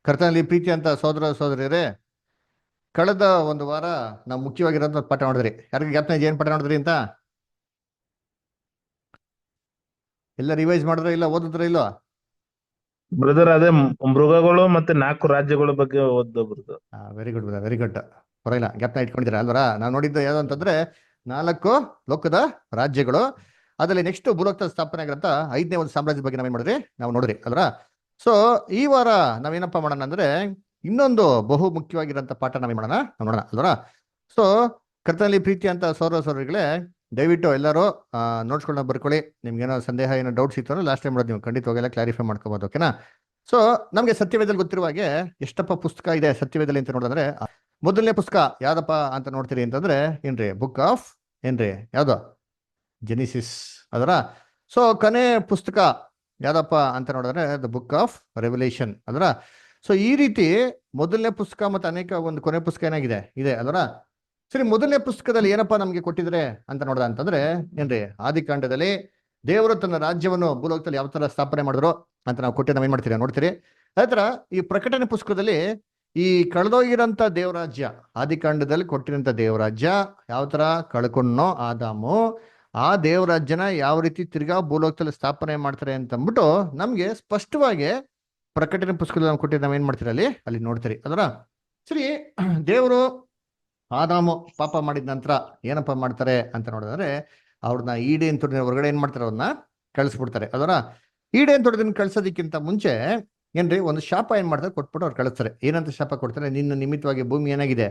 ಕರ್ತನಲ್ಲಿ ಪ್ರೀತಿ ಅಂತ ಸೋದರ ಸೋದರಿಯರೇ, ಕಳೆದ ಒಂದು ವಾರ ನಾವು ಮುಖ್ಯವಾಗಿರೋಂಥ ಪಾಠ ಮಾಡಿದ್ರಿ. ಯಾರಿಗೆ ಜ್ಞಾಪನ ಇದೆ ಏನು ಪಾಠ ಮಾಡಿದ್ರಿ ಅಂತ? ಎಲ್ಲ ರಿವೈಸ್ ಮಾಡಿದ್ರೆ ಇಲ್ಲ ಓದಿದ್ರೆ ಇಲ್ಲೋ? ಬ್ರದರ್ ಅದೇ ಮೃಗಗಳು ಮತ್ತೆ 4 ರಾಜ್ಯಗಳ ಬಗ್ಗೆ ಓದ್ದ brother. Very good very good. ಪರವಾಗಿಲ್ಲ, ಜ್ಞಾಪನ ಇಟ್ಕೊಂಡಿದ್ದೀರಾ ಅಲ್ವರ? ನಾವು ನೋಡಿದ್ದು ಯಾವ್ದು ಅಂತಂದ್ರೆ 4 ಲೋಕದ ರಾಜ್ಯಗಳು. ಅದರಲ್ಲಿ ನೆಕ್ಸ್ಟ್ ಭೂಲೋಕದ ಸ್ಥಾಪನೆ ಆಗಿರಂತ 5ನೇ ಒಂದು ಸಾಮ್ರಾಜ್ಯದ ಬಗ್ಗೆ ನಾವೇನ್ ಮಾಡಿದ್ರಿ, ನಾವು ನೋಡ್ರಿ ಅಲ್ವರ? ಸೊ ಈ ವಾರ ನಾವೇನಪ್ಪ ಮಾಡೋಣ ಅಂದ್ರೆ ಇನ್ನೊಂದು ಬಹು ಮುಖ್ಯವಾಗಿರೋಂಥ ಪಾಠ ನಾವೇನ್ ಮಾಡೋಣ, ನಾವು ನೋಡೋಣ ಅಲ್ವರ? ಸೊ ಕರ್ತನಲ್ಲಿ ಪ್ರೀತಿ ಅಂತ ಸೌರ ಸೌರಗಳೇ, ದಯವಿಟ್ಟು ಎಲ್ಲರೂ ನೋಟ್ಸ್ಗಳನ್ನ ಬರ್ಕೊಳ್ಳಿ. ನಿಮ್ಗೆ ಏನೋ ಸಂದೇಹ ಏನೋ ಡೌಟ್ಸ್ ಇತ್ತು ಅಂದ್ರೆ ಲಾಸ್ಟ್ ಟೈಮ್ ಮಾಡೋದು ನೀವು ಖಂಡಿತವಾಗೆಲ್ಲ ಕ್ಲಾರಿಫೈ ಮಾಡ್ಕೋಬಹುದು, ಓಕೆನಾ? ಸೊ ನಮಗೆ ಸತ್ಯವೇದಲ್ಲಿ ಗೊತ್ತಿರುವ ಹಾಗೆ ಎಷ್ಟಪ್ಪ ಪುಸ್ತಕ ಇದೆ ಸತ್ಯವೇದಲ್ಲಿ ಅಂತ ನೋಡಿದ್ರೆ, ಮೊದಲನೇ ಪುಸ್ತಕ ಯಾವ್ದಪ್ಪ ಅಂತ ನೋಡ್ತೀರಿ ಅಂತಂದ್ರೆ ಏನ್ರಿ, ಬುಕ್ ಆಫ್ ಏನ್ರಿ, ಯಾವ್ದು? ಜೆನಿಸಿಸ್ ಅದರ. ಸೊ ಕೊನೆ ಪುಸ್ತಕ ಯಾವ್ದಪ್ಪ ಅಂತ ನೋಡಿದ್ರೆ ದ ಬುಕ್ ಆಫ್ ರೆವಲ್ಯೂಷನ್ ಅದರ. ಸೊ ಈ ರೀತಿ ಮೊದಲನೇ ಪುಸ್ತಕ ಮತ್ತೆ ಅನೇಕ ಒಂದು ಕೊನೆ ಪುಸ್ತಕ ಏನಾಗಿದೆ ಇದೆ ಅದರ. ಸರಿ, ಮೊದಲನೇ ಪುಸ್ತಕದಲ್ಲಿ ಏನಪ್ಪಾ ನಮ್ಗೆ ಕೊಟ್ಟಿದ್ರೆ ಅಂತ ನೋಡ್ದ ಅಂತಂದ್ರೆ ಏನ್ರಿ, ಆದಿಕಾಂಡದಲ್ಲಿ ದೇವರು ತನ್ನ ರಾಜ್ಯವನ್ನು ಭೂಲೋಕದಲ್ಲಿ ಯಾವ ತರ ಸ್ಥಾಪನೆ ಮಾಡಿದ್ರು ಅಂತ ನಾವು ಕೊಟ್ಟು ನಾವೇನ್ ಮಾಡ್ತೀರಿ ನೋಡ್ತೀರಿ. ಅದೇ ತರ ಈ ಪ್ರಕಟಣೆ ಪುಸ್ತಕದಲ್ಲಿ ಈ ಕಳೆದೋಗಿರೋಂಥ ದೇವರಾಜ್ಯ, ಆದಿಕಾಂಡದಲ್ಲಿ ಕೊಟ್ಟಿರೋಂಥ ದೇವರಾಜ್ಯ ಯಾವ ತರ ಕಳ್ಕೊಂಡ್ನೋ ಆದಾಮು, ಆ ದೇವರಾಜ್ಯನ ಯಾವ ರೀತಿ ತಿರ್ಗಾ ಭೂಲೋಕದಲ್ಲಿ ಸ್ಥಾಪನೆ ಮಾಡ್ತಾರೆ ಅಂತ ಅಂದ್ಬಿಟ್ಟು ನಮ್ಗೆ ಸ್ಪಷ್ಟವಾಗಿ ಪ್ರಕಟಣೆ ಪುಸ್ತಕದಲ್ಲಿ ನಾವು ಕೊಟ್ಟಿದ್ದು ನಾವೇನ್ ಮಾಡ್ತೀರಿ ಅಲ್ಲಿ ನೋಡ್ತೀರಿ ಅದರ. ಸರಿ, ದೇವರು ಆದಾಮು ಪಾಪ ಮಾಡಿದ ನಂತರ ಏನಪ್ಪ ಮಾಡ್ತಾರೆ ಅಂತ ನೋಡಿದ್ರೆ ಅವ್ರನ್ನ ಈಡೇನ್ ತೊಡೆದ ಹೊರಗಡೆ ಏನ್ ಮಾಡ್ತಾರೆ, ಅವ್ರನ್ನ ಕಳಿಸ್ಬಿಡ್ತಾರೆ ಅದರ. ಈಡೇನ್ ತೊಡೆದನ್ನ ಕಳ್ಸೋದಕ್ಕಿಂತ ಮುಂಚೆ ಏನ್ರಿ ಒಂದು ಶಾಪ ಏನ್ ಮಾಡ್ತಾರೆ, ಕೊಟ್ಬಿಟ್ಟು ಅವ್ರು ಕಳಿಸ್ತಾರೆ. ಏನಂತ ಶಾಪ ಕೊಡ್ತಾರೆ? ನಿನ್ನ ನಿಮಿತ್ತವಾಗಿ ಭೂಮಿ ಏನಾಗಿದೆ,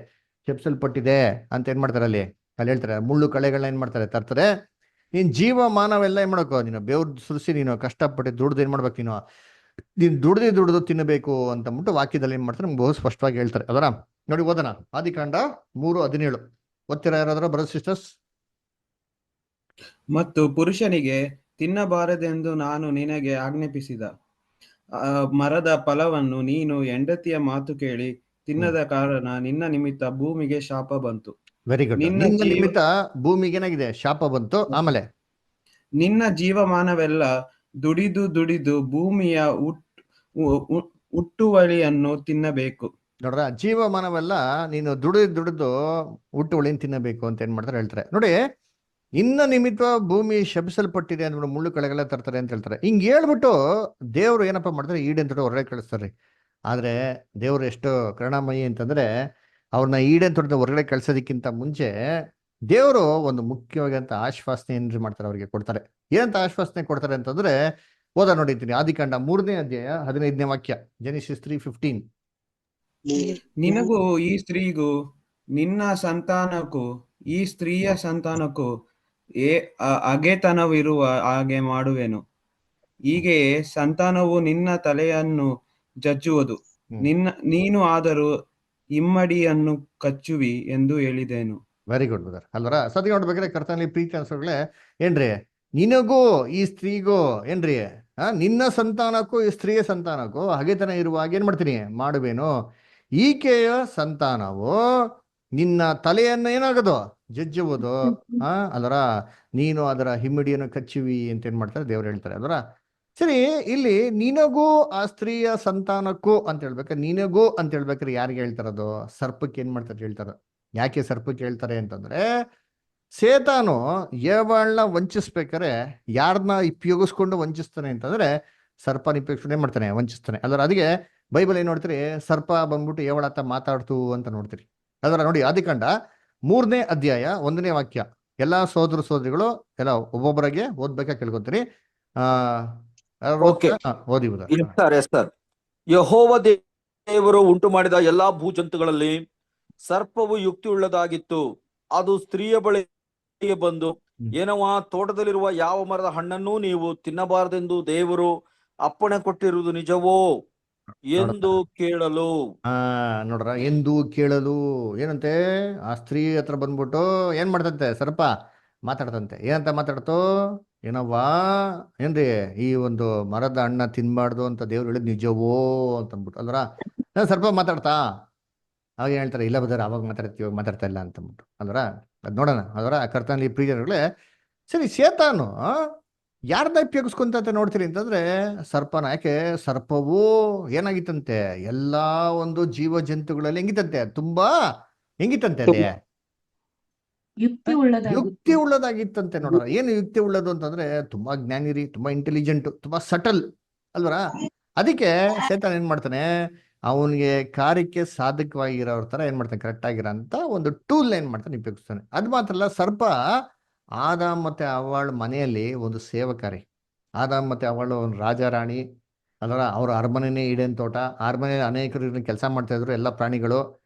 ಶಪಿಸಲ್ಪಟ್ಟಿದೆ ಅಂತ ಏನ್ ಮಾಡ್ತಾರೆ ಅಲ್ಲಿ ಹೇಳ್ತಾರೆ. ಮುಳ್ಳು ಕಳೆಗಳನ್ನ ಏನ್ ಮಾಡ್ತಾರೆ, ತರ್ತಾರೆ. ನೀನ್ ಜೀವ ಮಾನವೆಲ್ಲ ಏನ್ ಮಾಡ್ಕೋ, ನೀನು ಬೇವ್ರ ಸುರಿಸಿ ನೀನು ಕಷ್ಟಪಟ್ಟು ದುಡ್ದು ಏನ್ ಮಾಡ್ಬೇಕು, ನೀನ್ ದುಡ್ದು ತಿನ್ನಬೇಕು ಅಂತ ಅಂದ್ಬಿಟ್ಟು ವಾಕ್ಯದಲ್ಲಿ ಏನ್ ಮಾಡ್ತಾರೆ ನಮ್ಗೆ ಬಹು ಸ್ಪಷ್ಟವಾಗಿ ಹೇಳ್ತಾರೆ ಅದರ. ನೋಡಿ ಓದೋಣ, ಆದಿಕಾಂಡ 3:17 ಓದ್ತೀರಾ ಯಾರಾದ್ರೂ ಬ್ರದರ್ ಸಿಸ್ಟರ್ಸ್? ಮತ್ತು ಪುರುಷನಿಗೆ ತಿನ್ನಬಾರದೆಂದು ನಾನು ನಿನಗೆ ಆಜ್ಞಾಪಿಸಿದ ಮರದ ಫಲವನ್ನು ನೀನು ಹೆಂಡತಿಯ ಮಾತು ಕೇಳಿ ತಿನ್ನದ ಕಾರಣ ನಿನ್ನ ನಿಮಿತ್ತ ಭೂಮಿಗೆ ಶಾಪ ಬಂತು. Very good. ನಿನ್ನ ನಿಮಿತ್ತ ಭೂಮಿಗೆ ಏನಾಗಿದೆ, ಶಾಪ ಬಂತು. ಆಮೇಲೆ ನಿನ್ನ ಜೀವಮಾನವೆಲ್ಲ ದುಡಿದು ಭೂಮಿಯ ಹುಟ್ಟುವಳಿಯನ್ನು ತಿನ್ನಬೇಕು. ನೋಡ್ರ, ಜೀವಮಾನವೆಲ್ಲ ನೀನು ದುಡಿದು ಹುಟ್ಟುವಳಿನ ತಿನ್ನಬೇಕು ಅಂತ ಏನ್ ಮಾಡ್ತಾರೆ ಹೇಳ್ತಾರೆ. ನೋಡಿ, ಇನ್ನ ನಿಮಿತ್ತ ಭೂಮಿ ಶಪಿಸಲ್ಪಟ್ಟಿದೆ ಅಂದ್ಬಿಟ್ಟು ಮುಳ್ಳು ಕಳೆಗಳ ತರ್ತಾರೆ ಅಂತ ಹೇಳ್ತಾರೆ. ಹಿಂಗ್ ಹೇಳ್ಬಿಟ್ಟು ದೇವ್ರು ಏನಪ್ಪಾ ಮಾಡ್ತಾರೆ, ಈಡೇನ್ ತೊಡೆ ಹೊರಗಡೆ ಕಳಿಸ್ತಾರೆ. ಆದ್ರೆ ದೇವ್ರು ಎಷ್ಟು ಕರುಣಾಮಯಿ ಅಂತಂದ್ರೆ ಅವ್ರನ್ನ ಈಡೇನ್ ತೊಡೆದ ಹೊರಗಡೆ ಕಳ್ಸೋದಕ್ಕಿಂತ ಮುಂಚೆ ದೇವರು ಒಂದು ಮುಖ್ಯವಾದಂತ ಆಶ್ವಾಸನೆ ಏನ್ರಿ ಮಾಡ್ತಾರೆ, ಅವ್ರಿಗೆ ಕೊಡ್ತಾರೆ. ಏನಂತ ಆಶ್ವಾಸನೆ ಕೊಡ್ತಾರೆ ಅಂತಂದ್ರೆ ಓದ ನೋಡಿದ್ದೀನಿ, ಆದಿಕಾಂಡ 3ನೇ ಅಧ್ಯಾಯ 15ನೇ ವಾಕ್ಯ, ಜೆನಿಸಿಸ್ 3:15. ನಿನಗೂ ಈ ಸ್ತ್ರೀಗೂ ನಿನ್ನ ಸಂತಾನಕ್ಕೂ ಈ ಸ್ತ್ರೀಯ ಸಂತಾನಕ್ಕೂ ಹಗೆತನವಿರುವ ಹಾಗೆ ಮಾಡುವೆನು. ಹೀಗೆಯೇ ಸಂತಾನವು ನಿನ್ನ ತಲೆಯನ್ನು ಜಜ್ಜುವುದು, ನೀನು ಆದರೂ ಇಮ್ಮಡಿಯನ್ನು ಕಚ್ಚುವಿ ಎಂದು ಹೇಳಿದೆನು. ವೆರಿ ಗುಡ್ ಬ್ರದರ್ ಅಲ್ವರ. ಸದ್ಯ ನೋಡ್ಬೇಕಾದ್ರೆ ಕರ್ತನಲ್ಲಿ ಪ್ರೀತಿ ಅನ್ಸೋಗ್ಲೆ ಏನ್ರಿ, ನಿನಗೂ ಈ ಸ್ತ್ರೀಗೂ ಏನ್ರಿ, ನಿನ್ನ ಸಂತಾನಕ್ಕೂ ಈ ಸ್ತ್ರೀಯ ಸಂತಾನಕ್ಕೂ ಹಗೆತನ ಇರುವಾಗ ಏನ್ ಮಾಡ್ತೀನಿ, ಮಾಡುವೇನು. ಈಕೆಯ ಸಂತಾನವು ನಿನ್ನ ತಲೆಯನ್ನು ಏನಾಗೋದು, ಜಜ್ಜುವುದು. ಅಲ್ವರ, ನೀನು ಅದರ ಹಿಮ್ಮಡಿಯನ್ನು ಕಚ್ಚುವಿ ಅಂತ ಏನ್ ಮಾಡ್ತಾರೆ ದೇವ್ರು ಹೇಳ್ತಾರೆ ಅಲ್ವರ. ಸರಿ, ಇಲ್ಲಿ ನಿನಗೂ ಆ ಸ್ತ್ರೀಯ ಸಂತಾನಕ್ಕೂ ಅಂತ ಹೇಳ್ಬೇಕಾರೆ, ನಿನಗೂ ಅಂತ ಹೇಳ್ಬೇಕಾದ್ರೆ ಯಾರಿಗೆ ಹೇಳ್ತಾರದು? ಸರ್ಪಕ್ಕೆ ಏನ್ ಮಾಡ್ತಾರೆ ಹೇಳ್ತಾರ. ಯಾಕೆ ಸರ್ಪಕ್ಕೆ ಹೇಳ್ತಾರೆ ಅಂತಂದ್ರೆ, ಸೇತಾನು ಏವಾಳನ್ನ ವಂಚಿಸ್ಬೇಕಾರೆ ಯಾರನ್ನ ಉಪಯೋಗಿಸ್ಕೊಂಡು ವಂಚಿಸ್ತಾನೆ ಅಂತಂದ್ರೆ ಸರ್ಪನ ಉಪಯೋಗಿಸ್ಕೊಂಡೇ ಮಾಡ್ತಾನೆ, ವಂಚಿಸ್ತಾನೆ ಅಲ್ವರ. ಅದಕ್ಕೆ ಬೈಬಲ್ ಏನ್ ನೋಡ್ತೀರಿ, ಸರ್ಪ ಬಂದ್ಬಿಟ್ಟು ಏವಳತ್ತ ಮಾತಾಡ್ತು ಅಂತ ನೋಡ್ತೀರಿ ಅದರ. ನೋಡಿ, ಆದಿಕಾಂಡ 3ನೇ ಅಧ್ಯಾಯ 1ನೇ ವಾಕ್ಯ, ಎಲ್ಲಾ ಸೋದರ ಸೋದರಿಗಳು ಎಲ್ಲ ಒಬ್ಬೊಬ್ಬರಾಗೆ ಓದ್ಬೇಕಾ ಕೇಳ್ಕೊತೀರಿ. ಓದಿ ಸರ್. ಯೆಹೋವ ದೇವರು ಉಂಟು ಮಾಡಿದ ಎಲ್ಲಾ ಭೂಜಂತುಗಳಲ್ಲಿ ಸರ್ಪವು ಯುಕ್ತಿಯುಳ್ಳದಾಗಿತ್ತು. ಅದು ಸ್ತ್ರೀಯ ಬಳಿಗೆ ಬಂದು, ಏನವ ತೋಟದಲ್ಲಿರುವ ಯಾವ ಮರದ ಹಣ್ಣನ್ನೂ ನೀವು ತಿನ್ನಬಾರದೆಂದು ದೇವರು ಅಪ್ಪಣೆ ಕೊಟ್ಟಿರುವುದು ನಿಜವೋ ಎಂದು ಕೇಳಲು. ನೋಡ್ರ, ಎಂದು ಕೇಳಲು ಏನಂತೆ, ಆ ಸ್ತ್ರೀ ಹತ್ರ ಬಂದ್ಬಿಟ್ಟು ಏನ್ ಮಾಡ್ತಂತೆ, ಸರ್ಪ ಮಾತಾಡ್ತಂತೆ. ಏನಂತ ಮಾತಾಡ್ತು, ಏನವ್ವಾ ಏನ್ರಿ, ಈ ಒಂದು ಮರದ ಹಣ್ಣ ತಿನ್ಬಾರ್ದು ಅಂತ ದೇವ್ರು ಹೇಳಿದ್ ನಿಜವೋ ಅಂತ ಅಂದ್ಬಿಟ್ಟು ಅಲ್ವರ. ಸರ್ಪ ಮಾತಾಡ್ತಾ ಅವಾಗ ಹೇಳ್ತಾರೆ, ಇಲ್ಲ ಬದರ್ ಅವಾಗ ಮಾತಾಡ್ತೀವಿ, ಇವಾಗ ಮಾತಾಡ್ತಾ ಇಲ್ಲ ಅಂತಂದ್ಬಿಟ್ಟು ಅಲ್ವರ. ಅದ್ ನೋಡೋಣ ಅಲ್ವರ. ಕರ್ತನಲ್ಲಿ ಪ್ರಿಯರುಗಳೇ, ಸರಿ, ಸೇತಾನು ಯಾರನ್ನ ಉಪಯೋಗಿಸ್ಕೊಂತ ನೋಡ್ತೀರಿ ಅಂತಂದ್ರೆ ಸರ್ಪನ. ಯಾಕೆ? ಸರ್ಪವು ಏನಾಗಿತ್ತಂತೆ, ಎಲ್ಲಾ ಒಂದು ಜೀವ ಜಂತುಗಳಲ್ಲಿ ಹೆಂಗಿತ್ತಂತೆ, ತುಂಬಾ ಹೆಂಗಿತ್ತಂತೆ ಅದೇ ಯುಕ್ತಿ ಯುಕ್ತಿ ಉಳ್ಳದಾಗಿತ್ತು. ಉಳ್ಳದಾಗಿತ್ತಂತೆ. ನೋಡೋಣ ಏನು ಯುಕ್ತಿ ಉಳ್ಳದು ಅಂತಂದ್ರೆ ತುಂಬಾ ಜ್ಞಾನಿ ರೀ, ತುಂಬಾ ಇಂಟೆಲಿಜೆಂಟ್, ತುಂಬಾ ಸಟಲ್ ಅಲ್ವರ. ಅದಕ್ಕೆ ಸೇತಾನ್ ಏನ್ ಮಾಡ್ತಾನೆ, ಅವನಿಗೆ ಕಾರ್ಯಕ್ಕೆ ಸಾಧಕವಾಗಿರೋರ ತರ ಏನ್ ಮಾಡ್ತಾನೆ, ಕರೆಕ್ಟ್ ಆಗಿರೋಂತ ಒಂದು ಟೂಲ್ ಏನ್ ಮಾಡ್ತಾನೆ, ಉಪಯೋಗಿಸ್ತಾನೆ. ಅದು ಮಾತ್ರ ಅಲ್ಲ, ಸರ್ಪ ಆದಾಮ್ ಮತ್ತೆ ಅವಳ ಮನೆಯಲ್ಲಿ ಒಂದು ಸೇವಕಾರಿ. ಆದಾಮ್ ಮತ್ತೆ ಅವಳು ಒಂದು ರಾಜ ರಾಣಿ ಅದರ, ಅವ್ರ ಅರಮನೆನೇ ಈಡೇನ್ ತೋಟ, ಅರಮನೆ ಅನೇಕರು ಕೆಲಸ ಮಾಡ್ತಾ ಇದ್ರು ಎಲ್ಲ ಪ್ರಾಣಿಗಳು.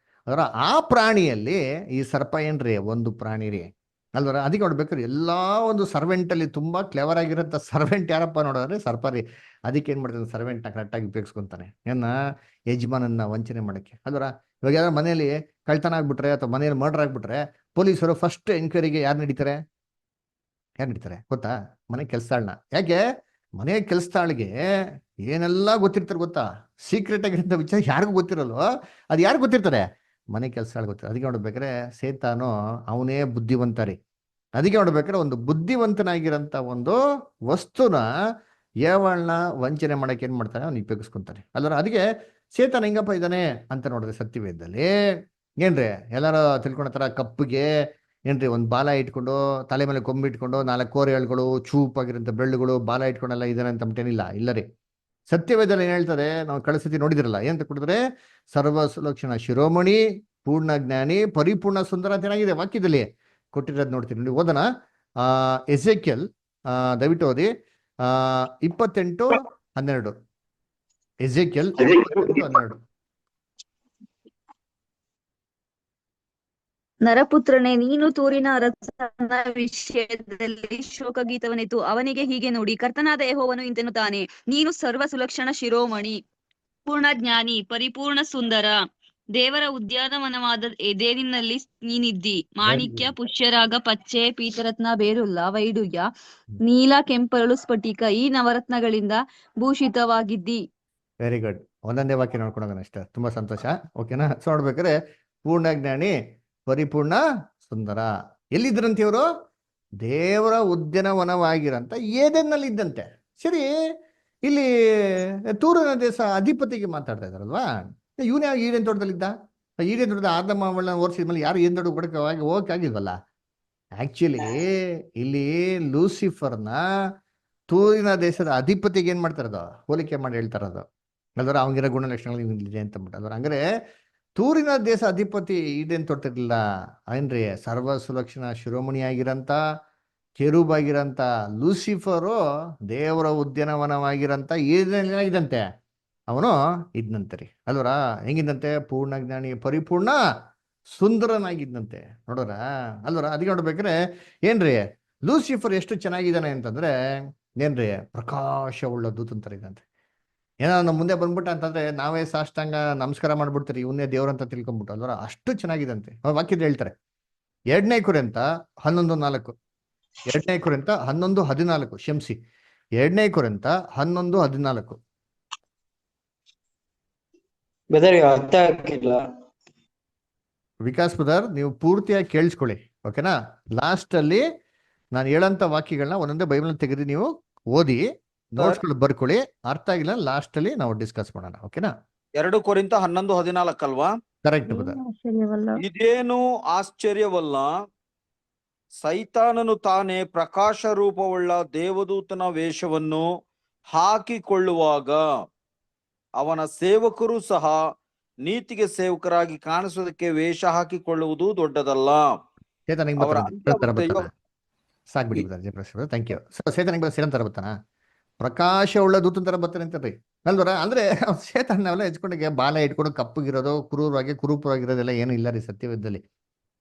ಅದರ ಆ ಪ್ರಾಣಿಯಲ್ಲಿ ಈ ಸರ್ಪ ಏನ್ರಿ, ಒಂದು ಪ್ರಾಣಿ ರೀ ಅಲ್ವರ. ಅದಕ್ಕೆ ನೋಡ್ಬೇಕಾದ್ರೆ ಎಲ್ಲಾ ಒಂದು ಸರ್ವೆಂಟ್ ಅಲ್ಲಿ ತುಂಬಾ ಕ್ಲೆವರ್ ಆಗಿರೋಂಥ ಸರ್ವೆಂಟ್ ಯಾರಪ್ಪ ನೋಡೋದ್ರೆ ಸರ್ಪ ರೀ. ಅದಕ್ಕೆ ಏನ್ ಮಾಡ್ತಾನೆ, ಸರ್ವೆಂಟ್ನ ಕರೆಕ್ಟಾಗಿ ಉಪಯೋಗಿಸ್ಕೊಂತಾನೆ, ಏನ ಯಜಮಾನನ್ನ ವಂಚನೆ ಮಾಡಕ್ಕೆ ಅಲ್ವರ. ಇವಾಗ ಯಾರು ಮನೆಯಲ್ಲಿ ಕಳ್ತನ ಆಗ್ಬಿಟ್ರೆ ಅಥವಾ ಮನೆಯಲ್ಲಿ ಮರ್ಡರ್ ಆಗ್ಬಿಟ್ರೆ ಪೊಲೀಸರು ಫಸ್ಟ್ ಎನ್ಕ್ವೈರಿಗೆ ಯಾರು ನಡೀತಾರೆ ಗೊತ್ತಾ? ಮನೆ ಕೆಲ್ಸತಾಳ್ನ. ಯಾಕೆ? ಮನೆ ಕೆಲ್ಸತಾಳಿಗೆ ಏನೆಲ್ಲ ಗೊತ್ತಿರ್ತಾರೆ ಗೊತ್ತಾ? ಸೀಕ್ರೆಟ್ ಆಗಿರೋ ವಿಚಾರ ಯಾರಿಗೂ ಗೊತ್ತಿರಲ್ವೋ, ಅದು ಯಾರು ಗೊತ್ತಿರ್ತಾರೆ? ಮನೆ ಕೆಲ್ಸತಾಳು ಗೊತ್ತಿರ. ಅದಕ್ಕೆ ನೋಡ್ಬೇಕಾರೆ ಸೇತಾನು ಅವನೇ ಬುದ್ಧಿವಂತ ರೀ. ಅದಕ್ಕೆ ನೋಡ್ಬೇಕಾದ್ರೆ ಒಂದು ಬುದ್ಧಿವಂತನಾಗಿರೋಂಥ ಒಂದು ವಸ್ತುನ ಏವಳನ್ನ ವಂಚನೆ ಮಾಡಕ್ಕೆ ಏನ್ ಮಾಡ್ತಾನೆ, ಅವ್ನು ಉಪಯೋಗಿಸ್ಕೊಂತಾನೆ ಅಲ್ವರ. ಅದಕ್ಕೆ ಸೇತಾನ ಹೆಂಗಪ್ಪ ಇದ್ದಾನೆ ಅಂತ ನೋಡಿದ್ರೆ ಸತ್ಯವೇದದಲ್ಲಿ ಏನ್ರಿ ಎಲ್ಲಾರ ತಿಳ್ಕೊಳತರ ಕಪ್ಪಿಗೆ ಏನ್ರಿ ಒಂದು ಬಾಲ ಇಟ್ಕೊಂಡು, ತಲೆ ಮೇಲೆ ಕೊಂಬು ಇಟ್ಕೊಂಡು, 4 ಕೋರೆಗಳು, ಚೂಪಾಗಿರೋಂಥ ಬೆಳ್ಳುಗಳು, ಬಾಲ ಇಟ್ಕೊಂಡೆಲ್ಲ ಇದಾನೆ ಅಂತ ಮತ್ತೇನಿಲ್ಲ. ಇಲ್ಲ ರೀ, ಸತ್ಯವೇದಲ್ಲಿ ಏನ್ ಹೇಳ್ತಾರೆ, ನಾವು ಕಳಿಸತಿ ನೋಡಿದಿರಲ್ಲ, ಏನಂತ ಕೊಡಿದ್ರೆ ಸರ್ವ ಸುಲಕ್ಷಣ ಶಿರೋಮಣಿ, ಪೂರ್ಣ ಜ್ಞಾನಿ, ಪರಿಪೂರ್ಣ ಸುಂದರ ಅಂತ ಏನಾಗಿದೆ ವಾಕ್ಯದಲ್ಲಿ ಕೊಟ್ಟಿರೋದು ನೋಡ್ತೀರಿ. ನೋಡಿ ಓದನ. ಎಸೆಕ್ಯಲ್, ದಯವಿಟ್ಟು ಓದಿ 28:12. ಎಸೆಕ್ಯಲ್ 28:12. ನರಪುತ್ರನೇ, ನೀನು ತೂರಿನ ಅರಸನ ವಿಷಯದಲ್ಲಿ ಶೋಕಗೀತವನ್ನೆತ್ತು ಅವನಿಗೆ ಹೀಗೆ ನುಡಿ, ಕರ್ತನಾದ ಯೆಹೋವನು ಇಂತೆನ್ನುತ್ತಾನೆ, ನೀನು ಸರ್ವ ಸುಲಕ್ಷಣ ಶಿರೋಮಣಿ, ಪೂರ್ಣ ಜ್ಞಾನಿ, ಪರಿಪೂರ್ಣ ಸುಂದರ, ದೇವರ ಉದ್ಯಾನವನವಾದ ಎದೇನಿನಲ್ಲಿ ನೀನಿದ್ದಿ. ಮಾಣಿಕ್ಯ, ಪುಷ್ಯರಾಗ, ಪಚ್ಚೆ, ಪೀತರತ್ನ, ಬೇರುಲ್ಲ, ವೈಡೂರ್ಯ, ನೀಲ, ಕೆಂಪರಳು, ಸ್ಫಟಿಕ, ಈ ನವರತ್ನಗಳಿಂದ ಭೂಷಿತವಾಗಿದ್ದಿ. Very good. ಒಂದೊಂದೇ ವಾಕ್ಯ ನೋಡ್ಕೊಂಡೋಗೋಣ ಅಷ್ಟೇ. ತುಂಬಾ ಸಂತೋಷ. ಓಕೆನಾ? ಸೊ ನೋಡ್ಬೇಕಾದ್ರೆ ಪೂರ್ಣ ಜ್ಞಾನಿ, ಪರಿಪೂರ್ಣ ಸುಂದರ. ಎಲ್ಲಿದ್ರಂತೆ ಇವರು? ದೇವರ ಉದ್ಯಾನವನವಾಗಿರಂತ ಏದೆನ್ನಲ್ಲಿ ಇದ್ದಂತೆ. ಸರಿ, ಇಲ್ಲಿ ತೂರನ ದೇಶ ಅಧಿಪತಿಗೆ ಮಾತಾಡ್ತಾ ಇದಾರಲ್ವಾ, ಇವನೇ ಈಡೇನ್ ತೋಟದಲ್ಲಿದ್ದ. ಈಡೇನ್ ತೋಟದ ಆದಮ ಅವಳನ್ನ ಓಡಿಸಿದ್ಮೇಲೆ ಯಾರು ಏನ್ ದೊಡ್ಡ ಬಡಕವಾಗಿ ಹೋಗಕ್ಕಾಗಿಲ್ವಲ್ಲ. ಆಕ್ಚುಲಿ ಇಲ್ಲಿ ಲೂಸಿಫರ್ನ ತೂರಿನ ದೇಶದ ಅಧಿಪತಿಗೆ ಏನ್ ಮಾಡ್ತಾರದು, ಹೋಲಿಕೆ ಮಾಡಿ ಹೇಳ್ತಾರದು ಅಲ್ವರ. ಅವನಿಗಿರೋ ಗುಣಲಕ್ಷಣಗಳು ಇದೆ ಅಂತ ಅಂದ್ಬಿಟ್ಟು ಅಲ್ವರ. ಹಂಗಾರೆ ತೂರಿನ ದೇಶ ಅಧಿಪತಿ ಈಡೇನ್ ತೋಟದಿಲ್ಲ ಏನ್ರಿ, ಸರ್ವ ಸುಲಕ್ಷಣ ಶಿರೋಮಣಿಯಾಗಿರಂತ ಕೆರೂಬಾಗಿರಂತ ಲೂಸಿಫರು ದೇವರ ಉದ್ಯಾನವನವಾಗಿರಂತ ಏನೇನಾಗಿದಂತೆ ಅವನು ಇದ್ನಂತೆ ರೀ ಅಲ್ವರ. ಹೆಂಗಿದ್ದಂತೆ? ಪೂರ್ಣ ಜ್ಞಾನಿ, ಪರಿಪೂರ್ಣ ಸುಂದರನಾಗಿದ್ದಂತೆ ನೋಡೋರ ಅಲ್ವರ. ಅದಕ್ಕೆ ನೋಡ್ಬೇಕ್ರೆ ಏನ್ರಿ, ಲೂಸಿಫರ್ ಎಷ್ಟು ಚೆನ್ನಾಗಿದ್ದಾನೆ ಅಂತಂದ್ರೆ ಏನ್ರಿ, ಪ್ರಕಾಶವುಳ್ಳ ದೂತಂತರ ಇದಂತೆ. ಏನೋ ನಮ್ಮ ಮುಂದೆ ಬಂದ್ಬಿಟ್ಟ ಅಂತಂದ್ರೆ ನಾವೇ ಸಾಷ್ಟಾಂಗ ನಮಸ್ಕಾರ ಮಾಡ್ಬಿಡ್ತೀರಿ, ಇವನ್ನೇ ದೇವ್ರಂತ ತಿಳ್ಕೊಂಡ್ಬಿಟ್ಟು ಅಲ್ವರ. ಅಷ್ಟು ಚೆನ್ನಾಗಿದಂತೆ. ವಾಕ್ಯದ ಹೇಳ್ತಾರೆ 2 ಕೊರಿಂಥ 11:4. 2 ಕೊರಿಂಥ 11:14. ಕ್ಷಮಿಸಿ, 2 ಕೊರಿಂಥ 11:14. ಅರ್ಥ ಆಗಿಲ್ಲ. ವಿಕಾಸ್ ಬ್ರದರ್, ನೀವು ಪೂರ್ತಿಯಾಗಿ ಕೇಳಿಸ್ಕೊಳ್ಳಿ, ಓಕೆನಾ? ಲಾಸ್ಟ್ ಅಲ್ಲಿ ನಾನು ಹೇಳಂತ ವಾಕ್ಯಗಳನ್ನ ಒಂದೊಂದೇ ಬೈಬಲ್ ತೆಗೆದು ನೀವು ಓದಿ ನೋಟ್ಸ್ಗಳು ಬರ್ಕೊಳ್ಳಿ. ಅರ್ಥ ಆಗಿಲ್ಲ ಲಾಸ್ಟ್ ಅಲ್ಲಿ ನಾವು ಡಿಸ್ಕಸ್ ಮಾಡೋಣ, ಓಕೆನಾ? 2 ಕೊರಿಂಥ 11:14 ಅಲ್ವಾ? Correct brother. ಇದೇನು ಆಶ್ಚರ್ಯವಲ್ಲ, ಸೈತಾನನು ತಾನೇ ಪ್ರಕಾಶ ರೂಪವುಳ್ಳ ದೇವದೂತನ ವೇಷವನ್ನು ಹಾಕಿಕೊಳ್ಳುವಾಗ ಅವನ ಸೇವಕರು ಸಹ ನೀತಿಗೆ ಸೇವಕರಾಗಿ ಕಾಣಿಸೋದಕ್ಕೆ ವೇಷ ಹಾಕಿಕೊಳ್ಳುವುದು ದೊಡ್ಡದಲ್ಲ. ಅವರ ಸಾಕ್ಬಿಡಿ ಬ್ರದರ್, ಥ್ಯಾಂಕ್ ಯು. ಸೇತನಿಗೆ ಸೇತನ್ ತರ ಬರ್ತಾನ, ಪ್ರಕಾಶ ಉಳ್ಳ ದೂತನ ತರ ಬರ್ತಾನೆ ಅಂತಾರ್ರಿ ಅಲ್ವರ. ಅಂದ್ರೆ ಸೇತನ್ನೆಲ್ಲ ಹೆಚ್ಕೊಂಡಾಗ ಬಾಲ ಇಟ್ಕೊಂಡು ಕಪ್ಪಗಿರೋದು, ಕುರೂಪವಾಗಿರೋದೆಲ್ಲ ಏನು ಇಲ್ಲ ರೀ ಸತ್ಯವೇದದಲ್ಲಿ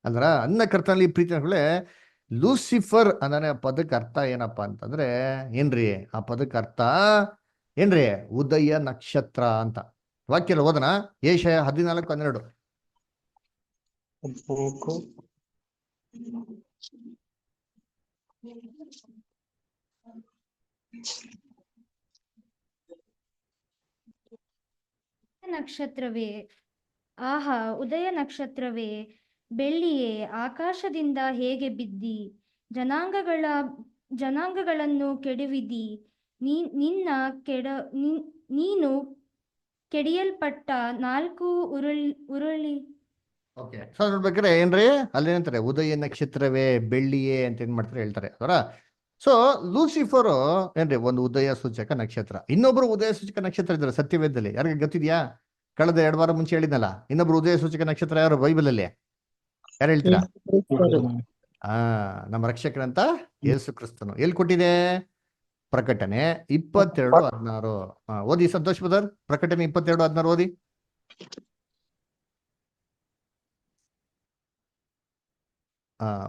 ಅಂದ್ರ. ಅನ್ನ ಕರ್ತನಲ್ಲಿ ಪ್ರೀತಿಗಳೇ, ಲೂಸಿಫರ್ ಅಂದ್ರೆ ಪದಕ್ಕೆ ಅರ್ಥ ಏನಪ್ಪಾ ಅಂತಂದ್ರೆ ಏನ್ರಿ, ಆ ಪದಕ್ಕೆ ಅರ್ಥ ಏನ್ರಿ, ಉದಯ ನಕ್ಷತ್ರ ಅಂತ. ವಾಕ್ಯ ಓದನ, ಯೆಶಾಯ 14:12. ನಕ್ಷತ್ರವೇ, ಆಹಾ ಉದಯ ನಕ್ಷತ್ರವೇ, ಬೆಳ್ಳಿಯೇ, ಆಕಾಶದಿಂದ ಹೇಗೆ ಬಿದ್ದಿ, ಜನಾಂಗಗಳ ಜನಾಂಗಗಳನ್ನು ಕೆಡುವಿದಿ. ನಿನ್ನ ನೀನು ಕೆಡಿಯಲ್ಪಟ್ಟ 4 ಉರುಳಿ ಓಕೆ. ಸೊ ನೋಡ್ಬೇಕಾದ್ರೆ ಏನ್ರಿ ಅಲ್ಲೇನಂತಾರೆ ಉದಯ ನಕ್ಷತ್ರವೇ ಬೆಳ್ಳಿಯೇ ಅಂತ ಏನ್ ಮಾಡ್ತಾರೆ ಹೇಳ್ತಾರೆ ಅವರ. ಸೊ ಲೂಸಿಫರ್ ಏನ್ರಿ ಒಂದು ಉದಯ ಸೂಚಕ ನಕ್ಷತ್ರ. ಇನ್ನೊಬ್ರು ಉದಯ ಸೂಚಕ ನಕ್ಷತ್ರ ಇದ್ದಾರೆ ಸತ್ಯವೇದದಲ್ಲಿ, ಯಾರಿಗೆ ಗೊತ್ತಿದ್ಯಾ? ಕಳೆದ 2 ವಾರ ಮುಂಚೆ ಹೇಳಿದ್ನಲ್ಲ, ಇನ್ನೊಬ್ರು ಉದಯ ಸೂಚಕ ನಕ್ಷತ್ರ ಯಾರು ಬೈಬಲ್ ಅಲ್ಲಿ? ಯಾರು ಹೇಳ್ತೀರಾ? ನಮ್ಮ ರಕ್ಷಕರಂತ ಯೇಸು ಕ್ರಿಸ್ತನು. ಎಲ್ಲಿ ಕೊಟ್ಟಿದೆ? ಪ್ರಕಟಣೆ 22:16. ಓದಿ ಸಂತೋಷ್ ಬದರ್, ಪ್ರಕಟಣೆ 22:16 ಓದಿ.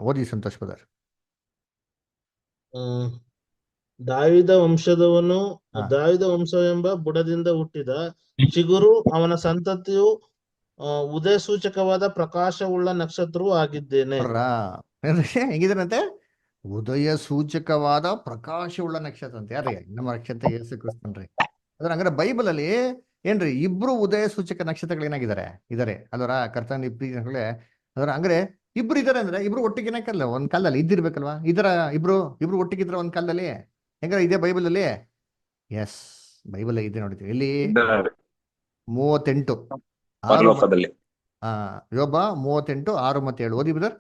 ಓದಿ ಸಂತೋಷ್ ಬದರ್. ದಾವಿದ ವಂಶದವನು, ಹಾ. ದಾವಿದ ವಂಶವೆಂಬ ಬುಡದಿಂದ ಹುಟ್ಟಿದ ಚಿಗುರು, ಅವನ ಸಂತತಿಯು ಉದಯ ಸೂಚಕವಾದ ಪ್ರಕಾಶವುಳ್ಳ ನಕ್ಷತ್ರವೂ ಆಗಿದ್ದೇನೆ. ನೋಡ್ರಾ ಏನ್ರಿ ಹೆಂಗಿದ್ರಂತೆ? ಉದಯ ಸೂಚಕವಾದ ಪ್ರಕಾಶವುಳ್ಳ ನಕ್ಷತ್ರ ಅಂತ. ಯಾರಿಗೆ? ನಮ್ಮ ನಕ್ಷತ್ರ ಯೇಸು ಕ್ರಿಸ್ತನ್ರಿ. ಅದ್ರ ಹಂಗಾರೆ ಬೈಬಲ್ ಅಲ್ಲಿ ಏನ್ರಿ ಇಬ್ರು ಉದಯ ಸೂಚಕ ನಕ್ಷತ್ರಗಳು ಏನಾಗಿದ್ದಾರೆ ಇದಾರೆ ಅಲ್ವರ ಕರ್ತನ ಪ್ರೀತಿಗಳೇ. ಅದರ ಹಂಗಾರೆ ಇಬ್ರು ಇದಾರೆ ಅಂದ್ರೆ ಇಬ್ರು ಒಟ್ಟಿಗೆ ಏನಕ್ಕಲ್ಲ ಒಂದ್ ಕಾಲದಲ್ಲಿ ಇದ್ದಿರ್ಬೇಕಲ್ವಾ? ಇದರ ಇಬ್ರು ಒಟ್ಟಿಗಿದ್ರ ಒಂದ್ ಕಾಲದಲ್ಲಿ ಹೆಂಗಾರೆ ಇದೆ ಬೈಬಲ್ ಅಲ್ಲಿ? ಎಸ್, ಬೈಬಲ್ ಇದೆ ನೋಡಿದ್ವಿ. ಇಲ್ಲಿ 38 ಯೋಬ 38 6 ಮತ್ತೆ 7 ಓದಿ ಬ್ರದರ್.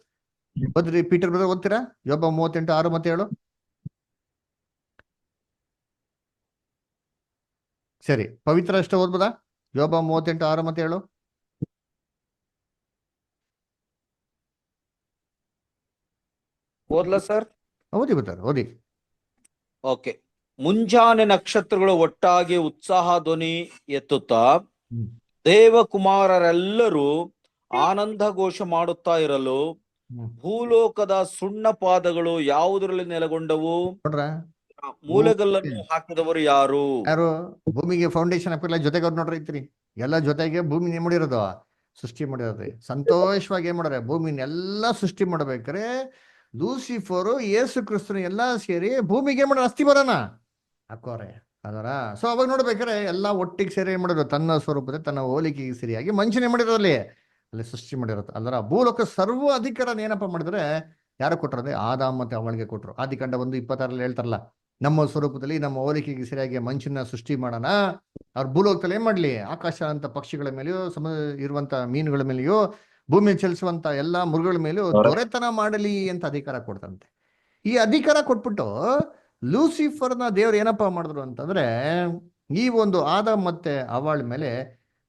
ಓದ್ರಿ ಪೀಟರ್ ಬ್ರದರ್, ಓದ್ತೀರಾ? ಯೋಬ 38 6 ಮತ್ತೆ 7. ಸರಿ, ಪವಿತ್ರ ಅಷ್ಟ ಓದ್ಬೋದಾ? ಯೋಬ 38 6 ಮತ್ತೆ 7. ಓದ್ಲಾ ಸರ್? ಓದಿ ಬ್ರದರ್, ಓದಿ. ಓಕೆ. ಮುಂಜಾನೆ ನಕ್ಷತ್ರಗಳು ಒಟ್ಟಾಗಿ ಉತ್ಸಾಹ ಧ್ವನಿ ಎತ್ತುತ್ತಾ ದೇವಕುಮಾರರೆಲ್ಲರೂ ಆನಂದ ಘೋಷ ಮಾಡುತ್ತಾ ಇರಲು ಭೂಲೋಕದ ಸುಣ್ಣ ಪಾದಗಳು ಯಾವುದರಲ್ಲಿ ನೆಲೆಗೊಂಡವು? ನೋಡ್ರ, ಮೂಲೆಗಲ್ಲನ್ನು ಹಾಕಿದವರು ಯಾರು? ಯಾರು? ಭೂಮಿಗೆ ಫೌಂಡೇಶನ್ ಹಾಕಿಲ್ಲ, ಜೊತೆಗೆ ಅವ್ರು ನೋಡ್ರಿ ಐತ್ರಿ. ಎಲ್ಲ ಜೊತೆಗೆ ಭೂಮಿ ಏನ್ ಮಾಡಿರೋದು? ಸೃಷ್ಟಿ ಮಾಡಿರೋದ್ರಿ. ಸಂತೋಷವಾಗಿ ಏನ್ ಮಾಡ್ರೆ ಭೂಮಿನೆಲ್ಲ ಸೃಷ್ಟಿ ಮಾಡ್ಬೇಕಾರೆ ಲೂಸಿಫರು ಯೇಸು ಕ್ರಿಸ್ತನು ಎಲ್ಲಾ ಸೇರಿ ಭೂಮಿಗೆ ಏನ್ ಮಾಡ್ರ ಅಸ್ಥಿ ಬರೋಣ ಹಾಕೋರೆ ಅದರ. ಸೊ ಅವಾಗ ನೋಡ್ಬೇಕಾರೆ ಎಲ್ಲಾ ಒಟ್ಟಿಗೆ ಸೇರಿ ಏನ್ ಮಾಡಿದ್ರು? ತನ್ನ ಸ್ವರೂಪದ ತನ್ನ ಹೋಲಿಕೆಗೆ ಸರಿಯಾಗಿ ಮನುಷ್ಯನೇ ಮಾಡಿರೋ ಅಲ್ಲಿ ಸೃಷ್ಟಿ ಮಾಡಿರೋದು. ಅದರ ಭೂಲೋಕ ಸರ್ವ ಅಧಿಕಾರ ಏನಪ್ಪಾ ಮಾಡಿದ್ರೆ ಯಾರು ಕೊಟ್ಟರೆ? ಆದಾಮ್ ಮತ್ತೆ ಅವಳಿಗೆ ಕೊಟ್ರು. ಆದಿಕಾಂಡ 1:26 ಹೇಳ್ತಾರಲ್ಲ, ನಮ್ಮ ಸ್ವರೂಪದಲ್ಲಿ ನಮ್ಮ ಹೋಲಿಕೆಗೆ ಸರಿಯಾಗಿ ಮನುಷ್ಯನ ಸೃಷ್ಟಿ ಮಾಡೋಣ. ಅವ್ರ ಭೂಲೋಕದಲ್ಲಿ ಏನ್ ಮಾಡ್ಲಿ? ಆಕಾಶ ಅಂತ ಪಕ್ಷಿಗಳ ಮೇಲೆಯೋ, ಇರುವಂತ ಮೀನುಗಳ ಮೇಲೆಯೋ, ಭೂಮಿ ಚಲಿಸುವಂತ ಎಲ್ಲಾ ಮೃಗಗಳ ಮೇಲೆಯೂ ದೊರೆತನ ಮಾಡಲಿ ಅಂತ ಅಧಿಕಾರ ಕೊಡ್ತಂತೆ. ಈ ಅಧಿಕಾರ ಕೊಟ್ಬಿಟ್ಟು ಲೂಸಿಫರ್ನ ದೇವ್ರು ಏನಪ್ಪಾ ಮಾಡಿದ್ರು ಅಂತಂದ್ರೆ, ಈ ಒಂದು ಆದಾಮ್ ಮತ್ತೆ ಅವಳ ಮೇಲೆ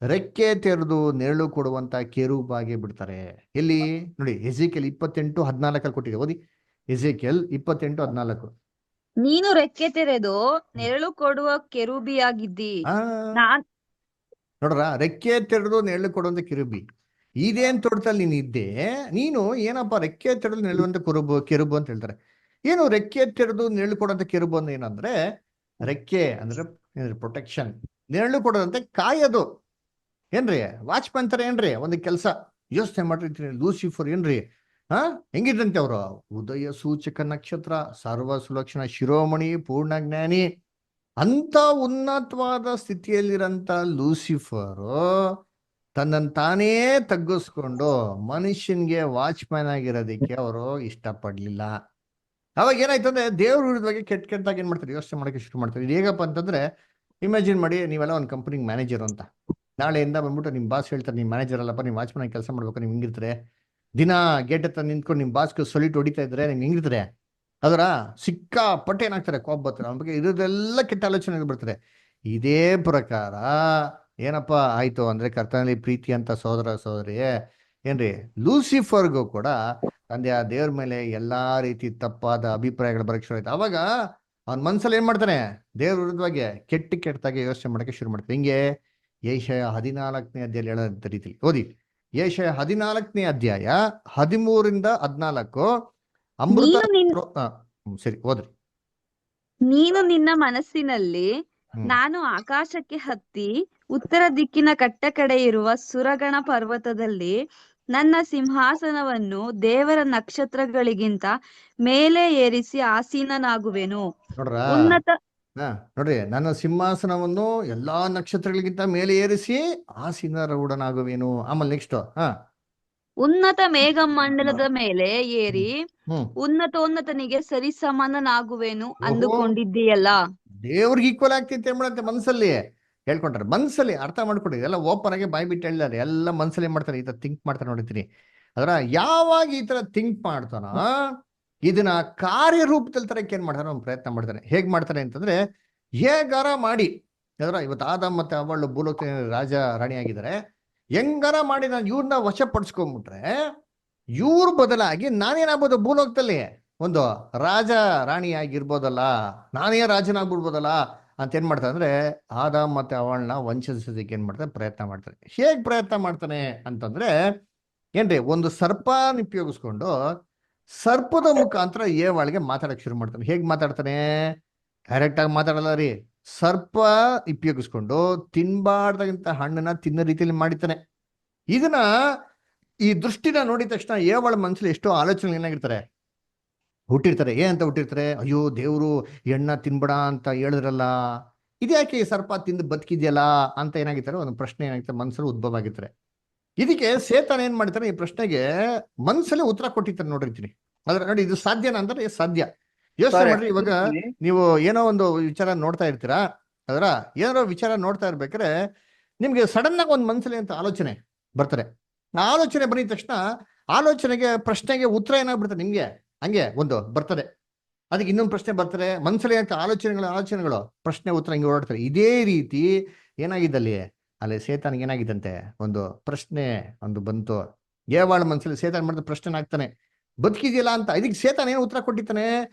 ರೆಕ್ಕೆ ತೆರೆದು ನೆರಳು ಕೊಡುವಂತ ಕೆರೂಬಾಗಿ ಬಿಡ್ತಾರೆ. ಎಲ್ಲಿ ನೋಡಿ, ಎಜೆಕಿಯೇಲ್ 28:14 ಕೊಟ್ಟಿದೆ, ಓದಿ. ಎಜೆಕಿಯೇಲ್ 28:14. ನೀನು ರೆಕ್ಕೆ ತೆರೆದು ನೆರಳು ಕೊಡುವ ಕೆರೂಬಿಯಾಗಿದ್ದಿ. ನೋಡ್ರ, ರೆಕ್ಕೆ ತೆರೆದು ನೆರಳು ಕೊಡುವಂತ ಕಿರುಬಿ. ಇದೇನ್ ತೊಡ್ತಲ್ಲಿ ನೀನ್ ಇದ್ದೆ ನೀನು ಏನಪ್ಪಾ? ರೆಕ್ಕೆ ತೆರೆದು ನೆರಳುವಂತ ಕೆರುಬು ಅಂತ ಹೇಳ್ತಾರೆ. ಏನು ರೆಕ್ಕೆ ತೆರೆದು ನೆರಳು ಕೊಡುವಂತ ಕೆರುಬು ಅಂದ್ರೆ ಏನಂದ್ರೆ, ರೆಕ್ಕೆ ಅಂದ್ರೆ ಪ್ರೊಟೆಕ್ಷನ್, ನೆರಳು ಕೊಡೋದಂತೆ ಕಾಯೋದು. ಏನ್ರಿ ವಾಚ್ಮನ್ ತರ ಏನ್ರಿ ಒಂದು ಕೆಲಸ. ಯೋಚನೆ ಮಾಡಿರ್ತೀನಿ, ಲೂಸಿಫರ್ ಏನ್ರಿ ಹೆಂಗಿದ್ರಂತೆ ಅವರು? ಉದಯ ಸೂಚಕ ನಕ್ಷತ್ರ, ಸರ್ವ ಸುಲಕ್ಷಣ ಶಿರೋಮಣಿ, ಪೂರ್ಣ ಜ್ಞಾನಿ, ಅಂತ ಉನ್ನತವಾದ ಸ್ಥಿತಿಯಲ್ಲಿರಂತ ಲೂಸಿಫರು ತನ್ನನ್ನು ತಾನೇ ತಗ್ಗಿಸ್ಕೊಂಡು ಮನುಷ್ಯನ್ಗೆ ವಾಚ್ಮ್ಯಾನ್ ಆಗಿರೋದಕ್ಕೆ ಅವರು ಇಷ್ಟಪಡ್ಲಿಲ್ಲ. ಅವಾಗ ಏನಾಯ್ತು ಅಂದ್ರೆ ದೇವ್ರ ವಿರುದ್ಧವಾಗಿ ಕೆಟ್ಟದಾಗಿ ಏನ್ ಮಾಡ್ತಾರೆ? ಯೋಚನೆ ಮಾಡಕ್ಕೆ ಶುರು ಮಾಡ್ತಾರೆ. ಇದು ಹೇಗಪ್ಪ ಅಂತಂದ್ರೆ, ಇಮ್ಯಾಜಿನ್ ಮಾಡಿ, ನೀವೆಲ್ಲ ಒಂದು ಕಂಪನಿಗೆ ಮ್ಯಾನೇಜರ್ ಅಂತ. ನಾಳೆಯಿಂದ ಬಂದ್ಬಿಟ್ಟು ನಿಮ್ ಬಾಸ್ ಹೇಳ್ತಾರೆ, ನಿಮ್ ಮ್ಯಾನೇಜರ್ ಅಲ್ಲಪ್ಪ, ನಿಮ್ ವಾಚ್ಮನ್ ಕೆಲಸ ಮಾಡ್ಬೇಕು, ನಿಮ್ ಹಿಂಗಿರ್ತಾರೆ. ದಿನ ಗೇಟ್ ಹತ್ರ ನಿಂತ್ಕೊಂಡು ನಿಮ್ ಬಾಸ್ಗೆ ಸೊಲಿಟ್ ಹೊಡಿತಾ ಇದ್ರೆ ನಿಮ್ಗೆ ಹಿಂಗಿರ್ತಾರೆ. ಅದರ ಸಿಕ್ಕಾಪಟ್ಟೆ ಏನಾಗ್ತಾರೆ? ಕೋಪ ಬರ್ತಾರೆ. ಅವ್ನ ಬಗ್ಗೆ ಇರೋದೆಲ್ಲ ಕೆಟ್ಟ ಆಲೋಚನೆಗಳು ಬರ್ತಾರೆ. ಇದೇ ಪ್ರಕಾರ ಏನಪ್ಪಾ ಆಯ್ತು ಅಂದ್ರೆ, ಕರ್ತನಲ್ಲಿ ಪ್ರೀತಿ ಅಂತ ಸಹೋದರ ಸಹೋದರಿಯೇ ಏನ್ರಿ, ಲೂಸಿಫರ್ಗೂ ಕೂಡ ತಂದೆ ಆ ದೇವ್ರ ಮೇಲೆ ಎಲ್ಲಾ ರೀತಿ ತಪ್ಪಾದ ಅಭಿಪ್ರಾಯಗಳು ಬರಕ್ಕೆ ಶುರು ಆಯ್ತು. ಅವಾಗ ಅವ್ನ ಮನ್ಸಲ್ಲಿ ಏನ್ ಮಾಡ್ತಾನೆ? ದೇವ್ರ ವಿರುದ್ಧವಾಗಿ ಕೆಟ್ಟದಾಗಿ ಯೋಚನೆ ಮಾಡಕ್ಕೆ ಶುರು ಮಾಡ್ತಾರೆ. ಹಿಂಗೆ ಯೆಶಾಯ 14ನೇ ಅಧ್ಯಾಯ ಹೇಳೋಂಥ ರೀತಿಲಿ ಓದಿ. ಯೆಶಾಯ 14ನೇ ಅಧ್ಯಾಯ 13-14. ಅಮೃತ. ಸರಿ, ಓದ್ರಿ. ನೀನು ನಿನ್ನ ಮನಸ್ಸಿನಲ್ಲಿ, ನಾನು ಆಕಾಶಕ್ಕೆ ಹತ್ತಿ ಉತ್ತರ ದಿಕ್ಕಿನ ಕಟ್ಟ ಕಡೆ ಇರುವ ಸುರಗಣ ಪರ್ವತದಲ್ಲಿ ನನ್ನ ಸಿಂಹಾಸನವನ್ನು ದೇವರ ನಕ್ಷತ್ರಗಳಿಗಿಂತ ಮೇಲೆ ಏರಿಸಿ ಆಸೀನನಾಗುವೆನು. ಉನ್ನತ ನೋಡ್ರಿ, ನನ್ನ ಸಿಂಹಾಸನವನ್ನು ಎಲ್ಲಾ ನಕ್ಷತ್ರಗಳಿಗಿಂತ ಮೇಲೆ ಏರಿಸಿ ಆಸೀನರೂಢನಾಗುವೇನು. ಆಮೇಲೆ ನೆಕ್ಸ್ಟ್ ಉನ್ನತ ಮೇಘಮಂಡಲದ ಮೇಲೆ ಏರಿ ಹ್ಮ್ ಉನ್ನತೋನ್ನತನಿಗೆ ಸರಿಸಮಾನನಾಗುವೆನು ಓಹೋ. ಅಂದುಕೊಂಡಿದ್ದೀಯಲ್ಲ. ದೇವ್ರಿಗೆ ಈಕ್ವಲ್ ಆಗ್ತಿತ್ತು ಏನ್ ಮಾಡತ್ತೆ ಮನ್ಸಲ್ಲಿ ಹೇಳ್ಕೊಂಡ್ರೆ, ಮನ್ಸಲ್ಲಿ ಅರ್ಥ ಮಾಡ್ಕೊಡಿ. ಎಲ್ಲ ಓಪನ್ ಆಗಿ ಬಾಯ್ ಬಿಟ್ಟು ಹೇಳಿದ್ದಾರೆ, ಎಲ್ಲ ಮನ್ಸಲ್ಲಿ ಏನ್ ಮಾಡ್ತಾರೆ, ಈ ತರ ಥಿಂಕ್ ಮಾಡ್ತಾರೆ ನೋಡಿರ್ತೀನಿ. ಅದರ ಯಾವಾಗ ಈ ತರ ಥಿಂಕ್ ಮಾಡ್ತಾನ, ಇದನ್ನ ಕಾರ್ಯರೂಪದಲ್ಲಿ ತರಕ್ಕೆ ಏನ್ ಮಾಡ್ತಾನೆ, ಅವ್ನು ಪ್ರಯತ್ನ ಮಾಡ್ತಾನೆ. ಹೇಗ್ ಮಾಡ್ತಾನೆ ಅಂತಂದ್ರೆ, ಹೇಗಾರ ಮಾಡಿ ಅದರ ಇವತ್ತು ಆದಾಮ್ ಮತ್ತೆ ಅವಳು ಭೂಲೋಕ ರಾಜ ರಾಣಿ ಆಗಿದ್ದಾರೆ, ಹೆಂಗಾರ ಮಾಡಿ ನಾನು ಇವ್ರನ್ನ ವಶಪಡಿಸ್ಕೊಂಡ್ಬಿಟ್ರೆ ಇವ್ರ ಬದಲಾಗಿ ನಾನೇನಾಗ್ಬೋದು ಭೂಲೋಕದಲ್ಲಿ ಒಂದು ರಾಜ ರಾಣಿ ಆಗಿರ್ಬೋದಲ್ಲ, ನಾನೇ ರಾಜನಾಗ್ಬಿಡ್ಬೋದಲ್ಲ ಅಂತ ಏನ್ ಮಾಡ್ತಾರೆ ಅಂದ್ರೆ, ಆದಾಮ್ ಮತ್ತೆ ಅವಳನ್ನ ವಂಚಿಸೋದಕ್ಕೆ ಏನ್ ಮಾಡ್ತಾರೆ, ಪ್ರಯತ್ನ ಮಾಡ್ತಾರೆ. ಹೇಗ್ ಪ್ರಯತ್ನ ಮಾಡ್ತಾನೆ ಅಂತಂದ್ರೆ ಏನ್ರಿ, ಒಂದು ಸರ್ಪನ ಉಪಯೋಗಿಸ್ಕೊಂಡು ಸರ್ಪದ ಮುಖಾಂತರ ಏವಾಳಿಗೆ ಮಾತಾಡಕ್ ಶುರು ಮಾಡ್ತಾನೆ. ಹೇಗ್ ಮಾತಾಡ್ತಾನೆ, ಡೈರೆಕ್ಟ್ ಆಗಿ ಮಾತಾಡಲ್ಲ ರೀ, ಸರ್ಪ ಉಪಯೋಗಿಸ್ಕೊಂಡು ತಿನ್ಬಾರ್ದಂತ ಹಣ್ಣನ್ನ ತಿನ್ನೋ ರೀತಿಯಲ್ಲಿ ಮಾಡಿತಾನೆ. ಇದನ್ನ ಈ ದೃಷ್ಟಿನ ನೋಡಿದ ತಕ್ಷಣ ಏವಾಳ ಮನಸ್ಸಲ್ಲಿ ಎಷ್ಟೋ ಆಲೋಚನೆ ಏನಾಗಿರ್ತಾರೆ, ಹುಟ್ಟಿರ್ತಾರೆ. ಏನಂತ ಹುಟ್ಟಿರ್ತಾರೆ, ಅಯ್ಯೋ ದೇವ್ರು ಎಣ್ಣ ತಿನ್ಬೇಡ ಅಂತ ಹೇಳಿದ್ರಲ್ಲ, ಇದ್ಯಾಕೆ ಈ ಸರ್ಪ ತಿಂದು ಬದುಕಿದ್ಯಲ್ಲ ಅಂತ ಏನಾಗಿರ್ತಾರೆ, ಒಂದು ಪ್ರಶ್ನೆ ಏನಾಗಿರ್ತಾರೆ ಮನಸ್ಸಲ್ಲಿ ಉದ್ಭವ ಆಗಿರ್ತಾರೆ. ಇದಕ್ಕೆ ಸೇತಾನ ಏನ್ ಮಾಡ್ತಾನೆ, ಈ ಪ್ರಶ್ನೆಗೆ ಮನಸ್ಸಲ್ಲಿ ಉತ್ತರ ಕೊಟ್ಟಿರ್ತಾರೆ ನೋಡಿರ್ತೀನಿ. ಅದ್ರ ನೋಡಿ, ಇದು ಸಾಧ್ಯನಾ ಅಂದ್ರೆ ಸಾಧ್ಯ. ಯೋಚನೆ ಮಾಡ್ರಿ, ಇವಾಗ ನೀವು ಏನೋ ಒಂದು ವಿಚಾರ ನೋಡ್ತಾ ಇರ್ತೀರಾ, ಅದರ ಏನೋ ವಿಚಾರ ನೋಡ್ತಾ ಇರ್ಬೇಕಾದ್ರೆ ನಿಮ್ಗೆ ಸಡನ್ ಆಗಿ ಒಂದು ಮನಸ್ಸಲ್ಲಿ ಅಂತ ಆಲೋಚನೆ ಬರ್ತಾರೆ. ಆ ಆಲೋಚನೆ ಬಂದಿದ ತಕ್ಷಣ ಆಲೋಚನೆಗೆ ಪ್ರಶ್ನೆಗೆ ಉತ್ತರ ಏನಾಗ್ಬಿಡ್ತಾರೆ ನಿಮ್ಗೆ, ಹಂಗೆ ಒಂದು ಬರ್ತದೆ. ಅದಕ್ಕೆ ಇನ್ನೊಂದು ಪ್ರಶ್ನೆ ಬರ್ತಾರೆ, ಮನಸ್ಸಲ್ಲಿ ಅಂತ ಆಲೋಚನೆಗಳು ಪ್ರಶ್ನೆ ಉತ್ತರ ಹಿಂಗೆ ಓಡಾಡ್ತಾರೆ. ಇದೇ ರೀತಿ ಏನಾಗಿದ್ದಲ್ಲಿ ಅಲ್ಲಿ ಸೇತಾನಿಗೆ ಏನಾಗಿದ್ದಂತೆ, ಒಂದು ಪ್ರಶ್ನೆ ಒಂದು ಬಂತು. ಏವಾಳ ಮನಸ್ಸಲ್ಲಿ ಸೇತಾನ್ ಮಾಡಿದ ಪ್ರಶ್ನೆ ಆಗ್ತಾನೆ, ಬದುಕಿದೆಯಲ್ಲ ಅಂತ. ಇದಕ್ಕೆ ಸೇತಾನ ಏನು ಉತ್ತರ ಕೊಟ್ಟಿದ್ದಾನೆ,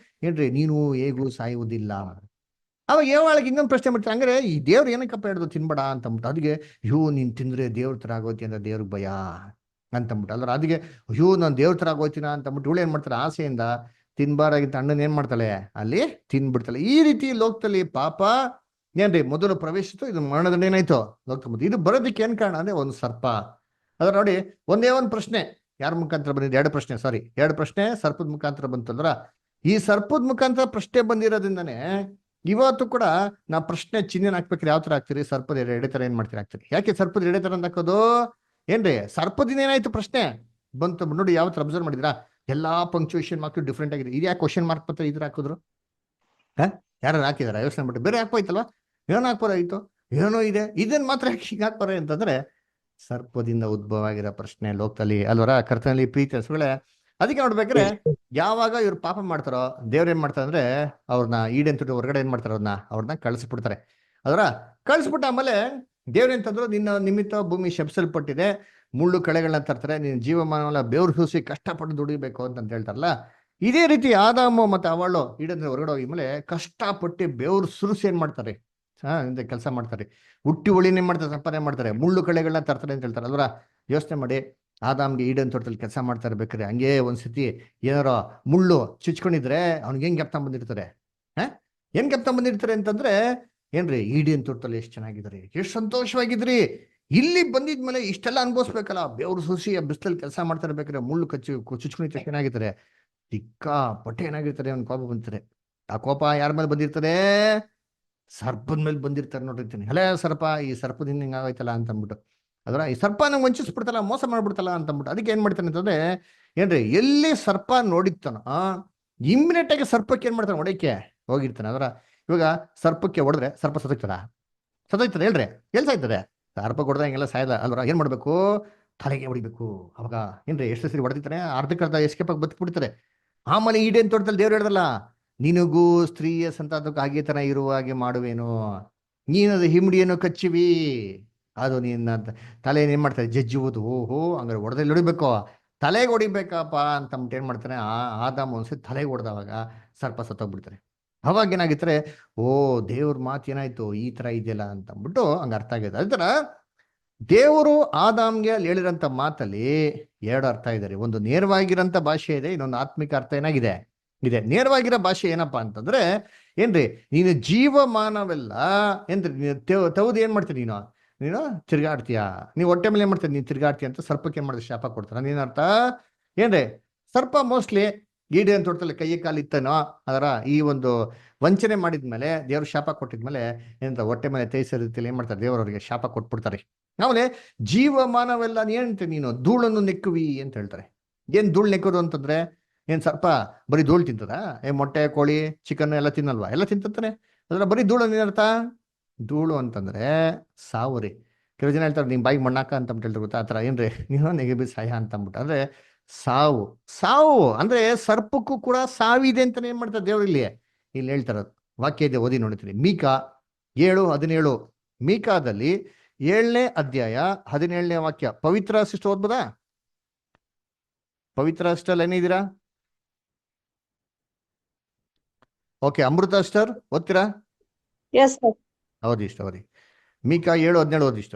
ಏನ್ರಿ, ನೀನು ಹೇಗೂ ಸಾಯುವುದಿಲ್ಲ. ಅವಾಗ ಏವಾಳಿಗೆ ಇನ್ನೊಂದು ಪ್ರಶ್ನೆ ಮಾಡ್ತಾರೆ, ಹಂಗಾರೆ ಈ ದೇವ್ರು ಏನಕ್ಕಪ್ಪ ಹಿಡಿದು ತಿನ್ಬೇಡ ಅಂತಂದ್ಬಿಟ್ಟು. ಅದಕ್ಕೆ ಅಯ್ಯೋ ನೀನ್ ತಿಂದ್ರೆ ದೇವ್ರ ತರ ಆಗೋತಿ ಅಂತ ದೇವ್ರಿಗೆ ಭಯ ಅಂತಂದ್ಬಿಟ್ಟು. ಅಲ್ರ ಅದಕ್ಕೆ ಅಯ್ಯೋ ನಾನು ದೇವ್ರ ತರ ಆಗೋತಿನ ಅಂತಂದ್ಬಿಟ್ಟು ಇವಳು ಏನ್ ಮಾಡ್ತಾರೆ, ಆಸೆಯಿಂದ ತಿನ್ಬಾರಾಗಿದ್ದ ಹಣ್ಣನ್ ಏನ್ ಮಾಡ್ತಾಳೆ, ಅಲ್ಲಿ ತಿನ್ಬಿಡ್ತಾಳೆ. ಈ ರೀತಿ ಲೋಕದಲ್ಲಿ ಪಾಪ ಏನ್ರಿ ಮೊದಲು ಪ್ರವೇಶಿತ್ತು, ಇದು ಮರಣದಂಡ ಏನಾಯ್ತು ಲೋಕ. ಇದು ಬರೋದಕ್ಕೆ ಏನ್ ಕಾರಣ ಅಂದ್ರೆ ಒಂದು ಸರ್ಪ. ಅದ್ರ ನೋಡಿ, ಒಂದೇ ಒಂದು ಪ್ರಶ್ನೆ ಯಾರ ಮುಖಾಂತರ ಬಂದಿದೆ, ಎರಡು ಪ್ರಶ್ನೆ ಸರ್ಪದ ಮುಖಾಂತರ ಬಂತಂದ್ರ, ಈ ಸರ್ಪದ ಮುಖಾಂತರ ಪ್ರಶ್ನೆ ಬಂದಿರೋದ್ರಿಂದಾನೆ ಇವತ್ತು ಕೂಡ ನಾ ಪ್ರಶ್ನೆ ಚಿಹ್ನೆ ಹಾಕ್ಬೇಕ್ರಿ. ಯಾವ ತರ ಹಾಕ್ತಿರಿ, ಸರ್ಪದ ಎಡೆ ತರ ಏನ್ ಮಾಡ್ತೀರಿ ಹಾಕ್ತಿರಿ. ಯಾಕೆ ಸರ್ಪದ ಎಡೆ ತರ ಹಾಕೋದು, ಏನ್ರಿ ಸರ್ಪದಿಂದ ಏನಾಯ್ತು ಪ್ರಶ್ನೆ ಬಂತು ನೋಡಿ. ಯಾವ ತರ ಅಬ್ಸರ್ವ್ ಮಾಡಿದ್ರಾ, ಎಲ್ಲಾ ಪಂಕ್ಚುಯೇಷನ್ ಮಾರ್ಕ್ ಡಿಫ್ರೆಂಟ್ ಆಗಿದೆ. ಇದು ಯಾಕೆ ಕ್ವಶನ್ ಮಾರ್ಕ್ ಪತ್ರ ಇದ್ರ ಹಾಕಿದ್ರು, ಯಾರು ಹಾಕಿದಾರ ಯೋಚನೆ ಮಾಡಿ, ಬೇರೆ ಹಾಕೋಯ್ತಲ್ವಾ, ಏನೋ ಹಾಕ್ಬೋದಾಗಿತ್ತು, ಏನೋ ಇದೆ, ಇದನ್ ಮಾತ್ರ ಹೀಗೆ ಹಾಕ್ಬಾರೆ ಅಂತಂದ್ರೆ ಸರ್ಪದಿಂದ ಉದ್ಭವ ಆಗಿರೋ ಪ್ರಶ್ನೆ ಲೋಕದಲ್ಲಿ ಅಲ್ವರ. ಕರ್ತನಲ್ಲಿ ಪ್ರೀತಿ ಹಸುಗಳೇ, ಅದಕ್ಕೆ ನೋಡ್ಬೇಕ್ರೆ ಯಾವಾಗ ಇವ್ರು ಪಾಪ ಮಾಡ್ತಾರೋ ದೇವ್ರ ಏನ್ ಮಾಡ್ತಾರೆ ಅಂದ್ರೆ, ಅವ್ರನ್ನ ಈಡೇನ್ ತುಟ್ಟು ಹೊರಗಡೆ ಏನ್ ಮಾಡ್ತಾರೆ, ಅವ್ರನ್ನ ಕಳಿಸ್ಬಿಡ್ತಾರೆ. ಅದರ ಕಳಿಸ್ಬಿಟ್ಟ ಆಮೇಲೆ ದೇವ್ರ ಅಂತಂದ್ರು, ನಿನ್ನ ನಿಮಿತ್ತ ಭೂಮಿ ಶಪಿಸಲ್ಪಟ್ಟಿದೆ, ಮುಳ್ಳು ಕಳೆಗಳನ್ನ ತರ್ತಾರೆ, ನೀನ್ ಜೀವಮಾನವಲ್ಲ ಬೆವ್ರು ಸೂಸಿ ಕಷ್ಟಪಟ್ಟು ದುಡಿಬೇಕು ಅಂತ ಹೇಳ್ತಾರಲ್ಲ. ಇದೇ ರೀತಿ ಆದಾಮು ಮತ್ತೆ ಅವಳು ಈಡೇನ್ ಹೊರಗಡೆ ಹೋಗಿ ಮೇಲೆ ಕಷ್ಟಪಟ್ಟು ಬೆವ್ರು ಸುರಿಸಿ ಏನ್ ಮಾಡ್ತಾರೆ, ಕೆಲಸ ಮಾಡ್ತಾರೆ. ಹುಟ್ಟಿ ಒಳಿನ ಏನ್ ಮಾಡ್ತಾರೆ, ಸಂಪಾದನೆ ಮಾಡ್ತಾರೆ, ಮುಳ್ಳು ಕಳೆಗಳನ್ನ ತರ್ತಾರೆ ಅಂತ ಹೇಳ್ತಾರೆ ಅಲ್ವರ. ಯೋಚನೆ ಮಾಡಿ, ಆದಾಮ್ಗೆ ಈಡನ್ ತೋಟದಲ್ಲಿ ಕೆಲಸ ಮಾಡ್ತಾ ಇರ್ಬೇಕಾರೆ ಹಂಗೆ ಒಂದ್ಸತಿ ಏನಾರೋ ಮುಳ್ಳು ಚುಚ್ಕೊಂಡಿದ್ರೆ ಅವ್ನಿಗೆ ಹೆಂಗ್ ಗೆಪ್ತ ಬಂದಿರ್ತಾರೆ, ಏನ್ ಗೆಪ್ತ ಬಂದಿರ್ತಾರೆ ಅಂತಂದ್ರೆ, ಏನ್ರಿ ಈಡೇನ್ ತೋಟದಲ್ಲಿ ಎಷ್ಟು ಚೆನ್ನಾಗಿದ್ರಿ, ಎಷ್ಟು ಸಂತೋಷವಾಗಿದ್ರಿ, ಇಲ್ಲಿ ಬಂದಿದ್ಮೇಲೆ ಇಷ್ಟೆಲ್ಲ ಅನ್ಭವಿಸ್ಬೇಕಲ್ಲ, ಬೆವ್ರು ಸೂಸಿ ಬಿಸಿಲಲ್ಲಿ ಕೆಲಸ ಮಾಡ್ತಾ ಇರ್ಬೇಕಾರೆ ಮುಳ್ಳು ಚುಚ್ಕೊಂಡಿದ್ರೆ ಏನಾಗಿರ್ತಾರೆ, ಸಿಕ್ಕಾಪಟ್ಟೆ ಏನಾಗಿರ್ತಾರೆ, ಅವ್ನ ಕೋಪ ಬಂದಿರ್ತಾರೆ. ಆ ಕೋಪ ಯಾರ ಮೇಲೆ ಬಂದಿರ್ತದೆ, ಸರ್ಪದ ಮೇಲೆ ಬಂದಿರ್ತಾರೆ ನೋಡಿರ್ತೀನಿ. ಹಲೇ ಸರ್ಪ, ಈ ಸರ್ಪದಿಂದ ಹಿಂಗ ಆಗೋಯ್ತಲ್ಲ ಅಂತ ಅಂದ್ಬಿಟ್ಟು. ಅದರ ಈ ಸರ್ಪ ನಂಗೆ ವಂಚಿಸ್ಬಿಡ್ತಲ್ಲ, ಮೋಸ ಮಾಡ್ಬಿಡ್ತಲ್ಲ ಅಂತ ಅಂದ್ಬಿಟ್ಟು. ಅದಕ್ಕೆ ಏನ್ ಮಾಡ್ತಾನೆ ಅಂತಂದ್ರೆ, ಏನ್ರಿ ಎಲ್ಲಿ ಸರ್ಪ ನೋಡಿರ್ತಾನ ಇಮ್ಮಿಡಿಯೇಟ್ ಆಗಿ ಸರ್ಪಕ್ಕೆ ಏನ್ ಮಾಡ್ತಾನೆ, ಹೊಡಕ್ಕೆ ಹೋಗಿರ್ತಾನೆ. ಅದರ ಇವಾಗ ಸರ್ಪಕ್ಕೆ ಹೊಡೆದ್ರೆ ಸರ್ಪ ಸತ್ತೋಯ್ತದೆ ಹೇಳ್ರಿ, ಎಲ್ಲಿ ಸಾಯ್ತದೆ, ಸರ್ಪ ಹೊಡೆದ ಹಿಂಗೆಲ್ಲ ಸಾಯಲ್ಲ ಅಲ್ವರ. ಏನ್ ಮಾಡ್ಬೇಕು, ತಲೆಗೆ ಹೊಡಿಬೇಕು. ಅವಾಗ ಏನ್ರಿ ಎಷ್ಟು ಸರಿ ಹೊಡೆದಿರ್ತಾನೆ, ಅರ್ಧಕ್ಕರ್ಧ ಎಸ್ಕೇಪ್ ಆಗಿ ಬದುಕ್ಬಿಡ್ತಾರೆ. ಆಮೇಲೆ ಈಡೇನ್ ತೋಟದಲ್ಲಿ ದೇವ್ರು ಹೇಳ್ದಲ್ಲ, ನಿನಗೂ ಸ್ತ್ರೀಯ ಸಂತಾನಕ್ಕೂ ಹಾಗೆ ತರ ಇರುವ ಹಾಗೆ ಮಾಡುವೇನು, ನೀನದು ಹಿಮ್ಡಿಯನ್ನು ಕಚ್ಚಿವಿ, ಅದು ನಿನ್ನ ತಲೆ ಏನ್ ಮಾಡ್ತಾರೆ ಜಜ್ಜುವುದು. ಓಹೋ, ಹಂಗಾರೆ ಹೊಡೆದಲ್ಲಿ ಹೊಡಿಬೇಕು, ತಲೆಗೆ ಹೊಡಿಬೇಕಪ್ಪ ಅಂತ ಏನ್ ಮಾಡ್ತಾನೆ, ಆದಾಮ ಒಂದ್ಸತಿ ತಲೆಗೆ ಹೊಡೆದವಾಗ ಸರ್ಪ ಸತ್ತೋಗ್ಬಿಡ್ತಾರೆ. ಅವಾಗ ಏನಾಗಿರ್ತಾರೆ, ಓ ದೇವ್ರ ಮಾತು ಏನಾಯ್ತು ಈ ತರ ಇದೆಯಲ್ಲ ಅಂತ ಅಂದ್ಬಿಟ್ಟು ಹಂಗ ಅರ್ಥ ಆಗಿದೆ. ಅದೇ ತರ ದೇವರು ಆದಾಮ್ಗೆ ಅಲ್ಲಿ ಹೇಳಿರಂತ ಮಾತಲ್ಲಿ ಎರಡು ಅರ್ಥ ಇದೆ. ಒಂದು ನೇರವಾಗಿರಂತ ಭಾಷೆ ಇದೆ, ಇನ್ನೊಂದು ಆತ್ಮಿಕ ಅರ್ಥ ಏನಾಗಿದೆ ಇದೆ. ನೇರವಾಗಿರೋ ಭಾಷೆ ಏನಪ್ಪಾ ಅಂತಂದ್ರೆ, ಏನ್ರಿ ನೀನು ಜೀವಮಾನವೆಲ್ಲ ಏನ್ರಿ ತೌದು ಏನ್ ಮಾಡ್ತೀನಿ, ನೀನು ತಿರ್ಗಾಡ್ತೀಯ, ನೀವು ಹೊಟ್ಟೆ ಮೇಲೆ ಏನ್ ಮಾಡ್ತೀನಿ, ನೀನು ತಿರ್ಗಾಡ್ತೀಯ ಅಂತ ಸರ್ಪಕ್ಕೆ ಏನ್ ಮಾಡಿದ್ರೆ ಶಾಪ ಕೊಡ್ತಾರ. ನೀನರ್ಥ ಏನ್ರಿ, ಸರ್ಪ ಮೋಸ್ಟ್ಲಿ ಈಡೇನ್ ತೋಟದಲ್ಲಿ ಕೈ ಕಾಲು ಇತ್ತನೋ, ಅದರ ಈ ಒಂದು ವಂಚನೆ ಮಾಡಿದ್ಮೇಲೆ ದೇವ್ರು ಶಾಪ ಕೊಟ್ಟಿದ್ಮೇಲೆ ಏನಂತ ಹೊಟ್ಟೆ ಮೇಲೆ ತೇಯಿಸೋ ರೀತಿಯಲ್ಲಿ ಏನ್ ಮಾಡ್ತಾರೆ, ದೇವರವರಿಗೆ ಶಾಪ ಕೊಟ್ಬಿಡ್ತಾರೆ. ಆಮೇಲೆ ಜೀವಮಾನವೆಲ್ಲ ಏನಂತೆ ನೀನು ಧೂಳನ್ನು ನೆಕ್ಕುವಿ ಅಂತ ಹೇಳ್ತಾರೆ. ಏನ್ ಧೂಳು ನೆಕ್ಕೋದು ಅಂತಂದ್ರೆ ಏನ್ ಸ್ವಲ್ಪ ಬರೀ ಧೂಳು ತಿಂತದ? ಮೊಟ್ಟೆ ಕೋಳಿ ಚಿಕನ್ ಎಲ್ಲ ತಿನ್ನಲ್ವಾ? ಎಲ್ಲ ತಿಂತಾನೆ. ಅದ್ರ ಬರೀ ಧೂಳು ಏನರ್ಥ? ಧೂಳು ಅಂತಂದ್ರೆ ಸಾವು ರೀ. ಕೆಲವು ಜನ ಹೇಳ್ತಾರೆ ನಿಮ್ ಬಾಯಿಗೆ ಮಣ್ಣಾಕ ಅಂತ ಹೇಳ್ತಾರೆ, ಗೊತ್ತಾ? ಆ ಥರ ಏನ್ರಿ ನೀವು ನೆಗೆಬಿ ಸಾಯ ಅಂತ ಅಂದ್ಬಿಟ್ಟು ಅಂದ್ರೆ ಸಾವು. ಸಾವು ಅಂದ್ರೆ ಸರ್ಪಕ್ಕೂ ಕೂಡ ಸಾವಿದೆ ಅಂತಾನೆ ಏನ್ ಮಾಡ್ತಾರೆ ದೇವ್ರು ಇಲ್ಲಿ ಹೇಳ್ತಾರ. ವಾಕ್ಯ ಇದೆ, ಓದಿ ನೋಡ್ತೀನಿ. ಮೀಕಾ 7:17. ಮೀಕಾದಲ್ಲಿ 7ನೇ ಅಧ್ಯಾಯ 17ನೇ ವಾಕ್ಯ. ಪವಿತ್ರ ಸಿಸ್ಟರ್ ಓದ್ಬೋದಾ? ಪವಿತ್ರ ಸಿಸ್ಟರ್ ಏನಿದ್ದೀರಾ? ಓಕೆ, ಅಮೃತ ಸಿಸ್ಟರ್ ಓದ್ತೀರಾ? Yes sir. ಓದಿ ಇಷ್ಟ, ಓದಿ. ಮೀಕಾ 7:17 ಓದಿ ಇಷ್ಟ.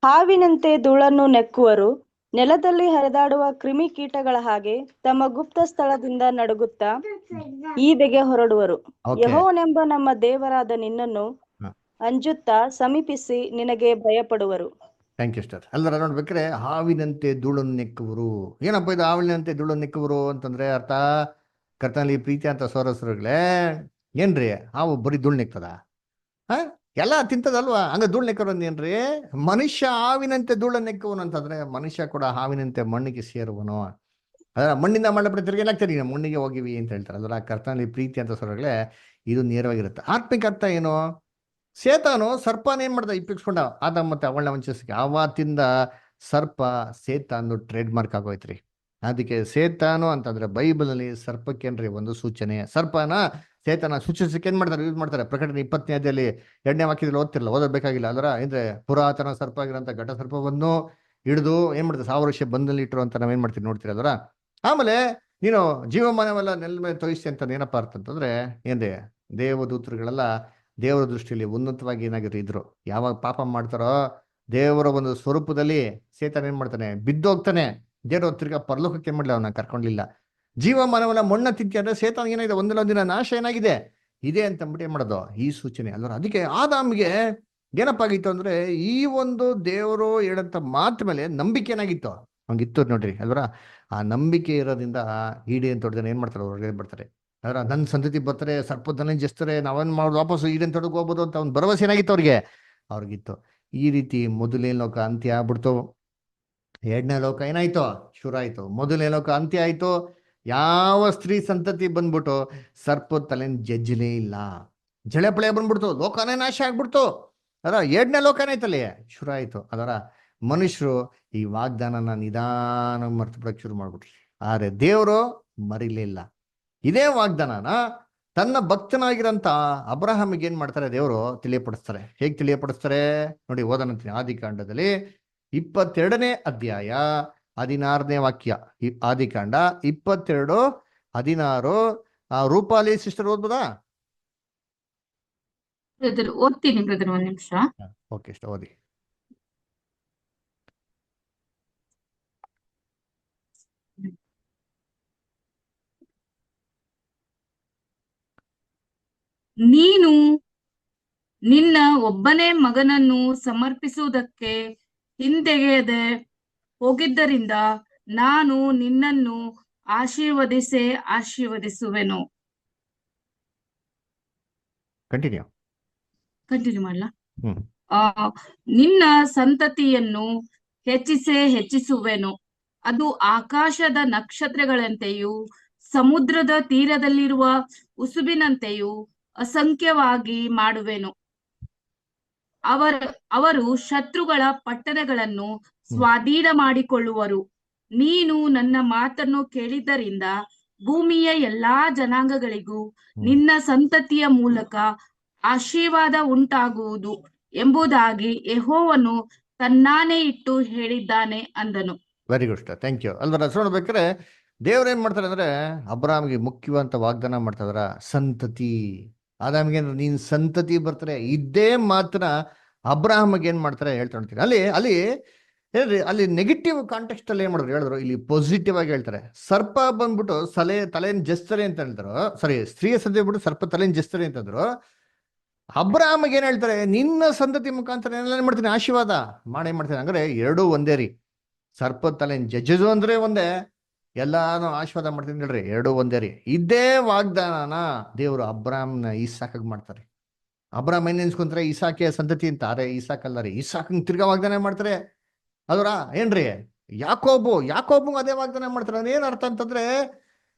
ಹಾವಿನಂತೆ ಧೂಳನ್ನು ನೆಕ್ಕುವರು, ನೆಲದಲ್ಲಿ ಹರಿದಾಡುವ ಕ್ರಿಮಿಕೀಟಗಳ ಹಾಗೆ ತಮ್ಮ ಗುಪ್ತ ಸ್ಥಳದಿಂದ ನಡುಗುತ್ತಾ ಈಬೆಗೆ ಹೊರಡುವರು. ಓಕೆ, ಯೆಹೋವನೆಂಬ ನಮ್ಮ ದೇವರಾದ ನಿನ್ನನ್ನು ಹ. ಅಂಜುತ್ತಾ ಸಮೀಪಿಸಿ ನಿನಗೆ ಭಯಪಡುವರು. Thank you star. ಅಲ್ಲರ ನೋಡ್ಬೇಕ್ರೆ ಹಾವಿನಂತೆ ಧೂಳನ್ನು ನೆಕ್ಕುವರು. ಏನಪ್ಪ ಇದು ಹಾವಿನಂತೆ ಧೂಳನ್ನು ನೆಕ್ಕುವರು ಅಂತಂದ್ರೆ ಅರ್ಥ? ಕರ್ತನಲ್ಲಿ ಪ್ರೀತಿ ಅಂತ ಸೋರಸರುಗಳೇ, ಏನ್ರಿ ಹಾವು ಬರೀ ಧೂಳ್ ನೆಕ್ತದ? ಹ ಎಲ್ಲ ತಿಂತದಲ್ವಾ? ಹಂಗ ಧೂಳ್ ನೆಕ್ಕರೋದು ಏನ್ರಿ? ಮನುಷ್ಯ ಹಾವಿನಂತೆ ಧೂಳನ್ನು ನೆಕ್ಕುವನು ಅಂತಂದ್ರೆ ಮನುಷ್ಯ ಕೂಡ ಹಾವಿನಂತೆ ಮಣ್ಣಿಗೆ ಸೇರುವನು. ಅದರ ಮಣ್ಣಿಂದ ಮಾಡಲ್ಪಟ್ಟ ತಿರುಗಿ ಏನಾಗ್ತದೆ? ಈಗ ಮಣ್ಣಿಗೆ ಹೋಗಿವಿ ಅಂತ ಹೇಳ್ತಾರೆ. ಅದರ ಕರ್ತನಲ್ಲಿ ಪ್ರೀತಿ ಅಂತ ಸೋರಗಳೇ, ಇದು ನೇರವಾಗಿರುತ್ತೆ. ಆತ್ಮಿಕ ಅರ್ಥ ಏನು? ಸೇತಾನು ಸರ್ಪನ ಏನ್ ಮಾಡ್ದ? ಇಪ್ಪಿಸ್ಕೊಂಡ ಆದ ಮತ್ತೆ ಅವಳನ್ನ ವಂಚಿಸಕ್ಕೆ. ಆವತ್ತಿಂದ ಸರ್ಪ ಸೇತಾನು ಟ್ರೇಡ್ ಮಾರ್ಕ್ ಆಗೋಯ್ತ್ರಿ. ಅದಕ್ಕೆ ಸೇತಾನು ಅಂತಂದ್ರೆ ಬೈಬಲ್ ಅಲ್ಲಿ ಸರ್ಪಕ್ಕೇನ್ರಿ ಒಂದು ಸೂಚನೆ. ಸರ್ಪನ ಸೇತನ ಸೂಚಿಸಕ್ಕೆ ಏನ್ ಮಾಡ್ತಾರೆ? ಯೂಸ್ ಮಾಡ್ತಾರೆ. ಪ್ರಕಟಣೆ 20ನೇ ಅಧ್ಯಾಯದಲ್ಲಿ 2ನೇ ವಾಕ್ಯದಲ್ಲಿ ಓದ್ತಿರಲ್ಲ, ಓದಬೇಕಾಗಿಲ್ಲ. ಅದರ ಅಂದ್ರೆ ಪುರಾತನ ಸರ್ಪ ಆಗಿರೋಂಥ ಘಟ ಸರ್ಪವನ್ನು ಹಿಡಿದು ಏನ್ ಮಾಡ್ತಾರೆ? 1000 ವರ್ಷ ಬಂದಲ್ಲಿ ಇಟ್ಟರು ಅಂತ ನಾವೇನ್ ಮಾಡ್ತೀವಿ ನೋಡ್ತೀರಿ. ಅದರ ಆಮೇಲೆ ನೀನು ಜೀವಮಾನವೆಲ್ಲ ನೆಲ ಮೇಲೆ ತೋರಿಸಿ ಅಂತ ಏನಪ್ಪಾ ಅರ್ಥ ಅಂತಂದ್ರೆ ಏನ್ರಿ? ದೇವದೂತರುಗಳೆಲ್ಲ ದೇವರ ದೃಷ್ಟಿಯಲ್ಲಿ ಉನ್ನತವಾಗಿ ಏನಾಗಿರೋ ಇದ್ರು. ಯಾವಾಗ ಪಾಪ ಮಾಡ್ತಾರೋ ದೇವರ ಒಂದು ಸ್ವರೂಪದಲ್ಲಿ ಸೇತಾನ ಏನ್ ಮಾಡ್ತಾನೆ? ಬಿದ್ದೋಗ್ತಾನೆ. ದೇವ್ರ ತಿರ್ಗಾ ಪರಲೋಕಕ್ಕೆ ಏನ್ ಮಾಡ್ಲಿ? ಅವನ್ನ ಕರ್ಕೊಂಡ್ಲಿಲ್ಲ. ಜೀವಮಾನವನ್ನ ಮಣ್ಣ ತಿಂತಿ ಅಂದ್ರೆ ಸೇತಾನ ಏನಾಗಿದೆ? ಒಂದಿನ ನಾಶ ಏನಾಗಿದೆ ಇದೆ ಅಂತ ಅಂದ್ಬಿಟ್ಟು ಏನ್ ಮಾಡೋದು? ಈ ಸೂಚನೆ ಅಲ್ವ. ಅದಕ್ಕೆ ಆದಾಮ್ಗೆ ಏನಪ್ಪಾಗಿತ್ತು ಅಂದ್ರೆ ಈ ಒಂದು ದೇವರು ಹೇಳಂತ ಮಾತು ಮೇಲೆ ನಂಬಿಕೆ ಏನಾಗಿತ್ತು? ಹಂಗಿತ್ತು ನೋಡ್ರಿ ಅಲ್ವರ. ಆ ನಂಬಿಕೆ ಇರೋದ್ರಿಂದ ಈಡೇ ಅಂತ ಹೊಡೆದ ಏನ್ ಮಾಡ್ತಾರೆ? ಹೊರಗಡೆ ಬರ್ತಾರೆ. ಅದರ ನನ್ನ ಸಂತತಿ ಬರ್ತಾರೆ, ಸರ್ಪದನ್ನ ಜಸ್ತಾರೆ, ನಾವೇನ್ ಮಾಡೋದು? ವಾಪಸ್ಸು ಈಡೇನ್ ತೊಡಗಿ ಹೋಗ್ಬೋದು ಅಂತ ಒಂದು ಭರವಸೆ ಏನಾಗಿತ್ತು ಅವ್ರಿಗಿತ್ತು. ಈ ರೀತಿ ಮೊದಲನೇ ಲೋಕ ಅಂತ್ಯ ಆಗ್ಬಿಡ್ತು. 2ನೇ ಲೋಕ ಏನಾಯ್ತು? ಶುರು ಆಯ್ತು. ಮೊದಲನೇ ಲೋಕ ಅಂತ್ಯ ಆಯ್ತು. ಯಾವ ಸ್ತ್ರೀ ಸಂತತಿ ಬಂದ್ಬಿಟ್ಟು ಸರ್ಪದ ತಲೆನ ಜಜ್ಜಲೇ ಇಲ್ಲ. ಜಳೆಪಳೆ ಬಂದ್ಬಿಡ್ತು, ಲೋಕನೇ ನಾಶ ಆಗ್ಬಿಡ್ತು. ಅದರ 2ನೇ ಲೋಕ ಏನಾಯ್ತಲ್ಲಿ ಶುರು ಆಯ್ತು. ಅದರ ಮನುಷ್ಯರು ಈ ವಾಗ್ದಾನನ ನಿಧಾನ ಮರ್ತು ಬಿಡಕ್ ಶುರು ಮಾಡ್ಬಿಟ್ರಿ. ಆದ್ರೆ ದೇವರು ಮರಿಲಿಲ್ಲ. ಇದೇ ವಾಗ್ದಾನನ ತನ್ನ ಭಕ್ತನಾಗಿರಂತ ಅಬ್ರಹಾಮಿಗೆ ಏನ್ ಮಾಡ್ತಾರೆ? ದೇವರು ತಿಳಿಯಪಡಿಸ್ತಾರೆ. ಹೇಗೆ ತಿಳಿಯಪಡಿಸ್ತಾರೆ ನೋಡಿ, ಓದನಂತೀನಿ. ಆದಿಕಾಂಡದಲ್ಲಿ 22ನೇ ಅಧ್ಯಾಯ 16ನೇ ವಾಕ್ಯ. ಆದಿಕಾಂಡ 22:16. ರೂಪಾಲಿ ಸಿಸ್ಟರ್ ಓದ್ಬೋದಾ? ಓದ್ತೀನಿ ಬ್ರದರ್, ಒಂದ್ ನಿಮಿಷ. ಓಕೆ, ಇಷ್ಟ ಓದಿ. ನೀನು ನಿನ್ನ ಒಬ್ಬನೇ ಮಗನನ್ನು ಸಮರ್ಪಿಸುವುದಕ್ಕೆ ಹಿಂದೆಗೆಯದೆ ಹೋಗಿದ್ದರಿಂದ ನಾನು ನಿನ್ನನ್ನು ಆಶೀರ್ವದಿಸುವೆನು. ಕಂಟಿನ್ಯೂ ಮಾಡ್ಲಾ? ಹ್ಮ್. ನಿನ್ನ ಸಂತತಿಯನ್ನು ಹೆಚ್ಚಿಸುವೆನು. ಅದು ಆಕಾಶದ ನಕ್ಷತ್ರಗಳಂತೆಯೂ ಸಮುದ್ರದ ತೀರದಲ್ಲಿರುವ ಉಸುಬಿನಂತೆಯೂ ಅಸಂಖ್ಯವಾಗಿ ಮಾಡುವೆನು. ಅವರು ಶತ್ರುಗಳ ಪಟ್ಟಣಗಳನ್ನು ಸ್ವಾಧೀನ ಮಾಡಿಕೊಳ್ಳುವರು. ನೀನು ನನ್ನ ಮಾತನ್ನು ಕೇಳಿದ್ದರಿಂದ ಭೂಮಿಯ ಎಲ್ಲಾ ಜನಾಂಗಗಳಿಗೂ ನಿನ್ನ ಸಂತತಿಯ ಮೂಲಕ ಆಶೀರ್ವಾದ ಉಂಟಾಗುವುದು ಎಂಬುದಾಗಿ ಯೆಹೋವನು ತನ್ನಾನೇ ಇಟ್ಟು ಹೇಳಿದ್ದಾನೆ ಅಂದನು. Very good star, thank you. ಅಲ್ವರ ನೋಡ್ಬೇಕಾದ್ರೆ ದೇವ್ರ ಏನ್ ಮಾಡ್ತಾರೆ ಅಂದ್ರೆ ಅಬ್ರಾಮ್ಗೆ ಮುಖ್ಯವಂತ ವಾಗ್ದಾನ ಮಾಡ್ತಾ ಇದಾರ ಸಂತತಿ. ಆದಾಮ್ಗೆ ನೀನ್ ಸಂತತಿ ಬರ್ತಾರೆ. ಇದೇ ಮಾತ್ರ ಅಬ್ರಾಹ್ಮಗೆ ಏನ್ ಮಾಡ್ತಾರೆ ಹೇಳ್ತಾ ನೋಡ್ತೀನಿ. ಅಲ್ಲಿ ಹೇಳ್ರಿ, ಅಲ್ಲಿ ನೆಗೆಟಿವ್ ಕಾಂಟೆಕ್ಸ್ಟ್ ಅಲ್ಲಿ ಏನ್ ಮಾಡಿದ್ರು ಹೇಳಿದ್ರು, ಇಲ್ಲಿ ಪಾಸಿಟಿವ್ ಆಗಿ ಹೇಳ್ತಾರೆ. ಸರ್ಪ ಬಂದ್ಬಿಟ್ಟು ತಲೆನ್ ಜಸ್ತಾರೆ ಅಂತ ಹೇಳ್ತಾರೋ, ಸಾರಿ ಸ್ತ್ರೀಯ ಸಂತತಿ ಬಿಟ್ಟು ಸರ್ಪ ತಲೆನ್ ಜಸ್ತಾರೆ ಅಂತಂದ್ರು. ಅಬ್ರಾಹ್ಮಗೆ ಏನ್ ಹೇಳ್ತಾರೆ? ನಿನ್ನ ಸಂತತಿ ಮುಖಾಂತರ ಏನ್ ಮಾಡ್ತೀನಿ? ಆಶೀರ್ವಾದ ಮಾಡೇ ಮಾಡ್ತೀನಿ. ಹಂಗಾರೆ ಎರಡೂ ಒಂದೇ ರೀ. ಸರ್ಪದ ತಲೆನ್ ಜಜ್ಜದು ಅಂದ್ರೆ ಒಂದೇ, ಎಲ್ಲಾನು ಆಶೀರ್ವಾದ ಮಾಡ್ತೀನಿ ಹೇಳ್ರಿ, ಎರಡೂ ಒಂದೇ ರೀ. ಇದೇ ವಾಗ್ದಾನನ ದೇವರು ಅಬ್ರಾಹ್ಮನ ಇಸಾಕಾಗ್ ಮಾಡ್ತಾರೆ. ಅಬ್ರಾಮ್ ಏನ್ ನೆನ್ಸ್ಕೊಂತಾರೆ ಇಸಾಕೆಯ ಸಂತತಿ ಅಂತ. ಅರೆ ಇಸಾಕ್ ಅಲ್ಲ ರೀ, ಇಸಾಕ್ ತಿರ್ಗಾ ವಾಗ್ದಾನ ಮಾಡ್ತಾರೆ ಅದರ ಏನ್ರಿ. ಯಾಕೋಬು ಅದೇ ವಾಗ್ದಾನ ಮಾಡ್ತಾರೆ. ಅದೇನ್ ಅರ್ಥ ಅಂತಂದ್ರೆ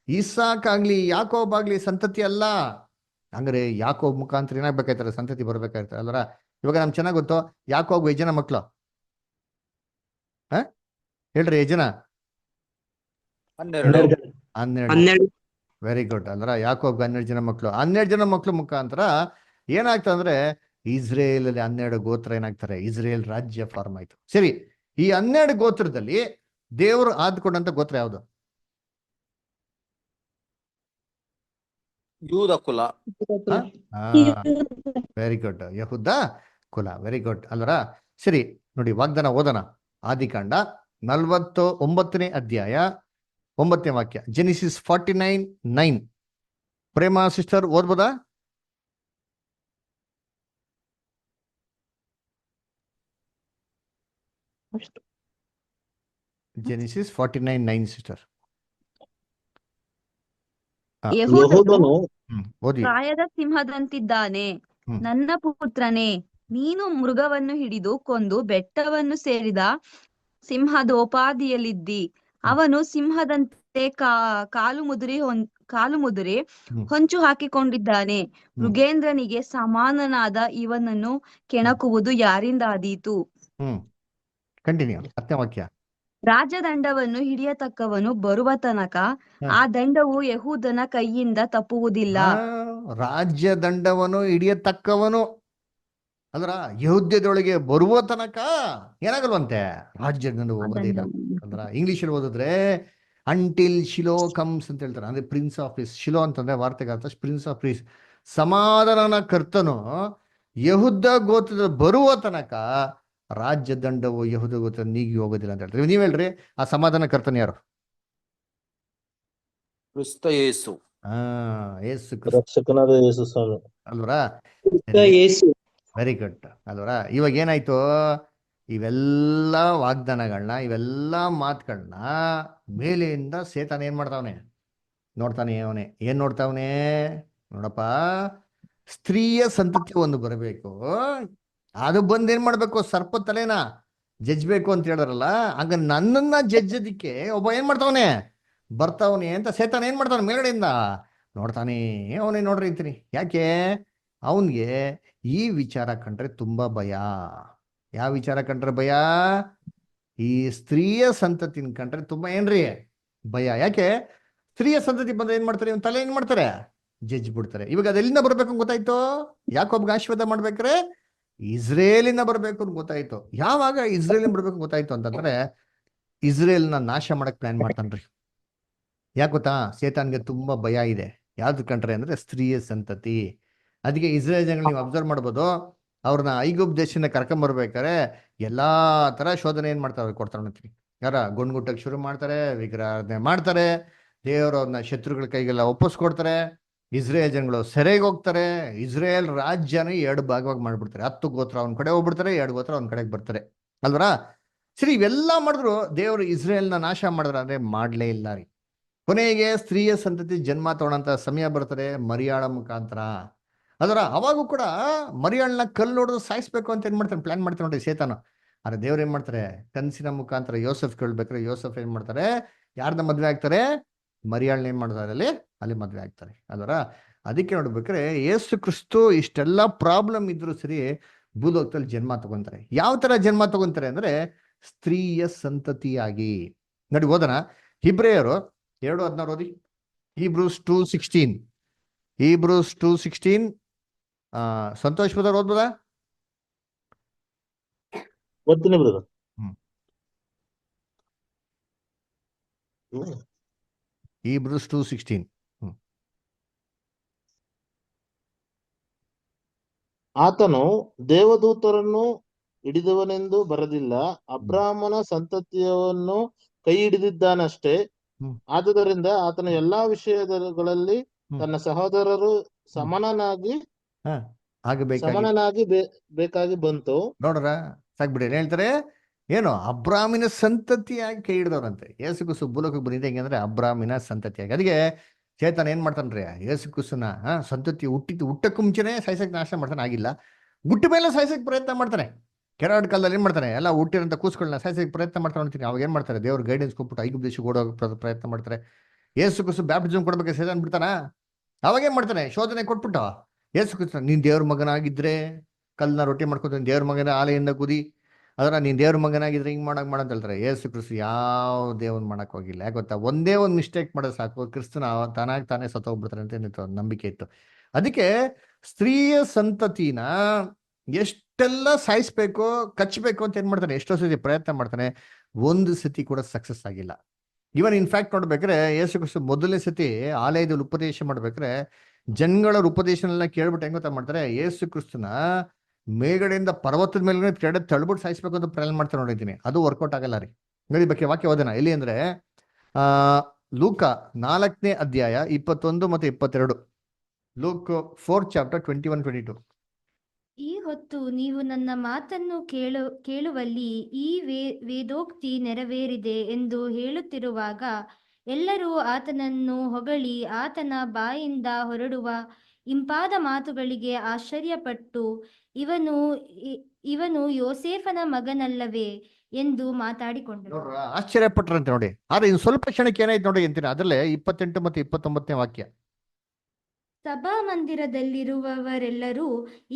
ಇಸಾಕ್ ಆಗ್ಲಿ ಯಾಕೋಬ್ ಆಗ್ಲಿ ಸಂತತಿ ಅಲ್ಲ. ಹಂಗಾರೆ ಯಾಕೋಬ್ ಮುಖಾಂತರ ಏನಾಗ್ಬೇಕಾಯ್ತಾರೆ, ಸಂತತಿ ಬರ್ಬೇಕಾಯ್ತಾರೆ ಅಲ್ವರ. ಇವಾಗ ನಮ್ಗೆ ಚೆನ್ನಾಗ್ ಗೊತ್ತು ಯಾಕೋಬ್ ಎಷ್ಟು ಜನ ಮಕ್ಳು ಹೇಳ್ರಿ, ಎಷ್ಟು ಜನ? 12. 12. Very good. ಅಂದ್ರ ಯಾಕೋಬ್ 12 ಜನ ಮಕ್ಳು. 12 ಜನ ಮಕ್ಳು ಮುಖಾಂತರ ಏನಾಗ್ತದಂದ್ರೆ ಇಸ್ರೇಲ್ ಅಲ್ಲಿ 12 ಗೋತ್ರ ಏನಾಗ್ತಾರೆ, ಇಸ್ರೇಲ್ ರಾಜ್ಯ ಫಾರ್ಮ್ ಆಯ್ತು. ಸರಿ, ಈ 12 ಗೋತ್ರದಲ್ಲಿ ದೇವರು ಆದ್ಕೊಂಡಂತ ಗೋತ್ರ ಯಾವುದು? ಯೂದ ಕುಲ. ವೆರಿ ಗುಡ್, ಯಹೂದ ಕುಲ. ವೆರಿ ಗುಡ್ ಅಲ್ವರ. ಸರಿ ನೋಡಿ, ವಾಗ್ದಾನ ಓದೋಣ. ಆದಿಕಾಂಡ 49ನೇ ಅಧ್ಯಾಯ 9ನೇ ವಾಕ್ಯ, ಜೆನಿಸಿಸ್ 49:9. ಪ್ರೇಮ ಸಿಸ್ಟರ್ ಓದ್ಬೋದಾ? Genesis 49:9 sister. ಯೆಹೂದನು ಓದಿ. ಪ್ರಾಯದ ಸಿಂಹದಂತಿದ್ದಾನೆ. ಹ್ಮ್. ನನ್ನ ಪುತ್ರನೇ, ನೀನು ಮೃಗವನ್ನು ಹಿಡಿದು ಕೊಂದು ಬೆಟ್ಟವನ್ನು ಸೇರಿದ ಸಿಂಹದೋಪಾದಿಯಲ್ಲಿದ್ದಿ. ಅವನು ಸಿಂಹದಂತೆ ಕಾಲು ಮುದುರಿ ಹೊಂಚು ಹಾಕಿಕೊಂಡಿದ್ದಾನೆ. ಮೃಗೇಂದ್ರನಿಗೆ ಸಮಾನನಾದ ಇವನನ್ನು ಕೆಣಕುವುದು ಯಾರಿಂದಾದೀತು? ಕಂಟಿನ್ಯೂ. 10ನೇ ವಾಕ್ಯ. ರಾಜದಂಡವನ್ನು ಹಿಡಿಯತಕ್ಕವನು ಬರುವ ತನಕ ಆ ದಂಡವು ಯೆಹೂದನ ಕೈಯಿಂದ ತಪ್ಪುವುದಿಲ್ಲ. ರಾಜ್ಯ ದಂಡವನ್ನು ಹಿಡಿಯತಕ್ಕವನು ಅಂದ್ರ ಯಹೂದ್ಯದೊಳಗೆ ಬರುವ ತನಕ ಏನಾಗಲ್ವಂತೆ, ರಾಜ್ಯ ದಂಡ ಹೋಗೋದಿಲ್ಲ. ಅಂದ್ರ ಇಂಗ್ಲಿಷಲ್ಲಿ ಓದಿದ್ರೆ ಅಂಟಿಲ್ ಶಿಲೋ ಕಮ್ಸ್ ಅಂತ ಹೇಳ್ತಾರೆ. ಅಂದ್ರೆ ಪ್ರಿನ್ಸ್ ಆಫ್ ಪೀಸ್. ಶಿಲೋ ಅಂತಂದ್ರೆ ವಾರ್ತೆಗಾರ್ಥ ಪ್ರಿನ್ಸ್ ಆಫ್ ಪೀಸ್, ಸಮಾಧಾನನ ಕರ್ತನು ಯಹೂದ ಗೋತ್ರದ ಬರುವ ತನಕ ರಾಜ್ಯ ದಂಡವು ಯಹೂದ ಗೋತ್ರ ನೀಗಿ ಹೋಗೋದಿಲ್ಲ ಅಂತ ಹೇಳ್ತಾರೆ. ನೀವ್ ಹೇಳ್ರಿ, ಆ ಸಮಾಧಾನ ಕರ್ತನ ಯಾರು? ಕ್ರಿಸ್ತ ಯೇಸು. ಯೇಸು ರಕ್ಷಕನಾದ ಯೇಸು ಸ್ವಾಮಿ ಅಲ್ವರಾ? ಯೇಸು. Very good ಅಲ್ವರಾ? ಇವಾಗ ಏನಾಯ್ತು, ಇವೆಲ್ಲ ವಾಗ್ದಾನಗಳನ್ನ, ಇವೆಲ್ಲ ಮಾತುಗಳನ್ನ ಮೇಲೆಯಿಂದ ಸೇತಾನ ಏನ್ ಮಾಡ್ತಾವನೆ, ನೋಡ್ತಾನೆ. ಅವನೇ ಏನ್ ನೋಡ್ತಾವನೆ? ನೋಡಪ್ಪ, ಸ್ತ್ರೀಯ ಸಂತತಿ ಒಂದು ಬರಬೇಕು, ಅದು ಬಂದ್ ಏನ್ ಮಾಡ್ಬೇಕು, ಸರ್ಪ ತಲೆನ ಜಜ್ಬೇಕು ಅಂತ ಹೇಳಿದ್ರಲ್ಲ. ಹಂಗ ನನ್ನನ್ನ ಜಜ್ಜದಿಕ್ಕೆ ಒಬ್ಬ ಏನ್ ಮಾಡ್ತಾವನೆ, ಬರ್ತಾವನೆ ಅಂತ ಸೇತಾನ ಏನ್ ಮಾಡ್ತಾನೆ, ಮೇಲ್ಗಡೆಯಿಂದ ನೋಡ್ತಾನೆ ಅವನೇ. ನೋಡ್ರಿ ಅಂತೀನಿ, ಯಾಕೆ? ಅವನ್ಗೆ ಈ ವಿಚಾರ ಕಂಡ್ರೆ ತುಂಬಾ ಭಯ. ಯಾವ ವಿಚಾರ ಕಂಡ್ರೆ ಭಯ? ಈ ಸ್ತ್ರೀಯ ಸಂತತಿನ ಕಂಡ್ರೆ ತುಂಬಾ ಏನ್ರಿ ಭಯ. ಯಾಕೆ? ಸ್ತ್ರೀಯ ಸಂತತಿ ಬಂದ್ರೆ ಏನ್ ಮಾಡ್ತಾರೆ, ಇವನ್ ತಲೆ ಏನ್ ಮಾಡ್ತಾರೆ, ಜಡ್ಜ್ ಬಿಡ್ತಾರೆ. ಇವಾಗ ಅದೆಲ್ಲಿಂದ ಬರ್ಬೇಕು ಅಂತ ಗೊತ್ತಾಯ್ತು. ಯಾಕೊಬ್ಬ ಆಶೀರ್ವಾದ ಮಾಡ್ಬೇಕಾರೆ ಇಸ್ರೇಲಿಂದ ಬರ್ಬೇಕು ಅಂತ ಗೊತ್ತಾಯ್ತು. ಯಾವಾಗ ಇಸ್ರೇಲಿಂದ ಬರ್ಬೇಕು ಗೊತ್ತಾಯ್ತು ಅಂತಂದ್ರೆ ಇಸ್ರೇಲ್ನ ನಾಶ ಮಾಡಕ್ ಪ್ಲಾನ್ ಮಾಡ್ತಾನ್ರಿ. ಯಾಕೆ ಗೊತ್ತಾ? ಸೇತಾನ್ಗೆ ತುಂಬಾ ಭಯ ಇದೆ. ಯಾವ್ದು ಕಂಡ್ರೆ ಅಂದ್ರೆ ಸ್ತ್ರೀಯ ಸಂತತಿ. ಅದಕ್ಕೆ ಇಸ್ರೇಲ್ ಜನಗಳು ನೀವು ಅಬ್ಸರ್ವ್ ಮಾಡ್ಬೋದು, ಅವ್ರನ್ನ ಐಗುಪ್ತ ದೇಶದಿಂದ ಕರ್ಕೊಂಬರ್ಬೇಕಾರೆ ಎಲ್ಲಾ ತರ ಶೋಧನೆ ಏನ್ ಮಾಡ್ತಾರೆ, ಕೊಡ್ತಾರೆ ಅಂತೀವಿ. ಯಾರ ಗುಂಡ್ಗುಟ್ಟಕ್ಕೆ ಶುರು ಮಾಡ್ತಾರೆ, ವಿಗ್ರಹಾರಾಧನೆ ಮಾಡ್ತಾರೆ, ದೇವರು ಅವ್ರನ್ನ ಶತ್ರುಗಳ ಕೈಗೆಲ್ಲ ಒಪ್ಪಿಸ್ಕೊಡ್ತಾರೆ. ಇಸ್ರೇಲ್ ಜನಗಳು ಸೆರೆಗೆ ಹೋಗ್ತಾರೆ. ಇಸ್ರೇಲ್ ರಾಜ್ಯನ 2 ಭಾಗವಾಗಿ ಮಾಡ್ಬಿಡ್ತಾರೆ. 10 ಗೋತ್ರ ಅವ್ನ ಕಡೆ ಹೋಗ್ಬಿಡ್ತಾರೆ, 2 ಗೋತ್ರ ಅವ್ನ ಕಡೆಗೆ ಬರ್ತಾರೆ ಅಲ್ವರಾ? ಸರಿ, ಇವೆಲ್ಲ ಮಾಡಿದ್ರು ದೇವರು ಇಸ್ರೇಲ್ನ ನಾಶ ಮಾಡಿದ್ರ ಅಂದ್ರೆ ಮಾಡ್ಲೇ ಇಲ್ಲ ರೀ. ಕೊನೆಗೆ ಸ್ತ್ರೀಯ ಸಂತತಿ ಜನ್ಮ ತಗೊಳ್ಳೋಂತ ಸಮಯ ಬರ್ತದೆ, ಮರಿಯಾಳ ಮುಖಾಂತರ. ಅದರ ಅವಾಗೂ ಕೂಡ ಮರಿಯಾಳನ್ನ ಕಲ್ಲು ಹೊಡೆದು ಸಾಯಿಸ್ಬೇಕು ಅಂತ ಏನ್ ಮಾಡ್ತಾನೆ, ಪ್ಲಾನ್ ಮಾಡ್ತಾನೆ ನೋಡಿ ಸೇತಾನ. ಆದ್ರೆ ದೇವ್ರು ಏನ್ ಮಾಡ್ತಾರೆ, ಕನ್ಸಿನ ಮುಖಾಂತರ ಯೋಸೆಫ್ ಕೇಳ್ಬೇಕಾರೆ ಯೋಸೆಫ್ ಏನ್ ಮಾಡ್ತಾರೆ, ಯಾರನ್ನ ಮದ್ವೆ ಆಗ್ತಾರೆ, ಮರಿಯಾಳನ್ನ ಏನ್ ಮಾಡ್ತಾರೆ, ಅಲ್ಲಿ ಮದ್ವೆ ಆಗ್ತಾರೆ ಅದರ. ಅದಕ್ಕೆ ನೋಡ್ಬೇಕಾರೆ ಯೇಸು ಕ್ರಿಸ್ತು ಇಷ್ಟೆಲ್ಲ ಪ್ರಾಬ್ಲಮ್ ಇದ್ರು ಸರಿ ಭೂಲೋಕದಲ್ಲಿ ಜನ್ಮ ತಗೊಂತಾರೆ. ಯಾವ ತರ ಜನ್ಮ ತಗೊಂತಾರೆ ಅಂದ್ರೆ ಸ್ತ್ರೀಯ ಸಂತತಿಯಾಗಿ. ನೋಡಿ ಓದೋಣ, ಹಿಬ್ರೇಯರು 2:16 ಓದಿ. Hebrews 2:16. Hebrews 2:16. ಸಂತೋಷ್ ಬ್ರದರ್ ಓದ್ಬೋದಾ? ಓದ್ತೀನಿ ಬ್ರದರ್. Hebrews 2:16. ಆತನು ದೇವದೂತರನ್ನು ಹಿಡಿದವನೆಂದು ಬರೆದಿಲ್ಲ, ಅಬ್ರಾಹ್ಮನ ಸಂತತಿಯನ್ನು ಕೈ ಹಿಡಿದಿದ್ದಾನಷ್ಟೇ. ಆದುದರಿಂದ ಆತನ ಎಲ್ಲಾ ವಿಷಯಗಳಲ್ಲಿ ತನ್ನ ಸಹೋದರರು ಸಮನಾಗಿ ಬೇಕಾಗಿ ಬಂತು. ನೋಡ್ರ ಸಾಕ್ಬಿಡಿ, ಏನ್ ಹೇಳ್ತಾರೆ, ಏನು ಅಬ್ರಾಮಿನ ಸಂತತಿಯಾಗಿ ಕೈ ಹಿಡಿದವ್ರಂತೆ. ಯೇಸು ಕ್ರಿಸ್ತು ಭೂಲೋಕಕ್ಕೆ ಬಂದಿದೆ ಹೆಂಗಂದ್ರೆ ಅಬ್ರಾಮಿನ ಸಂತತಿಯಾಗಿ. ಅದಕ್ಕೆ ಚೇತನ ಏನ್ ಮಾಡ್ತಾನ್ರಿ ಯೇಸು ಕ್ರಿಸ್ತನ ಸಂತತಿ ಹುಟ್ಟಕ್ಕೂ ಮುಂಚೆನೆ ಸಾಯ್ಸಕ್ ನಾಶ ಮಾಡ್ತಾನೆ, ಆಗಿಲ್ಲ. ಹುಟ್ಟ ಮೇಲೆ ಸಾಯ್ಸಕ್ ಪ್ರಯತ್ನ ಮಾಡ್ತಾನೆ. ಕೆರಾಡ್ ಕಾಲದಲ್ಲಿ ಏನ್ ಮಾಡ್ತಾನೆ, ಎಲ್ಲ ಹುಟ್ಟಿರಂತ ಕೂಸ್ಗಳನ್ನ ಸಾಯ್ಸಕ್ ಪ್ರಯತ್ನ ಮಾಡ್ತಾನೆ ಅಂತೀನಿ. ಅವಾಗ ಏನ್ ಮಾಡ್ತಾರೆ, ದೇವ್ರ ಗೈಡೆನ್ಸ್ ಕೊಟ್ಬಿಟ್ಟು ಐಗುಪ್ತ ದೇಶಕ್ಕೆ ಓಡೋಗ ಪ್ರಯತ್ನ ಮಾಡ್ತಾರೆ. ಯೇಸು ಕ್ರಿಸ್ತು ಬ್ಯಾಪ್ಟಿಸಮ್ ಕೊಡ್ಬೇಕು ಸೇತಾನ್ ಬಿಡ್ತಾನ. ಅವಾಗ ಏನ್ ಮಾಡ್ತಾನೆ, ಶೋಧನೆ ಕೊಟ್ಬಿಟ್ಟು ಯೇಸು ಕ್ರಿಸ್ತ ನೀನ್ ದೇವ್ರ ಮಗನಾಗಿದ್ರೆ ಕಲ್ಲನ್ನ ರೊಟ್ಟಿ ಮಾಡ್ಕೊತೀನಿ, ದೇವ್ರ ಮಗನ ಆಲೆಯಿಂದ ಕುದಿ, ಅದರ ನೀನ್ ದೇವ್ರ ಮಗನಾಗಿದ್ರೆ ಹಿಂಗ್ ಮಾಡಂತ ಹೇಳ್ತಾರೆ. ಯೇಸು ಕ್ರಿಸ್ತು ಯಾವ ದೇವನ್ ಮಾಡಕ್ ಹೋಗಿಲ್ಲ. ಯಾಕೆ ಗೊತ್ತಾ, ಒಂದೇ ಒಂದು ಮಿಸ್ಟೇಕ್ ಮಾಡೋದು ಸಾಕು, ಕ್ರಿಸ್ತನ ತಾನೇ ಸತ್ತೋಗ್ಬಿಡ್ತಾರೆ ಅಂತ ನಂಬಿಕೆ ಇತ್ತು. ಅದಕ್ಕೆ ಸ್ತ್ರೀಯ ಸಂತತಿನ ಎಷ್ಟೆಲ್ಲ ಸಾಯಿಸ್ಬೇಕು, ಕಚ್ಚಬೇಕು ಅಂತ ಏನ್ ಮಾಡ್ತಾನೆ, ಎಷ್ಟೋ ಸತಿ ಪ್ರಯತ್ನ ಮಾಡ್ತಾನೆ, ಒಂದು ಸತಿ ಕೂಡ ಸಕ್ಸಸ್ ಆಗಿಲ್ಲ. ಇವನ್ ಇನ್ಫ್ಯಾಕ್ಟ್ ನೋಡ್ಬೇಕ್ರೆ ಯೇಸು ಕ್ರಿಸ್ತು ಮೊದಲನೇ ಸತಿ ಆಲಯದಲ್ಲಿ ಉಪದೇಶ ಮಾಡ್ಬೇಕ್ರೆ ಜನಗಳ ಉಪದೇಶನೆಲ್ಲ ಕೇಳ್ಬಿಟ್ಟು ಹೆಂಗ್ ಗೊತ್ತಾ ಮಾಡ್ತಾರೆ, ಯೇಸು ಕ್ರಿಸ್ತನ ಮೇಲ್ಗಡೆಯಿಂದ ಪರ್ವತದ ಮೇಲೆ ಕೆಡೆ ತಳ್ಬಿಟ್ಟು ಸಾಯಿಸ್ಬೇಕು ಅಂತ ಪ್ಲಾನ್ ಮಾಡ್ತಾರೆ ನೋಡಿದ್ದೀನಿ. ಅದು ವರ್ಕೌಟ್ ಆಗಲ್ಲ ರೀ. ನೋಡಿ ಬಗ್ಗೆ ವಾಕ್ಯ ಓದೋಣ ಎಲ್ಲಿ ಅಂದ್ರೆ ಲೂಕ 4ನೇ ಅಧ್ಯಾಯ 21 ಮತ್ತು 22. Luke 4 chapter 21-22. ಈ ಹೊತ್ತು ನೀವು ನನ್ನ ಮಾತನ್ನು ಕೇಳುವಲ್ಲಿ ಈ ವೇದೋಕ್ತಿ ನೆರವೇರಿದೆ ಎಂದು ಹೇಳುತ್ತಿರುವಾಗ ಎಲ್ಲರೂ ಆತನನ್ನು ಹೊಗಳಿ ಆತನ ಬಾಯಿಂದ ಹೊರಡುವ ಇಂಪಾದ ಮಾತುಗಳಿಗೆ ಆಶ್ಚರ್ಯಪಟ್ಟು ಇವನು ಯೋಸೇಫನ ಮಗನಲ್ಲವೇ ಎಂದು ಮಾತಾಡಿಕೊಂಡರು. ನೋಡ್ರ ಆಶ್ಚರ್ಯಪಟ್ರಂತೆ ನೋಡಿ. ಆದ್ರೆ ಇನ್ನು ಸ್ವಲ್ಪ ಕ್ಷಣಕ್ಕೆ ಏನಾಯ್ತು ನೋಡಿ ಅಂತೀನಿ. ಅದರಲ್ಲೇ 28 ಮತ್ತು 29ನೇ ವಾಕ್ಯ. ಸಭಾಮಂದಿರದಲ್ಲಿರುವವರೆಲ್ಲರೂ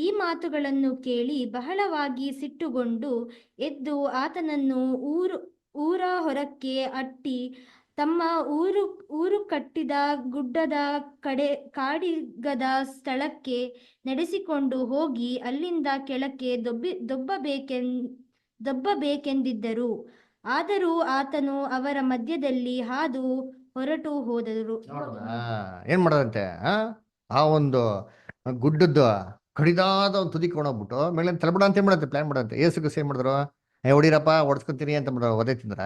ಈ ಮಾತುಗಳನ್ನು ಕೇಳಿ ಬಹಳವಾಗಿ ಸಿಟ್ಟುಗೊಂಡು ಎದ್ದು ಆತನನ್ನು ಊರ ಹೊರಕ್ಕೆ ಅಟ್ಟಿ ತಮ್ಮ ಊರು ಕಟ್ಟಿದ ಗುಡ್ಡದ ಕಾಡಿಗದ ಸ್ಥಳಕ್ಕೆ ನಡೆಸಿಕೊಂಡು ಹೋಗಿ ಅಲ್ಲಿಂದ ಕೆಳಕ್ಕೆ ದೊಬ್ಬಬೇಕೆಂದಿದ್ದರು. ಆದರೂ ಆತನು ಅವರ ಮಧ್ಯದಲ್ಲಿ ಹಾದು ಹೊರಟು ಹೋದರು. ಏನ್ ಮಾಡೋದಂತೆ, ಆ ಒಂದು ಗುಡ್ಡದ ಕಡಿದಾದ ಒಂದು ತುದಿ ಕೊಂಡೋಗ್ಬಿಟ್ಟು ಮೇಲೆ ತಲಬಿಡ ಅಂತ ಏನ್ ಮಾಡತ್ತೆ, ಪ್ಲಾನ್ ಮಾಡಂತೆ. ಏಸುಗೂ ಸೇಮ್ ಮಾಡಿದ್ರು, ಹೊಡಿರಪ್ಪ ಹೊಡ್ಸ್ಕೊಂತೀನಿ ಅಂತ ಮಾಡಿದ್ರು, ಒದೇ ತಿಂದ್ರ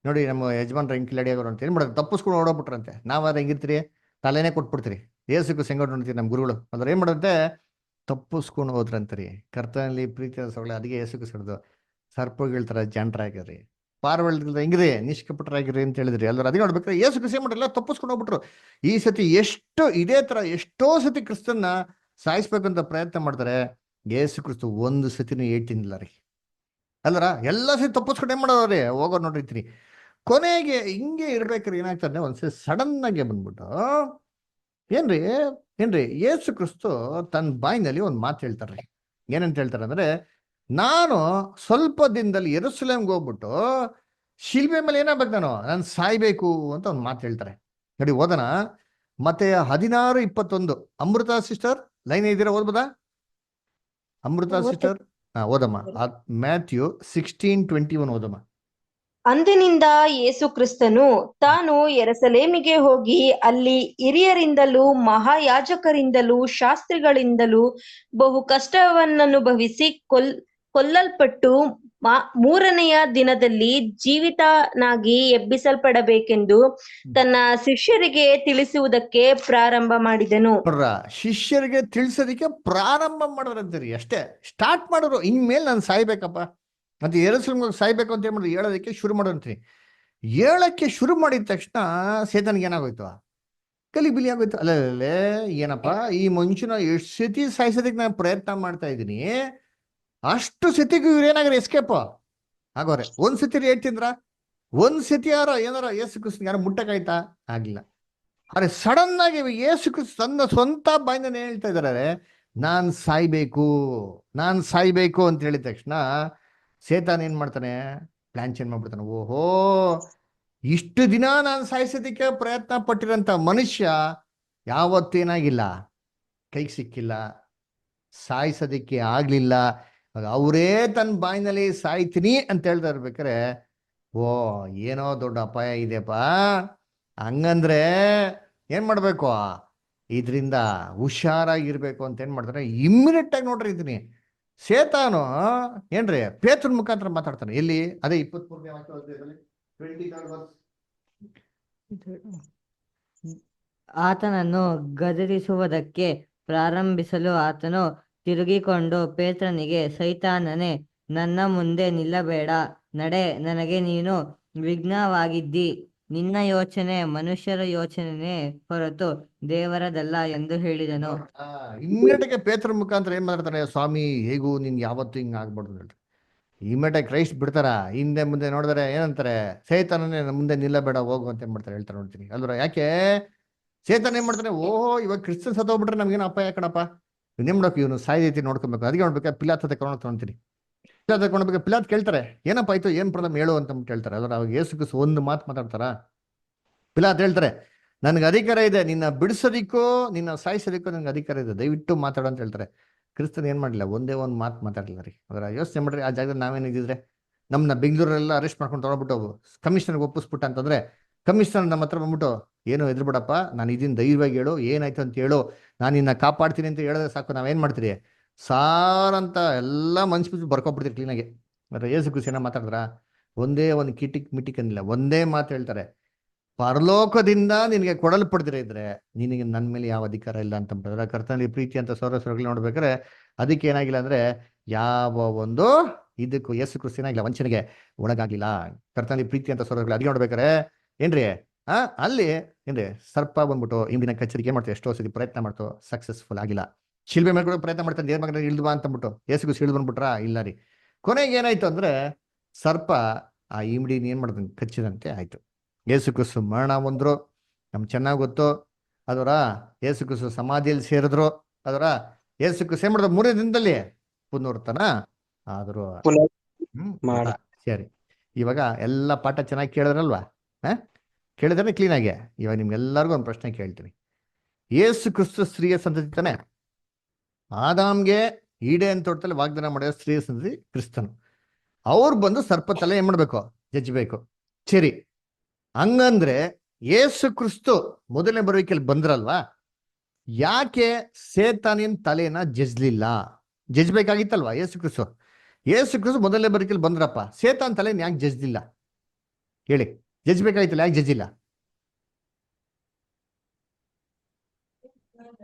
ನೋಡಿ. ನಮ್ಮ ಯಜಮಾನ್ರ ಹಿಂಗ್ ಕಿಲಾಡಿ ಆಗೋರು ಅಂತ ಏನ್ ಮಾಡೋದು, ತಪ್ಪಿಸ್ಕೊಂಡು ಓಡೋಗ್ಬಿಟ್ರಂತೆ. ನಾವಾದ್ರೆ ಹೆಂಗಿರ್ತೀರಿ, ತಲೆನೇ ಕೊಟ್ಬಿಡ್ತೀರಿ. ಏಸುಗೂ ಸೆಂಗೋಡ್ ನೋಡ್ತೀರಿ ನಮ್ಮ ಗುರುಗಳು. ಅಂದ್ರೆ ಏನ್ ಮಾಡಂತೆ, ತಪ್ಪಿಸ್ಕೊಂಡು ಹೋದ್ರಂತರಿ. ಕರ್ತನಲ್ಲಿ ಪ್ರೀತಿಯ ಸೊಗಳೆ. ಅದಕ್ಕೆ ಏಸುಗೂ ಸಿಡ್ದು ಸರ್ಪಗಳ ತರ ಜನರಾಗ್ರಿ, ಪಾರ್ವಳ್ದ ಹೆಂಗ್ರಿ ನಿಷ್ಕಪಟರಾಗಿರಿ ಅಂತ ಹೇಳಿದ್ರಿ ಅಲ್ವ. ಅದಕ್ಕೆ ನೋಡ್ಬೇಕ್ರೆ ಯೇಸು ಕ್ರಿಸ್ತ ಮಾಡ್ರಲ್ಲ ತಪ್ಪಿಸ್ಕೊಂಡು ಹೋಗ್ಬಿಟ್ರು. ಈ ಸತಿ ಇದೇ ತರ ಎಷ್ಟೋ ಸತಿ ಕ್ರಿಸ್ತನ್ನ ಸಾಯಿಸ್ಬೇಕಂತ ಪ್ರಯತ್ನ ಮಾಡ್ತಾರೆ. ಯೇಸು ಕ್ರಿಸ್ತು ಒಂದು ಸತಿನೂ ಏಟಿನಿಲ್ಲ ರೀ ಅಲ್ವರ. ಎಲ್ಲ ಸತಿ ತಪ್ಪಿಸ್ಕೊಂಡು ಏನ್ ಮಾಡೋದ್ರಿ, ಹೋಗೋ ನೋಡಿರ್ತೀನಿ. ಕೊನೆಗೆ ಹಿಂಗೆ ಇರ್ಬೇಕ್ರಿ ಏನಾಗ್ತದೆ, ಒಂದ್ಸತಿ ಸಡನ್ ಆಗಿ ಬಂದ್ಬಿಟ್ಟು ಏನ್ರಿ ಯೇಸು ಕ್ರಿಸ್ತು ತನ್ನ ಬಾಯಿನಲ್ಲಿ ಒಂದು ಮಾತು ಹೇಳ್ತಾರ್ರಿ. ಏನಂತ ಹೇಳ್ತಾರೆ ಅಂದ್ರೆ, ನಾನು ಸ್ವಲ್ಪ ದಿನದಲ್ಲಿ ಯೆರೂಸಲೇಮ್ಗೆ ಹೋಗ್ಬಿಟ್ಟು ಶಿಲ್ಬೆ ಮೇಲೆ ಏನಾಗ್ಬೇಕು, ನಾನು ಸಾಯ್ಬೇಕು ಅಂತ ಒಂದು ಮಾತು ಹೇಳ್ತಾರೆ ನೋಡಿ. ಓದೋಣ ಮತ್ತೆ 16:21. ಅಮೃತ ಸಿಸ್ಟರ್ ಲೈನ್ ಇದ್ದೀರಾ, ಓದ್ಬೋದಾ ಅಮೃತ ಸಿಸ್ಟರ್? ಓದಮ್ಮ. ಮ್ಯಾಥ್ಯೂ 16:21 ಓದಮ್ಮ. ಅಂದಿನಿಂದ ಯೇಸು ಕ್ರಿಸ್ತನು ತಾನು ಯೆರೂಸಲೇಮಿಗೆ ಹೋಗಿ ಅಲ್ಲಿ ಹಿರಿಯರಿಂದಲೂ ಮಹಾಯಾಜಕರಿಂದಲೂ ಶಾಸ್ತ್ರಿಗಳಿಂದಲೂ ಬಹು ಕಷ್ಟವನ್ನನುಭವಿಸಿ ಕೊಲ್ಲಲ್ಪಟ್ಟು ಮೂರನೆಯ ದಿನದಲ್ಲಿ ಜೀವಿತನಾಗಿ ಎಬ್ಬಿಸಲ್ಪಡಬೇಕೆಂದು ತನ್ನ ಶಿಷ್ಯರಿಗೆ ತಿಳಿಸುವುದಕ್ಕೆ ಪ್ರಾರಂಭ ಮಾಡಿದನು. ಶಿಷ್ಯರಿಗೆ ತಿಳಿಸೋದಕ್ಕೆ ಪ್ರಾರಂಭ ಮಾಡೋರಂತೀರಿ, ಅಷ್ಟೇ ಸ್ಟಾರ್ಟ್ ಮಾಡೋರು. ಇನ್ಮೇಲೆ ನಾನು ಸಾಯ್ಬೇಕಪ್ಪ ಮತ್ತೆ ಯೆರೂಸಲೇಮಿಗೆ ಸಾಯ್ಬೇಕು ಅಂತ ಏನ್ ಮಾಡಿದ್ರು, ಹೇಳೋದಕ್ಕೆ ಶುರು ಮಾಡೋಂತೀರಿ. ಹೇಳಕ್ಕೆ ಶುರು ಮಾಡಿದ ತಕ್ಷಣ ಸೇತನ್ಗೆ ಏನಾಗೋಯ್ತು, ಕಲಿಬಿಲಿ ಆಗೋಯ್ತು. ಅಲ್ಲೇ ಏನಪ್ಪ, ಈ ಮನುಷ್ಯನ ಎಷ್ಟು ಸತಿ ಸಾಯಿಸೋದಕ್ಕೆ ನಾನು ಪ್ರಯತ್ನ ಮಾಡ್ತಾ ಇದ್ದೀನಿ, ಅಷ್ಟು ಸತಿಗೂ ಇವ್ರು ಏನಾಗ್ರೆ ಎಸ್ಕೇಪ್ ಆಗೋರೆ. ಒಂದ್ ಸತಿ ರೇಟ್ ತಿಂದ್ರ, ಒಂದ್ ಸತಿ ಏನಾರ ಯೇಸು ಕ್ರಿಸ್ತನ್ ಯಾರು ಮುಟ್ಟಕ್ಕಾಯ್ತಾ, ಆಗ್ಲಿಲ್ಲ. ಆದ್ರೆ ಸಡನ್ ಆಗಿ ಯೇಸು ಕ್ರಿಸ್ತ ತನ್ನ ಸ್ವಂತ ಬಾಯಿಂದ ಹೇಳ್ತಾ ಇದಾರೆ, ನಾನ್ ಸಾಯ್ಬೇಕು ಅಂತ ಹೇಳಿದ ತಕ್ಷಣ ಸೇತಾನ್ ಏನ್ ಮಾಡ್ತಾನೆ, ಪ್ಲಾನ್ ಚೇಂಜ್ ಮಾಡ್ಬಿಡ್ತಾನೆ. ಓಹೋ, ಇಷ್ಟು ದಿನ ನಾನು ಸಾಯಿಸೋದಕ್ಕೆ ಪ್ರಯತ್ನ ಪಟ್ಟಿರೋಂಥ ಮನುಷ್ಯ ಯಾವತ್ತೇನಾಗಿಲ್ಲ, ಕೈಗೆ ಸಿಕ್ಕಿಲ್ಲ, ಸಾಯಿಸೋದಕ್ಕೆ ಆಗ್ಲಿಲ್ಲ. ಅವರೇ ತನ್ನ ಬಾಯಿನಲ್ಲಿ ಸಾಯ್ತೀನಿ ಅಂತ ಹೇಳ್ತಾ ಇರ್ಬೇಕಾರೆ, ಓ ಏನೋ ದೊಡ್ಡ ಅಪಾಯ ಇದೆಯಪ್ಪ, ಹಂಗಂದ್ರೆ ಏನ್ ಮಾಡ್ಬೇಕು, ಇದರಿಂದ ಹುಷಾರಾಗಿರ್ಬೇಕು ಅಂತ ಏನ್ ಮಾಡ್ತಾರೆ, ಇಮ್ಮಿಡಿಯೇಟ್ ಆಗಿ ನೋಡ್ರಿ ಇದೀನಿ. ಸೇತಾನು ಏನ್ರಿ ಪೇತ್ರನ ಮುಖಾಂತರ ಮಾತಾಡ್ತಾನೆ. ಎಲ್ಲಿ, ಅದೇ 23ನೇ ವಾಕ್ಯ. ಆತನನ್ನು ಗದರಿಸುವುದಕ್ಕೆ ಪ್ರಾರಂಭಿಸಲು ಆತನು ತಿರುಗಿಕೊಂಡು ಪೇತ್ರನಿಗೆ, ಸೈತಾನನೇ, ನನ್ನ ಮುಂದೆ ನಿಲ್ಲಬೇಡ, ನಡೆ, ನನಗೆ ನೀನು ವಿಘ್ನವಾಗಿದ್ದಿ. ನಿನ್ನ ಯೋಚನೆ ಮನುಷ್ಯರ ಯೋಚನೆ ಹೊರತು ದೇವರದಲ್ಲ ಎಂದು ಹೇಳಿದನು. ಇಮ್ಮಿಡಿಯೇಟ್ ಪೇತ್ರ ಮುಖಾಂತರ ಏನ್ ಮಾಡ್ತಾನೆ, ಸ್ವಾಮಿ ಹೇಗೂ ನಿನ್ ಯಾವತ್ತೂ ಹಿಂಗ ಆಗ್ಬಾರ್ದು ಹೇಳ್ರಿ. ಇಮ್ಮಿಡಿಯೇಟ್ ಕ್ರೈಸ್ಟ್ ಬಿಡ್ತಾರ, ಹಿಂದೆ ಮುಂದೆ ನೋಡಿದ್ರೆ ಏನಂತಾರೆ, ಸೈತಾನನೇ ನಮ್ಮ ಮುಂದೆ ನಿಲ್ಲಬೇಡ ಹೋಗು ಅಂತ ಏನ್ ಮಾಡ್ತಾರೆ ಹೇಳ್ತಾರೆ ನೋಡ್ತೀನಿ ಅಲ್ವರ. ಯಾಕೆ ಸೈತಾನ ಏನ್ ಮಾಡ್ತಾನೆ, ಓಹೋ ಇವಾಗ ಕ್ರಿಸ್ತನ್ ಸತ್ತೋಗ್ಬಿಟ್ರೆ ನಮ್ಗೇನು ಅಪ್ಪ ಯಾಕಣಪ್ಪ, ಇನ್ನೇನ್ ಮಾಡೋಕೆ ಇವನು ಸಾಯ್ದೈತಿ ನೋಡ್ಕೊಬೇಕು. ಅದಕ್ಕೆ ನೋಡ್ಬೇಕಾ ಪಿಲಾತ್ ತಗೊಂಡು ತೊಗೊಂತೀನಿ. ಪಿಲಾತ್ ತಗೊಂಡ್ಬೇಕು, ಪಿಲಾತ್ ಕೇಳ್ತಾರೆ ಏನಪ್ಪ ಆಯ್ತು ಏನ್ ಪ್ರಾಬ್ಲಮ್ ಹೇಳು ಅಂತ ಕೇಳ್ತಾರೆ. ಅದ್ರ ಅವಾಗ ಯೇಸು ಕ್ರಿಸ್ತ ಒಂದು ಮಾತು ಮಾತಾಡ್ತಾರ. ಪಿಲಾತ್ ಹೇಳ್ತಾರೆ ನನ್ಗೆ ಅಧಿಕಾರ ಇದೆ, ನಿನ್ನ ಬಿಡಿಸೋದಿಕ್ಕೋ ನಿನ್ನ ಸಾಯಿಸೋದಿಕ್ಕೋ ನನ್ಗೆ ಅಧಿಕಾರ ಇದೆ, ದಯವಿಟ್ಟು ಮಾತಾಡು ಅಂತ ಹೇಳ್ತಾರೆ. ಕ್ರಿಸ್ತನ್ ಏನ್ ಮಾಡಲಿಲ್ಲ, ಒಂದೇ ಒಂದು ಮಾತು ಮಾತಾಡಲಿಲ್ಲ ರೀ. ಅದರ ಯೋಚನೆ ಮಾಡ್ರಿ, ಆ ಜಾಗದಲ್ಲಿ ನಾವೇನಿದ್ರೆ ನಮ್ಮನ್ನ ಬೆಂಗಳೂರೆಲ್ಲ ಅರೆಸ್ಟ್ ಮಾಡ್ಕೊಂಡು ತೊಗೊಬಿಟ್ಟು ಕಮಿಷನರ್ಗೆ ಒಪ್ಪಿಸ್ಬಿಟ್ಟ ಅಂತಂದ್ರೆ, ಕಮಿಷನರ್ ನಮ್ಮ ಹತ್ರ ಬಂದ್ಬಿಟ್ಟು ಏನು ಎದ್ರುಬಿಡಪ್ಪ, ನಾನು ಇದನ್ನ ಧೈರ್ಯವಾಗಿ ಹೇಳು, ಏನಾಯ್ತು ಅಂತ ಹೇಳು, ನಾನು ನಿನ್ನ ಕಾಪಾಡ್ತೀನಿ ಅಂತ ಹೇಳಿದ್ರೆ ಸಾಕು, ನಾವೇನ್ ಮಾಡ್ತೀರಿ ಸಾರ್ ಅಂತ ಎಲ್ಲ ಮನ್ಸ್ಬಿಟ್ಟು ಬರ್ಕೊಬಿಡ್ತೀರಿ ಕ್ಲೀನಾಗಿ. ಮತ್ತೆ ಯೇಸು ಕ್ರಿಸ್ತ ಏನೋ ಮಾತಾಡಿದ್ರ, ಒಂದೇ ಒಂದು ಮಿಟಿಕ್ ಅಂದಿಲ್ಲ, ಒಂದೇ ಮಾತು ಹೇಳ್ತಾರೆ, ಪರಲೋಕದಿಂದ ನಿನಗೆ ಕೊಡಲ್ಪಡ್ದಿರ ಇದ್ರೆ ನಿನಗೆ ನನ್ನ ಮೇಲೆ ಯಾವ ಅಧಿಕಾರ ಇಲ್ಲ ಅಂತ ಬಿಟ್ಟಿದ್ರೆ. ಕರ್ತನಲ್ಲಿ ಪ್ರೀತಿ ಅಂತ ಸೌರಸ್ವರಗಳು ನೋಡ್ಬೇಕಾದ್ರೆ ಅದಕ್ಕೆ ಏನಾಗಿಲ್ಲ ಅಂದ್ರೆ ಯಾವ ಒಂದು ಇದಕ್ಕೂ ಯೇಸು ಕ್ರಿಸ್ತ ಏನಾಗಿಲ್ಲ, ವಂಚನೆಗೆ ಒಳಗಾಗಿಲ್ಲ. ಕರ್ತನಲ್ಲಿ ಪ್ರೀತಿ ಅಂತ ಸೌರಸ್ವರಗಳು ಅದಕ್ಕೆ ನೋಡ್ಬೇಕಾರೆ ಏನ್ರಿ ಅಲ್ಲಿ ಏನ್ರಿ ಸರ್ಪ ಬಂದ್ಬಿಟ್ಟು ಇಂದಿನ ಕಚೇರಿಗೆ ಏನ್ ಮಾಡ್ತೀವಿ, ಎಷ್ಟೋ ಸತಿ ಪ್ರಯತ್ನ ಮಾಡ್ತು, ಸಕ್ಸಸ್ಫುಲ್ ಆಗಿಲ್ಲ. ಶಿಲ್ಬೆ ಮೇಲೆ ಕೂಡ ಪ್ರಯತ್ನ ಮಾಡ್ತಾನೆ, ದೇವ್ರ ಮಗನ ಇಳ್ದುವಾ ಅಂತಂದ್ಬಿಟ್ಟು ಯೇಸು ಕ್ರಿಸ್ತ ಇಳ್ದು ಬಂದ್ಬಿಟ್ರಾ, ಇಲ್ಲ ರೀ. ಕೊನೆಗೆ ಏನಾಯ್ತು ಅಂದ್ರೆ ಸರ್ಪ ಆ ಇಮಿಡಿನ ಏನ್ ಮಾಡ್ತಾನೆ, ಕಚ್ಚಿದಂತೆ ಆಯ್ತು. ಯೇಸು ಕ್ರಿಸ್ತ ಮರಣ ಹೊಂದ್ರು, ನಮ್ಗೆ ಚೆನ್ನಾಗಿ ಗೊತ್ತು. ಅದರ ಯೇಸು ಕ್ರಿಸ್ತ ಸಮಾಧಿಯಲ್ಲಿ ಸೇರಿದ್ರು. ಅದರ ಯೇಸು ಕ್ರಿಸ್ತ ಏನ್ ಮಾಡಿದ್ರು, 3ನೇ ದಿನದಲ್ಲಿ ಪುನರುತ್ಥಾನ ಆದ್ರು. ಸರಿ, ಇವಾಗ ಎಲ್ಲ ಪಾಠ ಚೆನ್ನಾಗಿ ಕೇಳಿದ್ರಲ್ವಾ? ಕೇಳಿದ್ರೆ ಕ್ಲೀನ್ ಆಗಿ. ಇವಾಗ ನಿಮ್ಗೆಲ್ಲರಿಗೂ ಒಂದು ಪ್ರಶ್ನೆ ಕೇಳ್ತೀನಿ. ಯೇಸು ಕ್ರಿಸ್ತ ಸ್ತ್ರೀಯ ಸಂತತಿ ತಾನೆ? ಆದಾಮ್ಗೆ ಈಡೇನ್ ತೋಟದಲ್ಲಿ ವಾಗ್ದಾನ ಮಾಡಿದ ಸ್ತ್ರೀಯ ಸಂತತಿ ಕ್ರಿಸ್ತನು. ಅವ್ರು ಬಂದು ಸರ್ಪ ತಲೆ ಏನ್ ಮಾಡ್ಬೇಕು, ಜಜ್ಬೇಕು. ಸರಿ, ಹಂಗಂದ್ರೆ ಯೇಸು ಕ್ರಿಸ್ತು ಮೊದಲನೇ ಬರುವಿಕೆಯಲ್ಲಿ ಬಂದ್ರಲ್ವಾ, ಯಾಕೆ ಸೇತಾನಿನ ತಲೆನ ಜಜ್ಲಿಲ್ಲ? ಜಜ್ಬೇಕಾಗಿತ್ತಲ್ವಾ ಯೇಸು ಕ್ರಿಸ್ತು? ಯೇಸು ಕ್ರಿಸ್ತು ಮೊದಲನೇ ಬರುವಿಕೆಯಲ್ಲಿ ಬಂದ್ರಪ್ಪ, ಸೇತಾನ್ ತಲೆನ ಯಾಕೆ ಜಜ್ಲಿಲ್ಲ ಹೇಳಿ? ಜಜ್ಬೇಕಾಗಿತ್ತಲ್ಲ, ಯಾಕೆ ಜಜ್ಜಿಲ್ಲ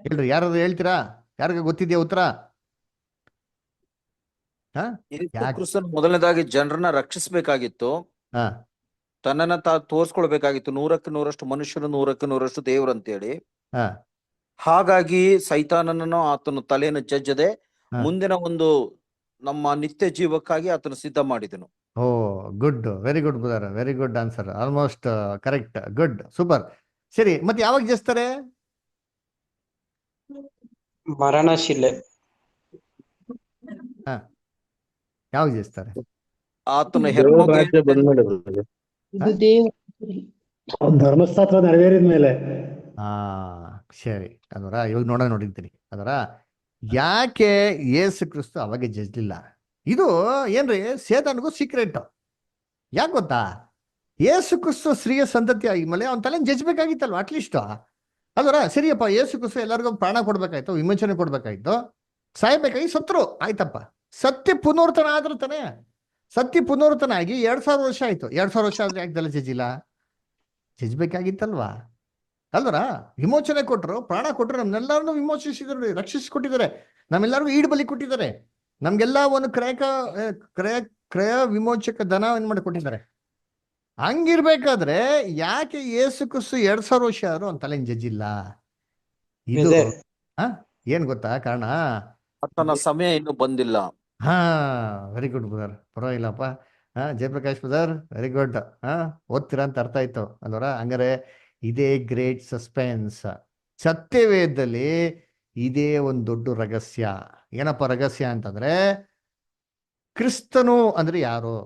ಹೇಳ್ರಿ? ಯಾರಾದ್ರು ಹೇಳ್ತೀರಾ? ಯಾರಿಗ ಗೊತ್ತಿದ್ಯಾ ಉತ್ತರ? ಕ್ರಿಸ್ತನು ಮೊದಲನೇದಾಗಿ ಜನರನ್ನ ರಕ್ಷಿಸಬೇಕಾಗಿತ್ತು, ತನ್ನನ್ನ ತೋರ್ಸ್ಕೊಳ್ಬೇಕಾಗಿತ್ತು. 100ಕ್ಕೆ 100ರಷ್ಟು ಮನುಷ್ಯರು, 100ಕ್ಕೆ 100ರಷ್ಟು ದೇವ್ರು ಅಂತೇಳಿ. ಹಾಗಾಗಿ ಸೈತಾನನನ್ನು ಆತನು ತಲೆಯನ್ನು ಜಜ್ಜದೆ ಮುಂದಿನ ಒಂದು ನಮ್ಮ ನಿತ್ಯ ಜೀವಕ್ಕಾಗಿ ಆತನು ಸಿದ್ಧ ಮಾಡಿದನು. Oh good, very good brother, very good answer, almost correct, good, super. ಸರಿ, ಮತ್ತೆ ಯಾವಾಗ ಜಸ್ತಾರೆ? ಮರಣಶಿಲೆ. ಯಾವಾಗ ಜಸ್ತಾರೆ? ಆತನ ರಾಜ್ಯ ಬಂದ್ಮೇಲೆ ಬರ್ತದೆ. ಧರ್ಮಶಾಸ್ತ್ರ ನೆರವೇರಿದ ಮೇಲೆ. ಸರಿ, ಅದರ ಇವಾಗ ನೋಡಿದ್ದೀನಿ. ಅದರ ಯಾಕೆ ಯೇಸು ಕ್ರಿಸ್ತು ಅವಾಗ ಜಜ್ಲಿಲ್ಲ? ಇದು ಏನ್ರಿ ಸೇತಾನಿಗೂ ಸೀಕ್ರೆಟ್. ಯಾಕೆ ಗೊತ್ತಾ? ಯೇಸು ಕ್ರಿಸ್ತು ಸ್ತ್ರೀಯ ಸಂತತಿ ಆಗಿದ್ಮೇಲೆ ಅವ್ನ ತಲೆ ಜಜ್ಬೇಕಾಗಿತ್ತಲ್ವ ಅಟ್ಲೀಸ್ಟ್. ಅದರ ಸರಿಯಪ್ಪ, ಯೇಸು ಕ್ರಿಸ್ತು ಎಲ್ಲರಿಗೂ ಪ್ರಾಣ ಕೊಡ್ಬೇಕಾಯ್ತು, ವಿಮೋಚನೆ ಕೊಡ್ಬೇಕಾಯ್ತು, ಸಾಯ್ಬೇಕಾಗಿ ಸತ್ರು, ಆಯ್ತಪ್ಪ. ಸತ್ಯ ಪುನರ್ತನ ಆದ್ರೆ ತಾನೆ. ಸತ್ಯ ಪುನರ್ತನ ಆಗಿ 2000 ವರ್ಷ ಆಯ್ತು. 2000 ವರ್ಷ ಆದ್ರೆ ಯಾಕೆ ತಲೆ ಜಜ್ಜಿಲ್ಲ? ಜಜ್ಬೇಕಾಗಿತ್ತಲ್ವಾ? ಅಲ್ವರ? ವಿಮೋಚನೆ ಕೊಟ್ಟರು, ಪ್ರಾಣ ಕೊಟ್ಟರು, ನಮ್ನೆಲ್ಲರನ್ನು ವಿಮೋಚಿಸಿದ್ರು, ರಕ್ಷಿಸಿಕೊಟ್ಟಿದ್ದಾರೆ, ನಮ್ಮೆಲ್ಲರಿಗೂ ಈಡು ಬಲಿ ಕೊಟ್ಟಿದ್ದಾರೆ, ನಮ್ಗೆಲ್ಲ ಒಂದು ಕ್ರಯ ವಿಮೋಚಕ ಧನ ಏನ್ ಮಾಡಿ ಕೊಟ್ಟಿದ್ದಾರೆ. ಹಂಗಿರ್ಬೇಕಾದ್ರೆ ಯಾಕೆ ಯೇಸು ಕ್ರಿಸ್ತು 2000 ವರ್ಷ ಆದ್ರೂ ಅವ್ನ ತಲೆ ಜಜ್ಜಿಲ್ಲ? ಇದು ಏನ್ ಗೊತ್ತಾ ಕಾರಣ? ಆತನ ಸಮಯ ಇನ್ನು ಬಂದಿಲ್ಲ. ವೆರಿ ಗುಡ್ ಬ್ರದರ್, ಪರವಾಗಿಲ್ಲಪ್ಪ. Jayaprakash brother, very good. ಓದ್ತೀರಾ ಅಂತ ಅರ್ಥ ಆಯ್ತು ಅಲ್ವರ? ಹಂಗಾರೆ ಇದೇ ಗ್ರೇಟ್ ಸಸ್ಪೆನ್ಸ್. ಸತ್ಯವೇದದಲ್ಲಿ ಇದೇ ಒಂದು ದೊಡ್ಡ ರಹಸ್ಯ. ಏನಪ್ಪ ರಹಸ್ಯ ಅಂತಂದ್ರೆ, ಕ್ರಿಸ್ತನು ಅಂದ್ರೆ ಯಾರು?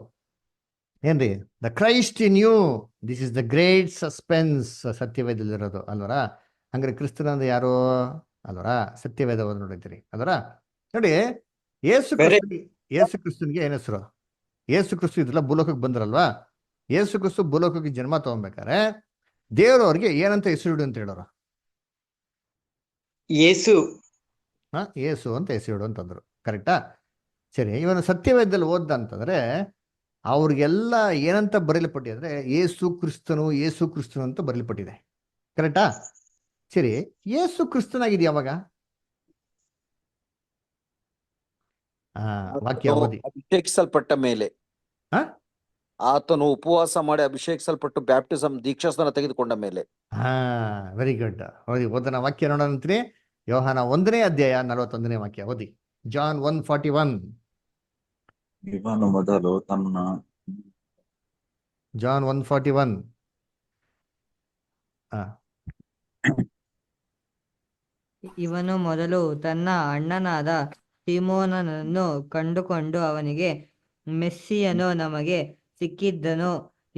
ಏನ್ರಿ? The Christ in you, this is the great suspense ಸತ್ಯವೇದಲ್ಲಿರೋದು ಅಲ್ವರ? ಹಂಗಾರೆ ಕ್ರಿಸ್ತನ ಅಂದ್ರೆ ಯಾರು ಅಲ್ವರ? ಸತ್ಯವೇದ ನೋಡಿದ್ದೀರಿ ಅಲ್ವರ? ನೋಡಿ, ಯೇಸು ಕ್ರಿಸ್ತನಿಗೆ ಏನ್ ಹೆಸರು? ಯೇಸು ಕ್ರಿಸ್ತು ಇದೆಲ್ಲ ಭೂಲೋಕಕ್ಕೆ ಬಂದ್ರಲ್ವಾ? ಯೇಸು ಕ್ರಿಸ್ತು ಭೂಲೋಕಕ್ಕೆ ಜನ್ಮ ತಗೊಂಡ್ಬೇಕಾರೆ ದೇವ್ರವ್ರಿಗೆ ಏನಂತ ಹೆಸರಿಡು ಅಂತ ಹೇಳೋರು? ಯೇಸು. ಯೇಸು ಅಂತ ಹೆಸರಿಡು ಅಂತಂದ್ರು, ಕರೆಕ್ಟಾ? ಸರಿ, ಇವನು ಸತ್ಯವೇದದಲ್ಲಿ ಓದ್ದ ಅಂತಂದ್ರೆ ಅವ್ರಿಗೆಲ್ಲ ಏನಂತ ಬರೀಲ್ಪಟ್ಟಿದೆ ಅಂದ್ರೆ ಯೇಸು ಕ್ರಿಸ್ತನು ಅಂತ ಬರೀಲ್ಪಟ್ಟಿದೆ, ಕರೆಕ್ಟಾ? ಸರಿ, ಯೇಸು ಕ್ರಿಸ್ತನಾಗಿದೆ ಯಾವಾಗ? ವಾಕ್ಯ ಓದಿ. ಅಭಿಷೇಕಿಸಲ್ಪಟ್ಟ ಮೇಲೆ. ಆತನು ಉಪವಾಸ ಮಾಡಿ ಅಭಿಷೇಕಿಸಲ್ಪಟ್ಟು ಬ್ಯಾಪ್ಟಿಸಮ್ ದೀಕ್ಷಾಸ್ನಾನ ತೆಗೆದುಕೊಂಡ ಮೇಲೆ. ಹಾ, ವೆರಿ ಗುಡ್. ಓದಿ, ಓದನ ವಾಕ್ಯ ನೋಡೋಣಂತ್ರಿ. ಯೋಹಾನ 1ನೇ ಅಧ್ಯಾಯ 41ನೇ ವಾಕ್ಯ ಓದಿ. ಜಾನ್ 1:41. ಇವನು ಮೊದಲು ತನ್ನ ಜಾನ್ 1:41. ಇವನು ಮೊದಲು ತನ್ನ ಅಣ್ಣನಾದ ಸೀಮೋನನನ್ನು ಕಂಡುಕೊಂಡು ಅವನಿಗೆ, ಮೆಸ್ಸಿಯನು ನಮಗೆ ಸಿಕ್ಕಿದ್ದನು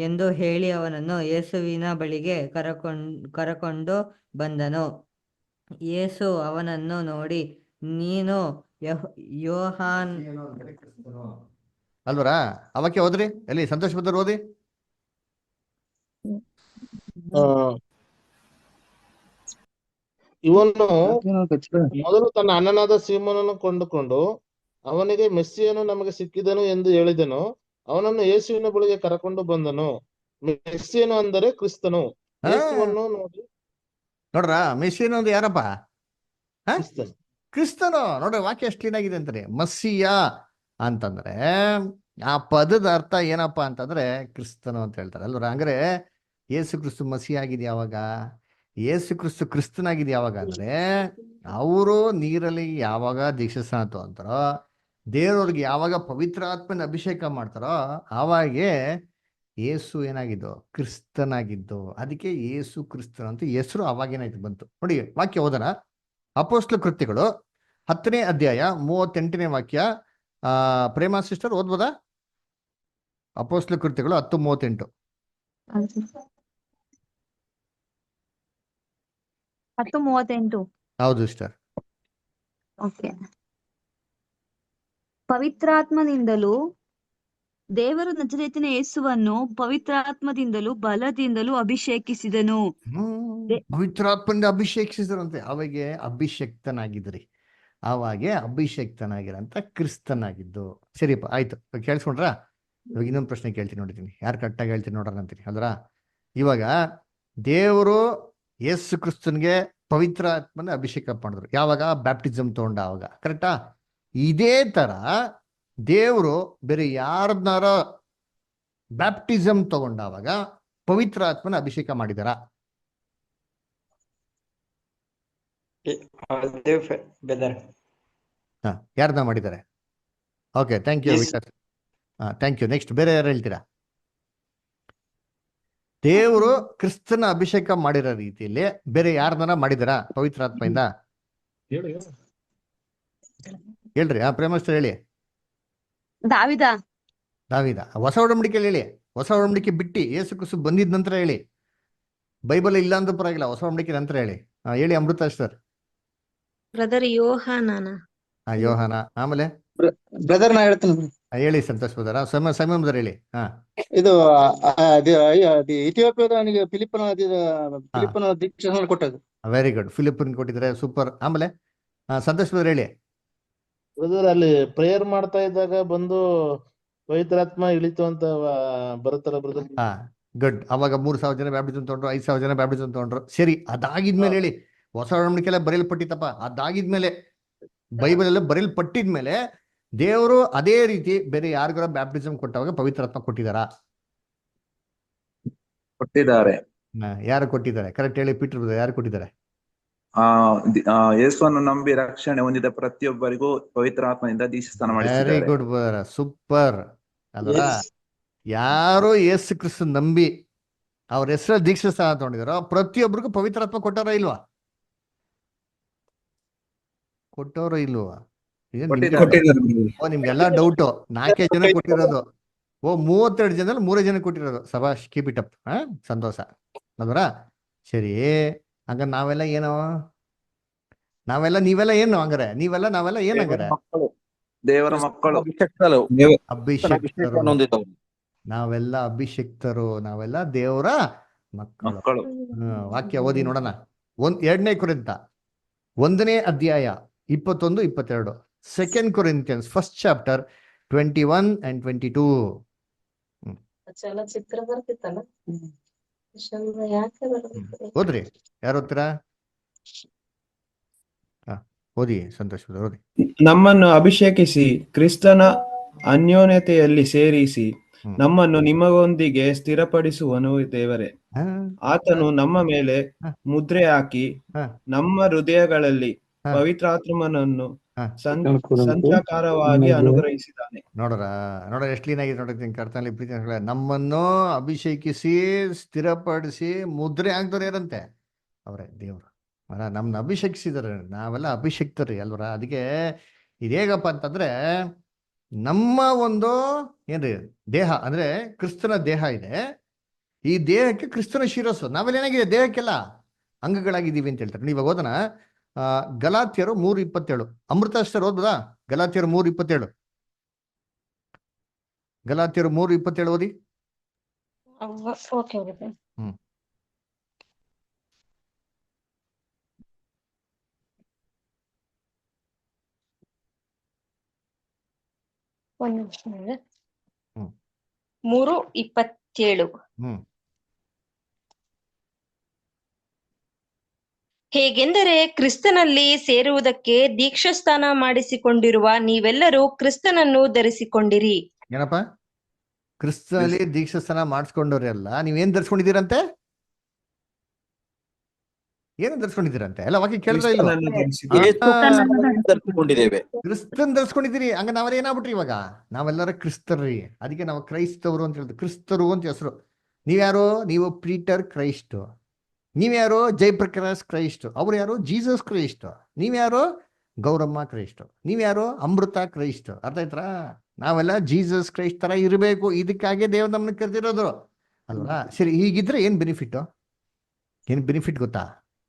ಎಂದು ಹೇಳಿ ಅವನನ್ನು ಯೇಸುವಿನ ಬಳಿಗೆ ಕರಕೊಂಡು ಬಂದನು. ಯೇಸು ಅವನನ್ನು ನೋಡಿ, ನೀನು ಯೋಹಾನ್ ಅಲ್ವರಾ? ಆ ವಾಕ್ಯ ಓದ್ರಿ, ಎಲ್ಲಿ ಸಂತೋಷ ಬದ್ದರು ಓದಿ. ಇವನು ಮೊದಲು ತನ್ನ ಅಣ್ಣನಾದ ಸೀಮೋನನ್ನು ಕೊಂಡುಕೊಂಡು ಅವನಿಗೆ ಮೆಸ್ಸಿಯನು ನಮಗೆ ಸಿಕ್ಕಿದನು ಎಂದು ಹೇಳಿದನು. ಅವನನ್ನು ಯೇಸುವಿನ ಬಳಿಗೆ ಕರಕೊಂಡು ಬಂದನು. ಮೆಸ್ಸಿಯನು ಅಂದರೆ ಕ್ರಿಸ್ತನು. ಯೇಸುವನ್ನು ನೋಡಿ, ನೋಡ್ರ, ಮೆಸ್ಸಿಯನು ಅಂದ್ರೆ ಯಾರಪ್ಪ? ಕ್ರಿಸ್ತನು. ಕ್ರಿಸ್ತನು. ನೋಡ್ರಿ, ವಾಕ್ಯ ಎಷ್ಟು ಕ್ಲೀನ್ ಆಗಿದೆ ಅಂತಾರೆ. ಮಸ್ಸಿಯ ಅಂತಂದ್ರೆ ಆ ಪದದ ಅರ್ಥ ಏನಪ್ಪಾ ಅಂತಂದ್ರೆ ಕ್ರಿಸ್ತನು ಅಂತ ಹೇಳ್ತಾರೆ ಅಲ್ವರ. ಹಂಗಾರೆ ಯೇಸು ಕ್ರಿಸ್ತು ಮಸಿ ಆಗಿದೆ ಯಾವಾಗ? ಯೇಸು ಕ್ರಿಸ್ತು ಕ್ರಿಸ್ತನಾಗಿದೆ ಯಾವಾಗ ಅಂದ್ರೆ ಅವರು ನೀರಲ್ಲಿ ಯಾವಾಗ ದೀಕ್ಷಾಸ್ನಾನ ತಗೊಂತಾರೋ, ದೇವರವ್ರಿಗೆ ಯಾವಾಗ ಪವಿತ್ರ ಆತ್ಮನ ಅಭಿಷೇಕ ಮಾಡ್ತಾರೋ ಆವಾಗೆ ಯೇಸು ಏನಾಗಿದ್ದು? ಕ್ರಿಸ್ತನಾಗಿದ್ದು. ಅದಕ್ಕೆ ಯೇಸು ಕ್ರಿಸ್ತನು ಅಂತ ಹೆಸರು ಅವಾಗೇನಾಯ್ತು ಬಂತು. ನೋಡಿ, ವಾಕ್ಯ ಓದನ. ಅಪೊಸ್ತಲ ಕೃತ್ಯಗಳು 10ನೇ ಅಧ್ಯಾಯ 38ನೇ ವಾಕ್ಯ. ಪ್ರೇಮಾ ಸಿಸ್ಟರ್ ಓದ್ಬೋದಾ? ಅಪೊಸ್ತಲ ಕೃತ್ಯಗಳು 10:38. 10:38. ಹೌದು ಸಿಸ್ಟರ್. ಓಕೆ. ಪವಿತ್ರಾತ್ಮದಿಂದಲೂ ದೇವರು ನಜರೇತಿನ ಯೇಸುವನ್ನು ಪವಿತ್ರಾತ್ಮದಿಂದಲೂ ಬಲದಿಂದಲೂ ಅಭಿಷೇಕಿಸಿದನು. ಪವಿತ್ರಾತ್ಮದಿಂದ ಅಭಿಷೇಕಿಸಿದ್ರಂತೆ. ಅವಾಗೆ ಅಭಿಷಕ್ತನಾಗಿದ್ರಿ, ಆವಾಗೆ ಅಭಿಷಕ್ತನಾಗಿರಂತ ಕ್ರಿಸ್ತನಾಗಿದ್ದು. ಸರಿಯಪ್ಪ, ಆಯ್ತು. ಕೇಳಿಸ್ಕೊಂಡ್ರ? ಇವಾಗ ಇನ್ನೊಂದು ಪ್ರಶ್ನೆ ಕೇಳ್ತೀನಿ, ನೋಡಿದ್ದೀನಿ ಯಾರು ಕರೆಕ್ಟಾಗಿ ಹೇಳ್ತೀನಿ ನೋಡೋಣ ಅಂತೀನಿ ಅಲ್ರ. ಇವಾಗ ದೇವರು ಯೇಸು ಕ್ರಿಸ್ತನ್ಗೆ ಪವಿತ್ರ ಆತ್ಮನ ಅಭಿಷೇಕ ಮಾಡಿದ್ರು ಯಾವಾಗ? ಬ್ಯಾಪ್ಟಿಸಮ್ ತಗೊಂಡ ಅವಾಗ, ಕರೆಕ್ಟಾ? ಇದೇ ತರ ದೇವರು ಬೇರೆ ಯಾರನ್ನಾರ ಬ್ಯಾಪ್ಟಿಸಮ್ ತಗೊಂಡಾವಾಗ ಪವಿತ್ರ ಆತ್ಮನ ಅಭಿಷೇಕ ಮಾಡಿದಾರ? ಯಾರನ್ನ ಮಾಡಿದ್ದಾರೆ? Okay, thank you Vikas. Thank you. Next ಬೇರೆ ಯಾರು ಹೇಳ್ತೀರಾ? ದೇವರು ಕ್ರಿಸ್ತನ ಅಭಿಷೇಕ ಮಾಡಿರೋ ರೀತಿಯಲ್ಲಿ ಬೇರೆ ಯಾರನ್ನ ಮಾಡಿದಾರ ಪವಿತ್ರಾತ್ಮೆಯಿಂದ? ಹೇಳ್ರಿ. ಪ್ರೇಮಸ್ತ್ರ ಹೇಳಿ. ದಾವಿದ. ಹೊಸ ಒಡಂಬಡಿಕೆಯಲ್ಲಿ ಹೇಳಿ. ಹೊಸ ಒಡಂಬಡಿಕೆ ಬಿಟ್ಟು ಯೇಸು ಕ್ರಿಸ್ತು ಬಂದಿದ ನಂತರ ಹೇಳಿ. ಬೈಬಲ್ ಇಲ್ಲ ಅಂತ ಪರವಾಗಿಲ್ಲ, ಹೊಸ ಒಡಂಬಡಿಕೆ ನಂತರ ಹೇಳಿ. ಹೇಳಿ ಅಮೃತ ಸರ್. ಬ್ರದರ್ ಯೋಹಾನನ. ಯೋಹಾನ. ಆಮೇಲೆ ಬ್ರದರ್ ನಾ ಹೇಳ್ತೀನಿ. ಹೇಳಿ ಸಂತೋಷ್ ಬದರ. ಸಮಯ ಹೇಳಿ. ಇದು ಇಥಿಯೋಪಿಯಾದ ಫಿಲಿಪ್ಪನ ದೀಕ್ಷಾಸ್ನಾನ ಕೊಟ್ಟದ್ದು. Very good. ಫಿಲಿಪ್ಪನ್ ಕೊಟ್ಟಿದ್ದಾರೆ, ಸೂಪರ್. ಆಮೇಲೆ ಸಂತೋಷ್ ಬದರ್ ಹೇಳಿ. ಬ್ರದರ್ ಅಲ್ಲಿ ಪ್ರೇಯರ್ ಮಾಡ್ತಾ ಇದ್ದಾಗ ಬಂದು ಪವಿತ್ರಾತ್ಮ ಇಳಿತು ಅಂತ ಬರುತ್ತಲ್ಲ ಬ್ರದರ್? ಗುಡ್. ಅವಾಗ 3,000 ಜನ ಬ್ಯಾಪ್ಟಿಸಮ್ ತಗೊಂಡ್ರು, 5,000 ಜನ ಬ್ಯಾಪ್ಟಿಸಮ್ ತಗೊಂಡ್ರು. ಸರಿ, ಅದಾಗಿದ್ಮೇಲೆ ಹೇಳಿ. ಹೊಸ ಒಡಂಬಡಿಕೆಲ್ಲ ಬರೆಯಲ್ಪಟ್ಟಿತ್ತಪ್ಪ. ಅದಾಗಿದ್ಮೇಲೆ ಬೈಬಲ್ ಎಲ್ಲ ಬರೆಯಲ್ಪಟ್ಟಿದ್ಮೇಲೆ ದೇವರು ಅದೇ ರೀತಿ ಬೇರೆ ಯಾರಿಗಾರ ಬ್ಯಾಪ್ಟಿಸಮ್ ಕೊಟ್ಟವಾಗ ಪವಿತ್ರಾತ್ಮ ಕೊಟ್ಟಿದಾರ? ಕೊಟ್ಟಿದ್ದಾರೆ. ಯಾರು ಕೊಟ್ಟಿದ್ದಾರೆ? ಕರೆಕ್ಟ್ ಹೇಳಿ ಪೀಟರ್ ಬ್ರದರ್, ಯಾರು ಕೊಟ್ಟಿದ್ದಾರೆ? ಯೇಸುವನ್ನು ನಂಬಿ ರಕ್ಷಣೆ ಹೊಂದಿದ ಪ್ರತಿಯೊಬ್ಬರಿಗೂ ಪವಿತ್ರಾತ್ಮದಿಂದ ದೀಕ್ಷಾಸ್ನಾನ ಮಾಡಿಸಿದ್ದಾರೆ. Very good brother, super. ಅಲ್ವಾ? ಯಾರು ಯೇಸು ಕ್ರಿಸ್ತ ನಂಬಿ ಅವ್ರ ಹೆಸರಲ್ಲಿ ದೀಕ್ಷಾಸ್ನಾನ ತಗೊಂಡಿದಾರೋ ಪ್ರತಿಯೊಬ್ಬರಿಗೂ ಪವಿತ್ರಾತ್ಮ ಕೊಟ್ಟಾರ ಇಲ್ವಾ? ಕೊಟ್ಟವ್ರ ಇಲ್ವಾ? ನಿಮ್ಗೆಲ್ಲ ಡೌಟು. 4 ಜನ ಕೊಟ್ಟಿರೋದು. 32 ಜನದಲ್ಲಿ 3 ಜನ ಕೊಟ್ಟಿರೋದು. ಸಭಾಷ್, ಕೀಪ್ ಇಟ್ ಅಪ್. ಸಂತೋಷ ಅದರ. ಸರಿ, ಹಂಗ ನಾವೆಲ್ಲ ಏನೋ ನೀವೆಲ್ಲ ಏನು ಹಂಗಾರೆ? ನಾವೆಲ್ಲ ಏನ್ ಹಂಗಾರೆ? ದೇವರ ಮಕ್ಕಳು, ಅಭಿಷೇಕ್ತರು. ನಾವೆಲ್ಲ ಅಭಿಷೇಕ್ತರು, ನಾವೆಲ್ಲ ದೇವರ ಮಕ್ಕಳು. ವಾಕ್ಯ ಓದಿ ನೋಡೋಣ. 2ನೇ ಕೊರಿಂಥ 1ನೇ ಅಧ್ಯಾಯ 21-22. 2 Corinthians 1st chapter 21 and 22. ಚಲಚಿತ್ರ ಬರ್ತಿತ್ತಲ್ಲ, ಓದ್ರಿ. ಯಾರು ಓದ್ತೀರಾ? ಓದಿ ಸಂತೋಷ್, ಓದಿ. ನಮ್ಮನ್ನು ಅಭಿಷೇಕಿಸಿ ಕ್ರಿಸ್ತನ ಅನ್ಯೋನ್ಯತೆಯಲ್ಲಿ ಸೇರಿಸಿ ನಮ್ಮನ್ನು ನಿಮ್ಮೊಂದಿಗೆ ಸ್ಥಿರಪಡಿಸುವನು ದೇವರೇ. ಆತನು ನಮ್ಮ ಮೇಲೆ ಮುದ್ರೆ ಹಾಕಿ ನಮ್ಮ ಹೃದಯಗಳಲ್ಲಿ ಪವಿತ್ರಾತ್ಮನನ್ನು ಸಂಚಾಕಾರವಾಗಿ ಅನುಗ್ರಹಿಸಿದ್ದಾನೆ. ನೋಡ್ರ ಎಷ್ಟು ಕ್ಲೀನ್ ಆಗಿದೆ ನೋಡ್ರಿ ಕರ್ತನಲ್ಲಿ ಪ್ರೀತಿ ನಮ್ಮನ್ನು ಅಭಿಷೇಕಿಸಿ ಸ್ಥಿರಪಡಿಸಿ ಮುದ್ರೆ ಆಗ್ದವ್ರು ಯಾರಂತೆ ಅವರೇ ದೇವ್ರು. ನಮ್ಮನ್ನ ಅಭಿಷೇಕಿಸಿದಾರೆ, ನಾವೆಲ್ಲ ಅಭಿಷೇಕ್ತರಿ ಅಲ್ವರ. ಅದಕ್ಕೆ ಇದೇಗಪ್ಪ ಅಂತಂದ್ರೆ ನಮ್ಮ ಒಂದು ಏನ್ರಿ ದೇಹ ಅಂದ್ರೆ ಕ್ರಿಸ್ತನ ದೇಹ ಇದೆ. ಈ ದೇಹಕ್ಕೆ ಕ್ರಿಸ್ತನ ಶಿರಸ್ಸು. ನಾವೆಲ್ಲ ಏನಾಗಿದೆ ದೇಹಕ್ಕೆಲ್ಲ ಅಂಗಗಳಾಗಿದ್ದೀವಿ ಅಂತ ಹೇಳ್ತಾರೆ. ಇವಾಗ ಓದೋಣ ಗಲಾತ್ಯರು 3:27. ಅಮೃತಾಷ್ಟರ್ ಓದ್ಬೋದಾ? ಗಲಾತ್ಯರು 3:27. ಗಲಾತ್ಯರು 3:27 ಓದಿ. Okay okay. ಒಂದು ನಿಮಿಷ. 3:27. ಹೇಗೆಂದರೆ ಕ್ರಿಸ್ತನಲ್ಲಿ ಸೇರುವುದಕ್ಕೆ ದೀಕ್ಷಾಸ್ನಾನ ಮಾಡಿಸಿಕೊಂಡಿರುವ ನೀವೆಲ್ಲರೂ ಕ್ರಿಸ್ತನನ್ನು ಧರಿಸಿಕೊಂಡಿರಿ. ಏನಪ್ಪ? ಕ್ರಿಸ್ತನಲ್ಲಿ ದೀಕ್ಷಾಸ್ನಾನ ಮಾಡಿಸ್ಕೊಂಡವ್ರೆಲ್ಲ ನೀವೇನ್ ಧರಿಸ್ಕೊಂಡಿದ್ದೀರಂತೆ? ಏನು ಧರಿಸ್ಕೊಂಡಿದ್ದೀರಂತೆ? ಎಲ್ಲ ವಾಕ್ಯ ಕೇಳ್ತಾ ಇಲ್ಲ. ಕ್ರಿಸ್ತನ್ ಧರಿಸ್ಕೊಂಡಿದ್ದೀರಿ. ಹಂಗ ನಾವೆಲ್ಲ ಏನಾಗ್ಬಿಟ್ರಿ ಇವಾಗ? ನಾವೆಲ್ಲರ ಕ್ರಿಸ್ತರ್ರಿ. ಅದಕ್ಕೆ ನಾವು ಕ್ರೈಸ್ತವರು ಅಂತ ಹೇಳಿದ್ರು. ಕ್ರಿಸ್ತರು ಅಂತ ಹೆಸರು. ನೀವ್ಯಾರು? ನೀವು ಪೀಟರ್ ಕ್ರೈಸ್ಟ್. ನೀವ್ಯಾರು? ಜಯಪ್ರಕಾಶ್ ಕ್ರೈಸ್ಟ್. ಅವ್ರು ಯಾರು? Jesus Christ. ನೀವ್ಯಾರು? ಗೌರಮ್ಮ ಕ್ರೈಸ್ಟ್. ನೀವ್ಯಾರು? ಅಮೃತ ಕ್ರೈಸ್ಟ್. ಅರ್ಥ ಆಯ್ತಾ? ನಾವೆಲ್ಲ ಜೀಸಸ್ ಕ್ರೈಸ್ಟ್ ತರ ಇರಬೇಕು. ಇದಕ್ಕಾಗಿ ದೇವ್ರು ನಮ್ಮನ್ನ ಕರೆದಿರೋದು ಅಲ್ವಾ? ಸರಿ, ಹೀಗಿದ್ರೆ ಏನ್ ಬೆನಿಫಿಟ್? ಏನ್ ಬೆನಿಫಿಟ್ ಗೊತ್ತಾ?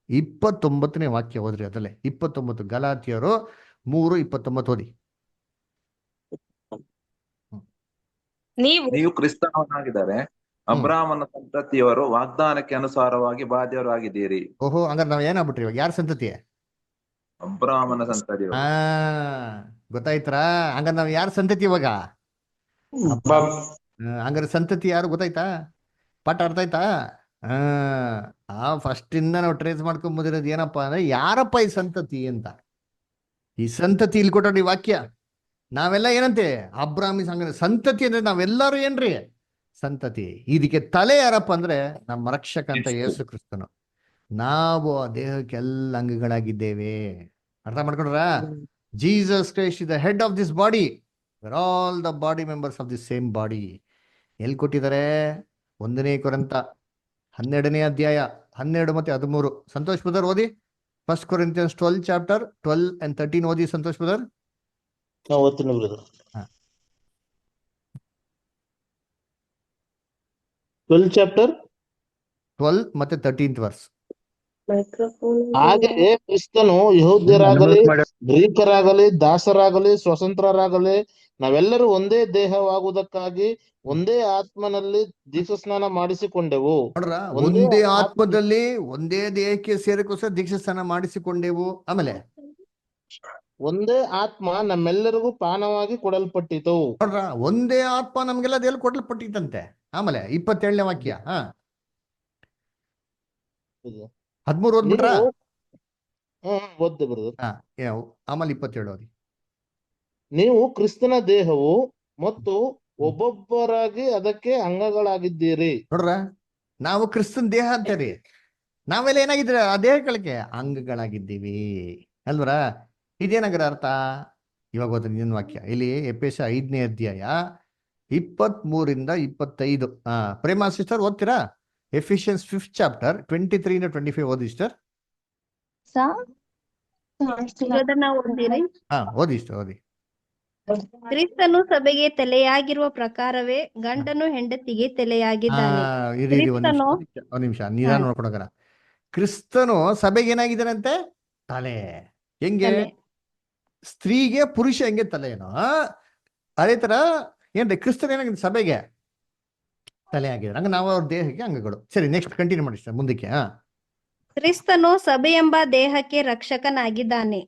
29ನೇ ವಾಕ್ಯ ಓದ್ರಿ. ಅದಲ್ಲೇ 29 ಗಲಾತ್ಯರು 3:29 ಓದಿ. ನೀವು ಕ್ರಿಸ್ತನವನಾಗಿದ್ದಾರೆ ಅಬ್ರಾಮನ ಸಂತತಿಯವರು ವಾಗ್ದಾನಕ್ಕೆ ಅನುಸಾರವಾಗಿ ಬಾಧ್ಯರು ಆಗಿದ್ದೀರಿ. ಓಹೋ, ಹಂಗಾರೆ ನಾವ್ ಏನಾಗ್ಬಿಟ್ರಿ ಇವಾಗ? ಯಾರ ಸಂತತಿ? ಅಬ್ರಾಮನ ಸಂತತಿಯವರು. ಗೊತ್ತಾಯ್ತಾರ? ಹಂಗಾರೆ ನಾವ್ ಯಾರ ಸಂತತಿ ಇವಾಗ? ಹಂಗಾರೆ ಸಂತತಿ ಯಾರು ಗೊತ್ತಾಯ್ತಾ? ಪಾಠ ಅರ್ಥ ಆಯ್ತಾ? ಫಸ್ಟ್ ಇಂದ ನಾವು ಟ್ರೇಸ್ ಮಾಡ್ಕೊಂಡ್ ಬಂದಿರೋದು ಏನಪ್ಪಾ ಅಂದ್ರೆ ಯಾರಪ್ಪ ಈ ಸಂತತಿ ಅಂತ. ಈ ಸಂತತಿ ಇಲ್ಲಿ ಕೊಟ್ಟ ವಾಕ್ಯ. ನಾವೆಲ್ಲ ಏನಂತೆ? ಅಬ್ರಾಹ್ಮಿ ಸಂತತಿ ಅಂದ್ರೆ ನಾವೆಲ್ಲರೂ ಏನ್ರಿ? ಸಂತತಿ. ಇದಕ್ಕೆ ತಲೆ ಯಾರಪ್ಪ ಅಂದ್ರೆ ನಮ್ಮ ರಕ್ಷಕ ಅಂತ ಯೇಸು ಕ್ರಿಸ್ತನು. ನಾವು ಆ ದೇಹಕ್ಕೆಲ್ಲ ಅಂಗಗಳಾಗಿದ್ದೇವೆ. ಅರ್ಥ ಮಾಡ್ಕೊಂಡ್ರ? Jesus Christ is the head of this body. We're all the body members of the same body. ಎಲ್ಲಿ ಕೊಟ್ಟಿದ್ದಾರೆ? 1ನೇ ಕೊರಿಂಥ 12ನೇ ಅಧ್ಯಾಯ 12 ಮತ್ತೆ 13. ಸಂತೋಷ್ ಬ್ರದರ್ ಓದಿ. 1 Corinthians 12 chapter 12 and 13 ಓದಿ ಸಂತೋಷ್ ಬ್ರದರ್. ಓದ್ತೀನಿ ಬ್ರದರ್. 12 chapter 12 ಮತ್ತೆ 13th verse. ಹಾಗೆಯೇ ಕ್ರಿಸ್ತನು ಯಹೂದ್ಯರಾಗಲಿ ಗ್ರೀಕರಾಗಲಿ ದಾಸರಾಗಲಿ ಸ್ವತಂತ್ರರಾಗಲಿ ನಾವೆಲ್ಲರೂ ಒಂದೇ ದೇಹವಾಗುವುದಕ್ಕಾಗಿ ಒಂದೇ ಆತ್ಮನಲ್ಲಿ ದೀಕ್ಷಾಸ್ನಾನ ಮಾಡಿಸಿಕೊಂಡೆವು. ಒಂದೇ ಆತ್ಮದಲ್ಲಿ ಒಂದೇ ದೇಹಕ್ಕೆ ಸೇರಕ್ಕೋಸ್ಕರ ದೀಕ್ಷಾಸ್ನಾನ ಮಾಡಿಸಿಕೊಂಡೆವು. ಆಮೇಲೆ ಒಂದೇ ಆತ್ಮ ನಮ್ಮೆಲ್ಲರಿಗೂ ಪಾನವಾಗಿ ಕೊಡಲ್ಪಟ್ಟಿತು. ನೋಡ್ರ, ಒಂದೇ ಆತ್ಮ ನಮ್ಗೆಲ್ಲ ದೇಹ ಕೊಡಲ್ಪಟ್ಟಿತ್ತಂತೆ. ಆಮೇಲೆ 27ನೇ ವಾಕ್ಯ 13 ಓದ್ಬಿಟ್ರ? ಓದ್ದೆ ಬ್ರದರ್. ಆಮೇಲೆ 27 ಓದಿ. ನೀವು ಕ್ರಿಸ್ತನ ದೇಹವು ಮತ್ತು ಒಬ್ಬೊಬ್ಬರಾಗಿ ಅದಕ್ಕೆ ಅಂಗಗಳಾಗಿದ್ದೀರಿ. ನೋಡ್ರ, ನಾವು ಕ್ರಿಸ್ತನ್ ದೇಹ ಅಂತೇರಿ. ನಾವೆಲ್ಲ ಏನಾಗಿದ್ರೆ ಆ ದೇಹಗಳಿಗೆ ಅಂಗಗಳಾಗಿದ್ದೀವಿ ಅಲ್ವರ? ಇದೇನಾಗ್ರ ಅರ್ಥ? ಇವಾಗ ಓದ್ರಿ ಇನ್ನೊಂದು ವಾಕ್ಯ. ಇಲ್ಲಿ ಎಫೆಸ 5ನೇ ಅಧ್ಯಾಯ 23 to 25. ಪ್ರೇಮಾ ಸಿಸ್ಟರ್ ಓದ್ತೀರಾ? Ephesians 5th chapter 23 to 25 ಓದಿ ಸಿಸ್ಟರ್. ಓದಿ ಸಿಸ್ಟರ್ ಓದಿ. ಕ್ರಿಸ್ತನು ಸಭೆಗೆ ತಲೆಯಾಗಿರುವ ಪ್ರಕಾರವೇ ಗಂಡನು ಹೆಂಡತಿಗೆ ತಲೆಯಾಗಿದ್ದಾನೆ. ಒಂದ್ ನಿಮಿಷ ನಿಧಾನ ನೋಡ್ಕೊಡೋಣ. ಕ್ರಿಸ್ತನು ಸಭೆಗೆ ಏನಾಗಿದ್ದಾನಂತೆ? ತಲೆ. ಹೆಂಗೆ? ಸ್ತ್ರೀಗೆ ಪುರುಷ ಹೆಂಗೆ ತಲೆ ಏನೋ ಅದೇ ತರ ಏನ್ರಿ ಕ್ರಿಸ್ತನ್ ಏನಾಗಿದೆ? ಸಭೆಗೆ ತಲೆ ಆಗಿದೆ. ಹಂಗ ನಾವು ಅವ್ರ ದೇಹಕ್ಕೆ ಅಂಗಗಳು. ಸರಿ, ನೆಕ್ಸ್ಟ್ ಕಂಟಿನ್ಯೂ ಮಾಡಿ ಸರ್ ಮುಂದಕ್ಕೆ. ಕ್ರಿಸ್ತನು ಸಭೆ ಎಂಬ ದೇಹಕ್ಕೆ ರಕ್ಷಕನಾಗಿದ್ದಾನೆ.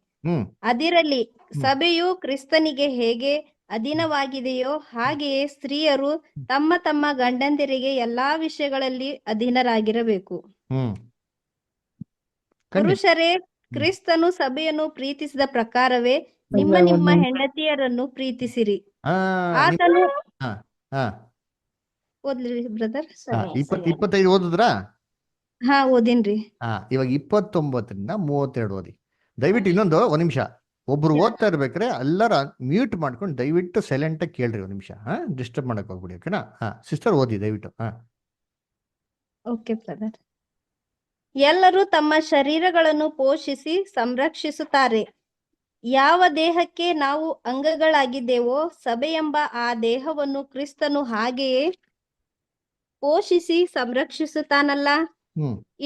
ಅದಿರಲಿ ಸಭೆಯು ಕ್ರಿಸ್ತನಿಗೆ ಹೇಗೆ ಅಧೀನವಾಗಿದೆಯೋ ಹಾಗೆಯೇ ಸ್ತ್ರೀಯರು ತಮ್ಮ ತಮ್ಮ ಗಂಡಂದಿರಿಗೆ ಎಲ್ಲಾ ವಿಷಯಗಳಲ್ಲಿ ಅಧೀನರಾಗಿರಬೇಕು. ಪುರುಷರೇ, ಕ್ರಿಸ್ತನು ಸಭೆಯನ್ನು ಪ್ರೀತಿಸಿದ ಪ್ರಕಾರವೇ ನಿಮ್ಮ ನಿಮ್ಮ ಹೆಂಡತಿಯರನ್ನು ಪ್ರೀತಿಸಿರಿ. ಆತನು ಓದ್ಲಿ ಬ್ರದರ್? ಹಾ, 25 ಓದಿದ್ರಾ? ಹಾ, ಓದಿನ್ರಿ. ಹಾ, ಇವಾಗ 29ರಿಂದ 32 ಓದಿ. ದಯವಿಟ್ಟು ಇನ್ನೊಂದು ಒಂದ್ ನಿಮಿಷ, ಒಬ್ರು ಓದ್ತಾ ಇರ್ಬೇಕಾರೆ ಎಲ್ಲರ ಮ್ಯೂಟ್ ಮಾಡ್ಕೊಂಡು ದಯವಿಟ್ಟು ಸೈಲೆಂಟ್ ಆಗಿ ಕೇಳ್ರಿ ಒಂದ್ ನಿಮಿಷ. ಡಿಸ್ಟರ್ಬ್ ಮಾಡಕ್ ಹೋಗ್ಬಿಡಿ, ಓಕೆನಾ? ಸಿಸ್ಟರ್ ಓದಿ ದಯವಿಟ್ಟು. Okay brother. ಎಲ್ಲರೂ ತಮ್ಮ ಶರೀರಗಳನ್ನು ಪೋಷಿಸಿ ಸಂರಕ್ಷಿಸುತ್ತಾರೆ. ಯಾವ ದೇಹಕ್ಕೆ ನಾವು ಅಂಗಗಳಾಗಿದ್ದೇವೋ ಸಭೆಯೆಂಬ ಆ ದೇಹವನ್ನು ಕ್ರಿಸ್ತನು ಹಾಗೆಯೇ ಪೋಷಿಸಿ ಸಂರಕ್ಷಿಸುತ್ತಾನಲ್ಲ.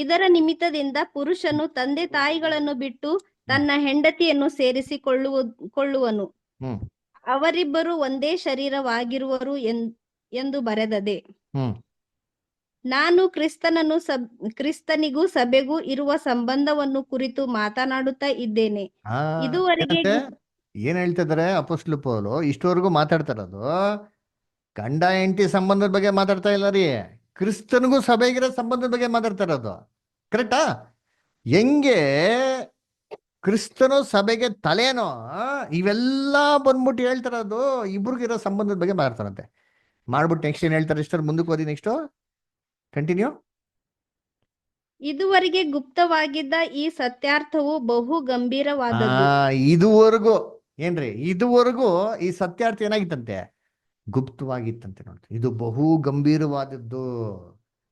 ಇದರ ನಿಮಿತ್ತದಿಂದ ಪುರುಷನು ತಂದೆ ತಾಯಿಗಳನ್ನು ಬಿಟ್ಟು ತನ್ನ ಹೆಂಡತಿಯನ್ನು ಸೇರಿಸಿಕೊಳ್ಳುವನು, ಅವರಿಬ್ಬರು ಒಂದೇ ಶರೀರವಾಗಿರುವರು ಎಂದು ಬರೆದದೆ. ನಾನು ಕ್ರಿಸ್ತನಿಗೂ ಸಭೆಗೂ ಇರುವ ಸಂಬಂಧವನ್ನು ಕುರಿತು ಮಾತನಾಡುತ್ತಾ ಇದ್ದೇನೆ. ಇದುವರೆಗೆ ಏನ್ ಹೇಳ್ತಾ ಇದಾರೆ ಅಪೊಸ್ತಲ ಪೌಲು? ಇಷ್ಟವರೆಗೂ ಮಾತಾಡ್ತಾ ಇರೋದು ಗಂಡ ಹೆಂಡತಿ ಸಂಬಂಧದ ಬಗ್ಗೆ ಮಾತಾಡ್ತಾ ಇಲ್ಲ ರೀ, ಕ್ರಿಸ್ತನಿಗೂ ಸಭೆಗಿರೋ ಸಂಬಂಧದ ಬಗ್ಗೆ ಮಾತಾಡ್ತಾ ಇರೋದು. ಕರೆಕ್ಟಾ? ಹೆಂಗೆ ಕ್ರಿಸ್ತನು ಸಭೆಗೆ ತಲೆನೋ, ಇವೆಲ್ಲ ಬಂದ್ಬಿಟ್ಟು ಹೇಳ್ತಾರದು ಇಬ್ರಿಗಿರೋ ಸಂಬಂಧದ ಬಗ್ಗೆ ಮಾತಾಡ್ತಾರಂತೆ. ಮಾಡ್ಬಿಟ್ಟು ನೆಕ್ಸ್ಟ್ ಏನ್ ಹೇಳ್ತಾರೆ ಇಷ್ಟರ ಮುಂದಕ್ಕೆ ಓದಿ. Next continue. ಇದುವರೆಗೆ ಗುಪ್ತವಾಗಿದ್ದ ಈ ಸತ್ಯಾರ್ಥವು ಬಹು ಗಂಭೀರವಾದದ್ದು. ಇದುವರೆಗೂ ಏನ್ರಿ, ಇದುವರೆಗೂ ಈ ಸತ್ಯಾರ್ಥ ಏನಾಗಿತ್ತಂತೆ? ಗುಪ್ತವಾಗಿತ್ತಂತೆ. ನೋಡಿ, ಇದು ಬಹು ಗಂಭೀರವಾದದ್ದು.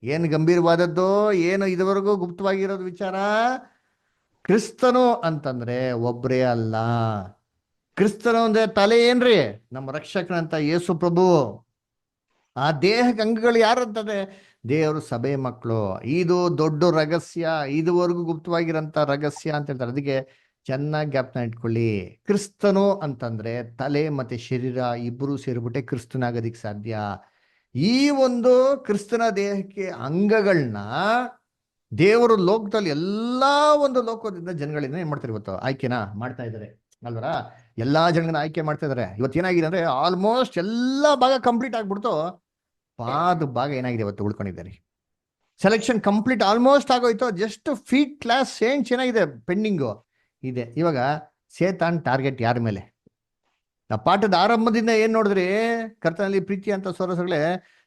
ಏನು ಗಂಭೀರವಾದದ್ದು? ಏನು ಇದುವರೆಗೂ ಗುಪ್ತವಾಗಿರೋದು ವಿಚಾರ? ಕ್ರಿಸ್ತನು ಅಂತಂದ್ರೆ ಒಬ್ರೇ ಅಲ್ಲ. ಕ್ರಿಸ್ತನು ಅಂದ್ರೆ ತಲೆ ಏನ್ರಿ? ನಮ್ಮ ರಕ್ಷಕನಂತ ಯೇಸು ಪ್ರಭು. ಆ ದೇಹಕ್ಕೆ ಅಂಗಗಳು ಯಾರು ಅಂತಂದ್ರೆ ದೇವರು ಸಭೆ ಮಕ್ಕಳು. ಇದು ದೊಡ್ಡ ರಹಸ್ಯ, ಇದುವರೆಗೂ ಗುಪ್ತವಾಗಿರೋಂಥ ರಹಸ್ಯ ಅಂತ ಹೇಳ್ತಾರೆ. ಅದಕ್ಕೆ ಚೆನ್ನಾಗಿ ಜ್ಞಾಪನ ಇಟ್ಕೊಳ್ಳಿ. ಕ್ರಿಸ್ತನು ಅಂತಂದ್ರೆ ತಲೆ ಮತ್ತೆ ಶರೀರ ಇಬ್ಬರು ಸೇರಿಬಿಟ್ಟೆ ಕ್ರಿಸ್ತನಾಗೋದಿಕ್ ಸಾಧ್ಯ. ಈ ಒಂದು ಕ್ರಿಸ್ತನ ದೇಹಕ್ಕೆ ಅಂಗಗಳನ್ನ ದೇವರು ಲೋಕದಲ್ಲಿ ಎಲ್ಲಾ ಒಂದು ಲೋಕದಿಂದ ಜನಗಳಿಂದ ಏನ್ ಮಾಡ್ತಾರೆ ಇವತ್ತು? ಆಯ್ಕೆನಾ ಮಾಡ್ತಾ ಇದ್ದಾರೆ ಅಲ್ವರ? ಎಲ್ಲಾ ಜನಗಳನ್ನ ಆಯ್ಕೆ ಮಾಡ್ತಾ ಇದಾರೆ. ಇವತ್ತು ಏನಾಗಿದೆ ಅಂದ್ರೆ ಆಲ್ಮೋಸ್ಟ್ ಎಲ್ಲಾ ಭಾಗ ಕಂಪ್ಲೀಟ್ ಆಗ್ಬಿಡ್ತು, ಪಾದ ಭಾಗ ಏನಾಗಿದೆ ಇವತ್ತು ಉಳ್ಕೊಂಡಿದ್ದಾರೆ. ಸೆಲೆಕ್ಷನ್ ಕಂಪ್ಲೀಟ್ ಆಲ್ಮೋಸ್ಟ್ ಆಗೋಯ್ತು. ಜಸ್ಟ್ ಫೀಟ್ ಕ್ಲಾಸ್ ಸೇಂಟ್ಸ್ ಏನಾಗಿದೆ ಪೆಂಡಿಂಗು ಇದೆ. ಇವಾಗ ಸೇತಾನ್ ಟಾರ್ಗೆಟ್ ಯಾರ ಮೇಲೆ? ನಾವು ಪಾಠದ ಆರಂಭದಿಂದ ಏನ್ ನೋಡಿದ್ರಿ? ಕರ್ತನಲ್ಲಿ ಪ್ರೀತಿ ಅಂತ ಸೋರಸಗಳೇ,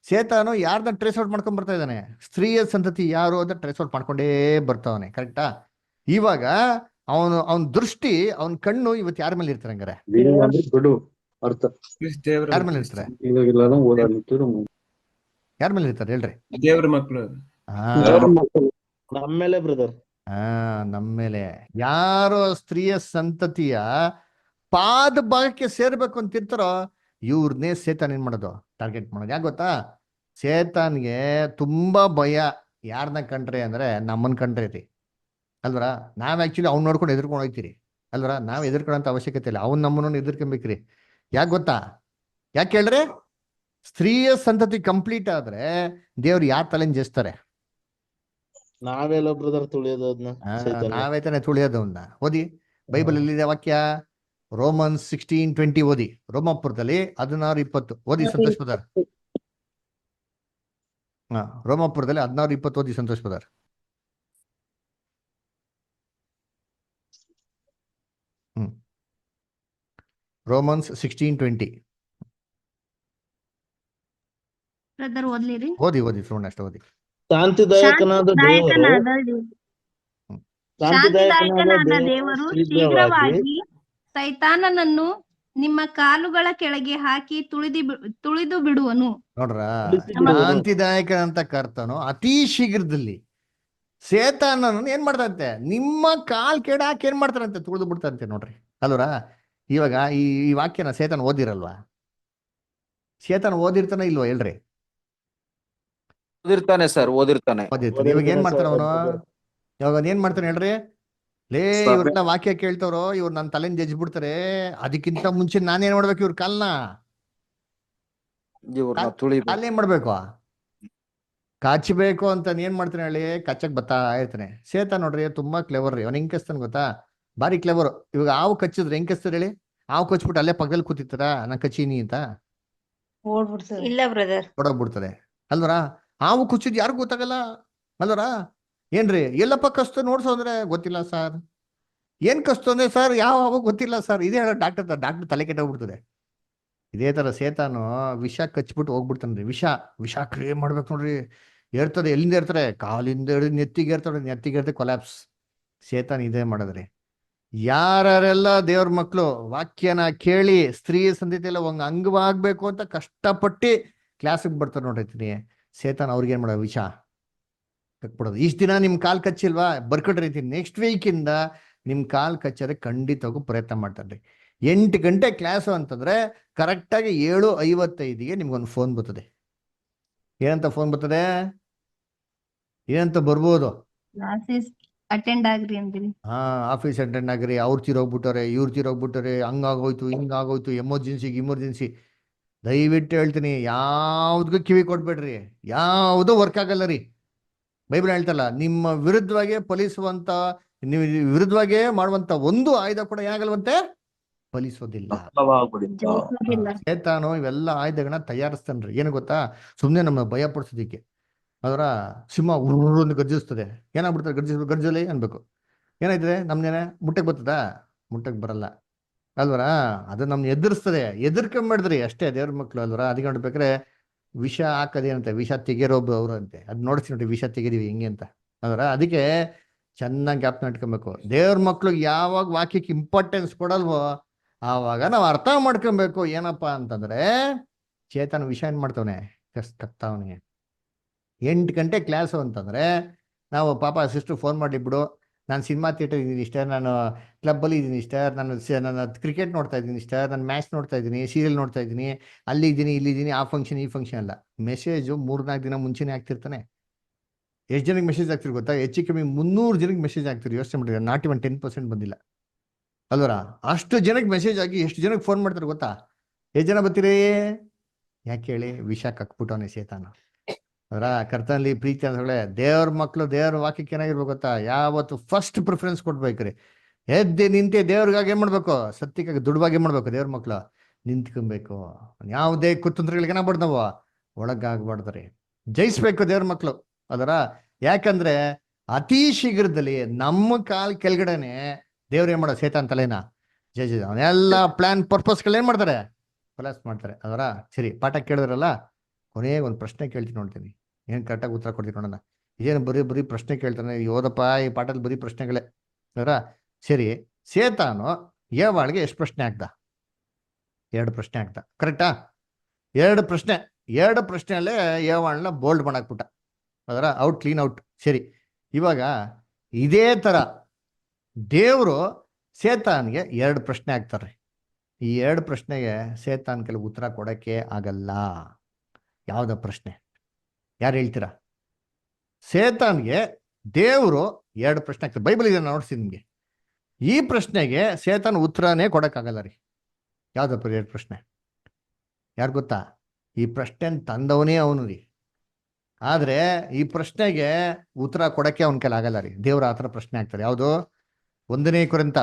ಸೇತಾನು ಯಾರ್ದ ಟ್ರೇಸ್ ಔಟ್ ಮಾಡ್ಕೊಂಡ್ ಬರ್ತಾ ಇದ್ದಾನೆ? ಸ್ತ್ರೀಯ ಸಂತತಿ ಯಾರು ಅಂತ ಟ್ರೇಸ್ ಔಟ್ ಮಾಡ್ಕೊಂಡೇ ಬರ್ತಾವನೆ. ಕರೆಕ್ಟಾ? ಇವಾಗ ಅವನ ದೃಷ್ಟಿ, ಅವನ ಕಣ್ಣು ಇವತ್ತು ಯಾರ ಮೇಲೆ ಇರ್ತಾರೆ? ಹಂಗಾರೆ ಯಾರ ಮೇಲೆ ಇರ್ತಾರೆ? ಯಾರ ಮೇಲೆ ಇರ್ತಾರೆ ಹೇಳ್ರಿ? ದೇವ್ರ ಮಕ್ಕಳು. ನಮ್ಮೇಲೆ ಬ್ರದರ್. ನಮ್ಮೇಲೆ. ಯಾರು ಸ್ತ್ರೀಯ ಸಂತತಿಯ ಪಾದ ಭಾಗಕ್ಕೆ ಸೇರ್ಬೇಕು ಅಂತ ಇರ್ತಾರೋ ಇವ್ರನ್ನೇ ಸೇತಾನ್ ಏನ್ ಮಾಡೋದು? ಟಾರ್ಗೆಟ್ ಮಾಡೋದು. ಯಾಕೆ ಗೊತ್ತಾ? ಸೇತಾನ್ಗೆ ತುಂಬಾ ಭಯ ಯಾರನ್ನ ಕಂಡ್ರೆ ಅಂದ್ರೆ ನಮ್ಮನ್ ಕಂಡ್ರೆ ರೀ ಅಲ್ವರ? ನಾವ್ ಆಕ್ಚುಲಿ ಅವ್ನ್ ನೋಡ್ಕೊಂಡು ಎದುರ್ಕೊಂಡು ಹೋಗ್ತೀರಿ ಅಲ್ವರ? ನಾವ್ ಎದುರ್ಕೊಳ್ಳೋಂಥ ಅವಶ್ಯಕತೆ ಇಲ್ಲ, ಅವ್ನ್ ನಮ್ಮನ್ನು ಎದುರ್ಕೊಬೇಕ್ರಿ. ಯಾಕೆ ಗೊತ್ತಾ? ಯಾಕೆ ಹೇಳ್ರಿ? ಸ್ತ್ರೀಯ ಸಂತತಿ ಕಂಪ್ಲೀಟ್ ಆದ್ರೆ ದೇವ್ರು ಯಾರ ತಲೆನ್ ಜಯಿಸ್ತಾರೆ? ನಾವೆಲ್ಲ ಬ್ರದರ್ ತುಳಿಯೋದು ಅದನ್ನ. ನಾವೇ ತಾನೆ ತುಳಿಯೋದು ಅವನ್ನ. ಓದಿ, ಬೈಬಲ್ ಎಲ್ಲಿದೆ ವಾಕ್ಯ? ರೋಮನ್ಸ್ 16:20 ಓದಿ. ರೋಮಾಪುರದಲ್ಲಿ 16:20 ಓದಿ ಸಂತೋಷ್ ಪದಾರ್. ರೋಮಾಪುರದಲ್ಲಿ 16:20 ಓದಿ ಸಂತೋಷ್ ಪದಾರ್. ರೋಮನ್ಸ್ 16:20 ಬ್ರದರ್ ಓದ್ಲಿರಿ? ಓದಿ ಶ್ರವಣ ಅಷ್ಟ ಓದಿ. ಶಾಂತಿದಾಯಕನಾದ ದೇವರು ಶೀಘ್ರವಾಗಿ ಸೈತಾನನನ್ನು ನಿಮ್ಮ ಕಾಲುಗಳ ಕೆಳಗೆ ಹಾಕಿ ತುಳಿದು ಬಿಡುವನು. ನೋಡ್ರ, ಶಾಂತಿದಾಯಕನಂತ ಕರ್ತನು ಅತಿ ಶೀಘ್ರದಲ್ಲಿ ಸೇತಾನನ್ನು ಏನ್ ಮಾಡ್ತಾರಂತೆ? ನಿಮ್ಮ ಕಾಲ್ ಕೆಡ ಹಾಕಿ ಏನ್ ಮಾಡ್ತಾರಂತೆ? ತುಳಿದು ಬಿಡ್ತಾರಂತೆ. ನೋಡ್ರಿ ಅಲ್ವರ? ಇವಾಗ ಈ ವಾಕ್ಯನ ಸೇತಾನ್ ಓದಿರಲ್ವಾ? ಸೇತಾನ್ ಓದಿರ್ತಾನ ಇಲ್ವಾ ಹೇಳ್ರಿ? ಓದಿರ್ತಾನೆ ಸರ್, ಓದಿರ್ತಾನೆ. ಇವಾಗ ಏನ್ ಮಾಡ್ತಾನ ಅವನು? ಇವಾಗ ಏನ್ ಮಾಡ್ತಾನೆ ಹೇಳ್ರಿ? ಇವ್ರನ್ನ ವಾಕ್ಯ ಕೇಳ್ತಾರೋ, ಇವ್ರು ನನ್ನ ತಲೆನ್ ಜಜ್ಜಿ ಬಿಡ್ತಾರೆ, ಅದಕ್ಕಿಂತ ಮುಂಚೆ ನಾನೇನ್ ಮಾಡ್ಬೇಕು? ಇವ್ರ ಕಾಲ್ನ ಅಲ್ಲೇನ್ ಮಾಡ್ಬೇಕು? ಕಾಚಬೇಕು ಅಂತ ಏನ್ ಮಾಡ್ತಾನೆ ಹೇಳಿ? ಕಚ್ಚಕ್ ಬತ್ತಾ ಇರ್ತಾನೆ. ಸೇತಾನ್ ನೋಡ್ರಿ ತುಂಬಾ ಕ್ಲೆವರ್ ರೀ. ಅವ್ನ ಹೆಂಗ್ ಕಚ್ತಾನ ಗೊತ್ತಾ? ಬಾರಿ ಕ್ಲೆವರ್. ಇವಾಗ ಹಾವು ಕಚ್ಚಿದ್ರೆ ಹೆಂಗ್ ಕಚ್ತಾರೆ ಹೇಳಿ? ಹಾವು ಕಚ್ಬಿಟ್ಟು ಅಲ್ಲೇ ಪಕ್ಕದಲ್ಲಿ ಕೂತಿರ್ತಾರ, ನಾ ಕಚ್ಚೀನಿ ಅಂತ ಇಲ್ಲ ಬ್ರದರ್, ಹೊಡೋಗ್ಬಿಡ್ತಾರೆ ಅಲ್ವರ? ಹಾವು ಕುಚ್ಚಿದ್ ಯಾರಿಗೂ ಗೊತ್ತಾಗಲ್ಲ ಅಲ್ವರ? ಏನ್ರಿ ಎಲ್ಲಪ್ಪ ಕಸ್ತು ನೋಡ್ಸೋ ಅಂದ್ರೆ ಗೊತ್ತಿಲ್ಲ ಸರ್. ಏನ್ ಕಸ್ತು ಅಂದ್ರೆ ಸರ್ ಯಾವ ಹಾವು ಗೊತ್ತಿಲ್ಲ ಸರ್. ಇದೇ ಹೇಳೋ ಡಾಕ್ಟರ್ ತಲೆ ಕೆಟ್ಟೋಗ್ಬಿಡ್ತದೆ. ಇದೇ ತರ ಸೇತಾನು ವಿಷ ಕಚ್ಬಿಟ್ಟು ಹೋಗ್ಬಿಡ್ತಾನ್ರಿ. ವಿಷ ಕ್ರಿಯೇಟ್ ಮಾಡ್ಬೇಕು ನೋಡ್ರಿ. ಏರ್ತದೆ, ಎಲ್ಲಿಂದ ಏರ್ತಾರೆ? ಕಾಲಿಂದ ಹಿಡಿದು ನೆತ್ತಿಗೆ ಏರ್ತಾರೆ, ನೆತ್ತಿಗೆ ಏರ್ತೆ ಕೊಲ್ಯಾಪ್ಸ್. ಸೇತಾನ್ ಇದೇ ಮಾಡೋದ್ರಿ. ಯಾರೆಲ್ಲ ದೇವ್ರ ಮಕ್ಕಳು ವಾಕ್ಯನ ಕೇಳಿ ಸ್ತ್ರೀ ಸಂತತಿ ಎಲ್ಲ ಅಂಗವಾಗ್ಬೇಕು ಅಂತ ಕಷ್ಟಪಟ್ಟು ಕ್ಲಾಸಿಗೆ ಬರ್ತಾರೆ ನೋಡಿರ್ತೀನಿ, ಸೇತಾನ್ ಅವ್ರಿಗೆ ಏನ್ ಮಾಡೋದು? ವಿಷ ಕಟ್ಬಿಡೋದು. ಇಷ್ಟ ದಿನ ನಿಮ್ ಕಾಲ್ ಕಚ್ಚಿಲ್ವಾ? ಬರ್ಕೊಡ್ರಿ ಅಂತೀನಿ. ನೆಕ್ಸ್ಟ್ ವೀಕಿಂದ ನಿಮ್ ಕಾಲ್ ಕಚ್ಚೋದಕ್ಕೆ ಖಂಡಿತವಾಗೂ ಪ್ರಯತ್ನ ಮಾಡ್ತಾರ್ರಿ. 8 ಗಂಟೆ ಕ್ಲಾಸು ಅಂತಂದ್ರೆ ಕರೆಕ್ಟಾಗಿ 7:55ಗೆ ನಿಮ್ಗೊಂದು ಫೋನ್ ಬರ್ತದೆ. ಏನಂತ ಫೋನ್ ಬರ್ತದೆ? ಏನಂತ ಬರ್ಬೋದು? ಅಟೆಂಡ್ ಆಗ್ರಿ ಅಂತೀನಿ. ಆಫೀಸ್ ಅಟೆಂಡ್ ಆಗ್ರಿ, ಅವ್ರು ತೀರೋಗ್ಬಿಟ್ಟವ್ರೆ, ಇವ್ರು ತೀರೋಗ್ಬಿಟ್ಟವ್ರೆ, ಹಂಗಾಗೋಯ್ತು ಹಿಂಗಾಗೋಯ್ತು, ಎಮರ್ಜೆನ್ಸಿ. ದಯವಿಟ್ಟು ಹೇಳ್ತೀನಿ, ಯಾವ್ದಕ್ಕೂ ಕಿವಿ ಕೊಡ್ಬೇಡ್ರಿ. ಯಾವುದೂ ವರ್ಕ್ ಆಗಲ್ಲ ರೀ. ಬೈಬಲ್ ಹೇಳ್ತಲ್ಲ, ನಿಮ್ಮ ವಿರುದ್ಧವಾಗಿ ಫಲಿಸುವಂತ, ನೀವು ವಿರುದ್ಧವಾಗಿ ಮಾಡುವಂತ ಒಂದು ಆಯುಧ ಕೂಡ ಏನಾಗಲ್ವಂತೆ? ಫಲಿಸೋದಿಲ್ಲ. ಸೇತಾನು ಇವೆಲ್ಲ ಆಯುಧಗಳನ್ನ ತಯಾರಿಸ್ತಾನ್ರಿ. ಏನು ಗೊತ್ತಾ? ಸುಮ್ನೆ ನಮ್ಮ ಭಯ ಪಡಿಸೋದಿಕ್ಕೆ. ಅದರ ಸಿಂಹ ಉರುನ್ನು ಗರ್ಜಿಸ್ತದೆ, ಏನಾಗ್ಬಿಡ್ತಾರೆ? ಗರ್ಜಲಿ ಅನ್ಬೇಕು. ಏನಾಯ್ತದೆ? ನಮ್ನೇನೆ ಮುಟ್ಟಕ್ಕೆ ಬರ್ತದಾ? ಮುಟ್ಟಕ್ಕೆ ಬರಲ್ಲ ಅಲ್ವರ. ಅದು ನಮ್ನ ಎದುರಿಸ್ತದೆ, ಎದುರ್ಕೊಂಬಿಡ್ದ್ರಿ ಅಷ್ಟೇ ದೇವ್ರ ಮಕ್ಳು ಅಲ್ವರ. ಅದಕ್ಕೆ ನೋಡ್ಬೇಕಾದ್ರೆ ವಿಷ ಹಾಕೋದೇನಂತೆ, ವಿಷ ತೆಗೆರೋಬ್ಬ ಅವ್ರು ಅಂತೆ. ಅದ್ ನೋಡ್ಸಿ ನೋಡಿ, ವಿಷ ತೆಗೆದಿವಿ ಹೆಂಗೆ ಅಂತ ಅಲ್ವರ. ಅದಕ್ಕೆ ಚೆನ್ನಾಗಿ ಜ್ಞಾಪನ ಇಟ್ಕೊಬೇಕು. ದೇವ್ರ ಮಕ್ಳಿಗೆ ಯಾವಾಗ ವಾಕ್ಯಕ್ಕೆ ಇಂಪಾರ್ಟೆನ್ಸ್ ಕೊಡಲ್ವೋ ಆವಾಗ ನಾವು ಅರ್ಥ ಮಾಡ್ಕೊಬೇಕು. ಏನಪ್ಪಾ ಅಂತಂದ್ರೆ ಚೇತನ ವಿಷ ಏನ್ ಮಾಡ್ತವನೆ? ಕಸ್ತಾವನೆ. 8 ಗಂಟೆ ಕ್ಲಾಸು ಅಂತಂದ್ರೆ ನಾವು ಪಾಪ ಸಿಸ್ಟರ್ ಫೋನ್ ಮಾಡಿಬಿಡು, ನಾನು ಸಿನಿಮಾ ಥಿಯೇಟರ್ ಇದ್ದೀನಿ ಇಷ್ಟ, ನಾನು ಕ್ಲಬ್ಬಲ್ಲಿ ಇದ್ದೀನಿ ಇಷ್ಟ, ನಾನು ಕ್ರಿಕೆಟ್ ನೋಡ್ತಾ ಇದ್ದೀನಿ ಇಷ್ಟ, ನಾನು ಮ್ಯಾಚ್ ನೋಡ್ತಾ ಇದ್ದೀನಿ, ಸೀರಿಯಲ್ ನೋಡ್ತಾ ಇದ್ದೀನಿ, ಅಲ್ಲಿ ಇದ್ದೀನಿ ಇಲ್ಲಿದ್ದೀನಿ, ಆ ಫಂಕ್ಷನ್ ಈ ಫಂಕ್ಷನ್ ಅಲ್ಲ. ಮೆಸೇಜು 3-4 ದಿನ ಮುಂಚೆನೇ ಆಗ್ತಿರ್ತಾನೆ. ಎಷ್ಟು ಜನಕ್ಕೆ ಮೆಸೇಜ್ ಆಗ್ತಿರಿ ಗೊತ್ತಾ? ಹೆಚ್ಚು ಕಮ್ಮಿ 300 ಜನಕ್ಕೆ ಮೆಸೇಜ್ ಆಗ್ತಿರಿ. ಯೋಚನೆ ಮಾಡಿದ್ರೆ ನಾಟ್ ಇವನ್ 10% ಬಂದಿಲ್ಲ ಅಲ್ವರ. ಅಷ್ಟು ಜನಕ್ಕೆ ಮೆಸೇಜ್ ಆಗಿ ಎಷ್ಟು ಜನಕ್ಕೆ ಫೋನ್ ಮಾಡ್ತಾರೆ ಗೊತ್ತಾ? ಎಷ್ಟು ಜನ ಬರ್ತೀರಿ? ಯಾಕೆ ಹೇಳಿ? ವಿಷ ಕಕ್ಬಿಟ್ಟವನೆ ಸೇತಾನ. ಅದರ ಕರ್ತನಲ್ಲಿ ಪ್ರೀತಿ ಅಂದ್ರೆ ದೇವ್ರ ಮಕ್ಳು ದೇವ್ರ ವಾಕ್ಯಕ್ಕೆ ಏನಾಗಿರ್ಬೇಕು ಗೊತ್ತಾ? ಯಾವತ್ತು ಫಸ್ಟ್ ಪ್ರಿಫರೆನ್ಸ್ ಕೊಡ್ಬೇಕ್ರಿ. ಎದ್ದೆ ನಿಂತೆ ದೇವ್ರಿಗಾಗಿ ಏನ್ ಮಾಡ್ಬೇಕು? ಸತ್ಯಕ್ಕಾಗಿ ದುಡ್ವಾಗಿ ಏನ್ ಮಾಡ್ಬೇಕು? ದೇವ್ರ ಮಕ್ಳು ನಿಂತ್ಕೊಬೇಕು. ಯಾವುದೇ ಕುತಂತ್ರಗಳಿಗೆ ಏನಾಗ್ಬಾರ್ದು, ನಾವು ಒಳಗಾಗ್ಬಾರ್ದ್ರಿ. ಜಯಿಸ್ಬೇಕು ದೇವ್ರ ಮಕ್ಳು ಅದರ. ಯಾಕಂದ್ರೆ ಅತಿ ಶೀಘ್ರದಲ್ಲಿ ನಮ್ಮ ಕಾಲ್ ಕೆಳಗಡೆನೆ ದೇವ್ರು ಏನ್ ಮಾಡೋದು? ಸೇತಾನ್ ತಲೆನ ಜಯ ಅವನೆಲ್ಲ ಪ್ಲಾನ್ ಪರ್ಪಸ್ಗಳು ಏನ್ ಮಾಡ್ತಾರೆ? ಕೊಲಾಸ್ ಮಾಡ್ತಾರೆ ಅದರ. ಸರಿ, ಪಾಠ ಕೇಳಿದ್ರಲ್ಲ, ಕೊನೆಗೆ ಒಂದು ಪ್ರಶ್ನೆ ಕೇಳ್ತೀನಿ, ನೋಡ್ತೀನಿ ಏನ್ ಕರೆಕ್ಟಾಗಿ ಉತ್ತರ ಕೊಡ್ತೀನಿ ನೋಡೋಣ. ಇದೇನು ಬರೀ ಪ್ರಶ್ನೆ ಕೇಳ್ತಾನೆ? ಓದಪ್ಪ, ಈ ಪಾಠದಲ್ಲಿ ಬರೀ ಪ್ರಶ್ನೆಗಳೇ ಅದರ. ಸರಿ, ಸೇತಾನು ಏವಾಳಿಗೆ ಎಷ್ಟು ಪ್ರಶ್ನೆ ಆಗ್ದ? 2 ಪ್ರಶ್ನೆ ಆಗ್ದ. ಕರೆಕ್ಟಾ? 2 ಪ್ರಶ್ನೆಯಲ್ಲೇ ಏವಾಳನ್ನ ಬೋಲ್ಡ್ ಮಾಡಾಕ್ಬಿಟ್ಟ ಅದರ. Out, clean out. ಸರಿ, ಇವಾಗ ಇದೇ ತರ ದೇವರು ಸೇತಾನ್ಗೆ 2 ಪ್ರಶ್ನೆ ಆಗ್ತಾರೆ. ಈ 2 ಪ್ರಶ್ನೆಗೆ ಸೇತಾನ್ ಕೆಲವು ಉತ್ತರ ಕೊಡಕ್ಕೆ ಆಗಲ್ಲ. ಯಾವ್ದ ಪ್ರಶ್ನೆ? ಯಾರು ಹೇಳ್ತೀರಾ? ಸೇತಾನ್ಗೆ ದೇವರು 2 ಪ್ರಶ್ನೆ ಆಗ್ತಾರೆ. ಬೈಬಲ್ ಇದನ್ನ ನೋಡ್ಸಿ ನಿಮ್ಗೆ. ಈ ಪ್ರಶ್ನೆಗೆ ಸೇತಾನ್ ಉತ್ತರನೇ ಕೊಡಕ್ಕಾಗಲ್ಲ ರೀ. ಯಾವ್ದಪ್ಪ 2 ಪ್ರಶ್ನೆ? ಯಾರು ಗೊತ್ತಾ? ಈ ಪ್ರಶ್ನೆ ತಂದವನೇ ಅವನು ರೀ. ಆದ್ರೆ ಈ ಪ್ರಶ್ನೆಗೆ ಉತ್ತರ ಕೊಡಕ್ಕೆ ಅವನ ಕೈಲಿ ಆಗಲ್ಲ ರೀ. ದೇವ್ರ ಆತರ ಪ್ರಶ್ನೆ ಆಗ್ತಾರೆ. ಯಾವುದು? 1 ಕೊರಿಂಥ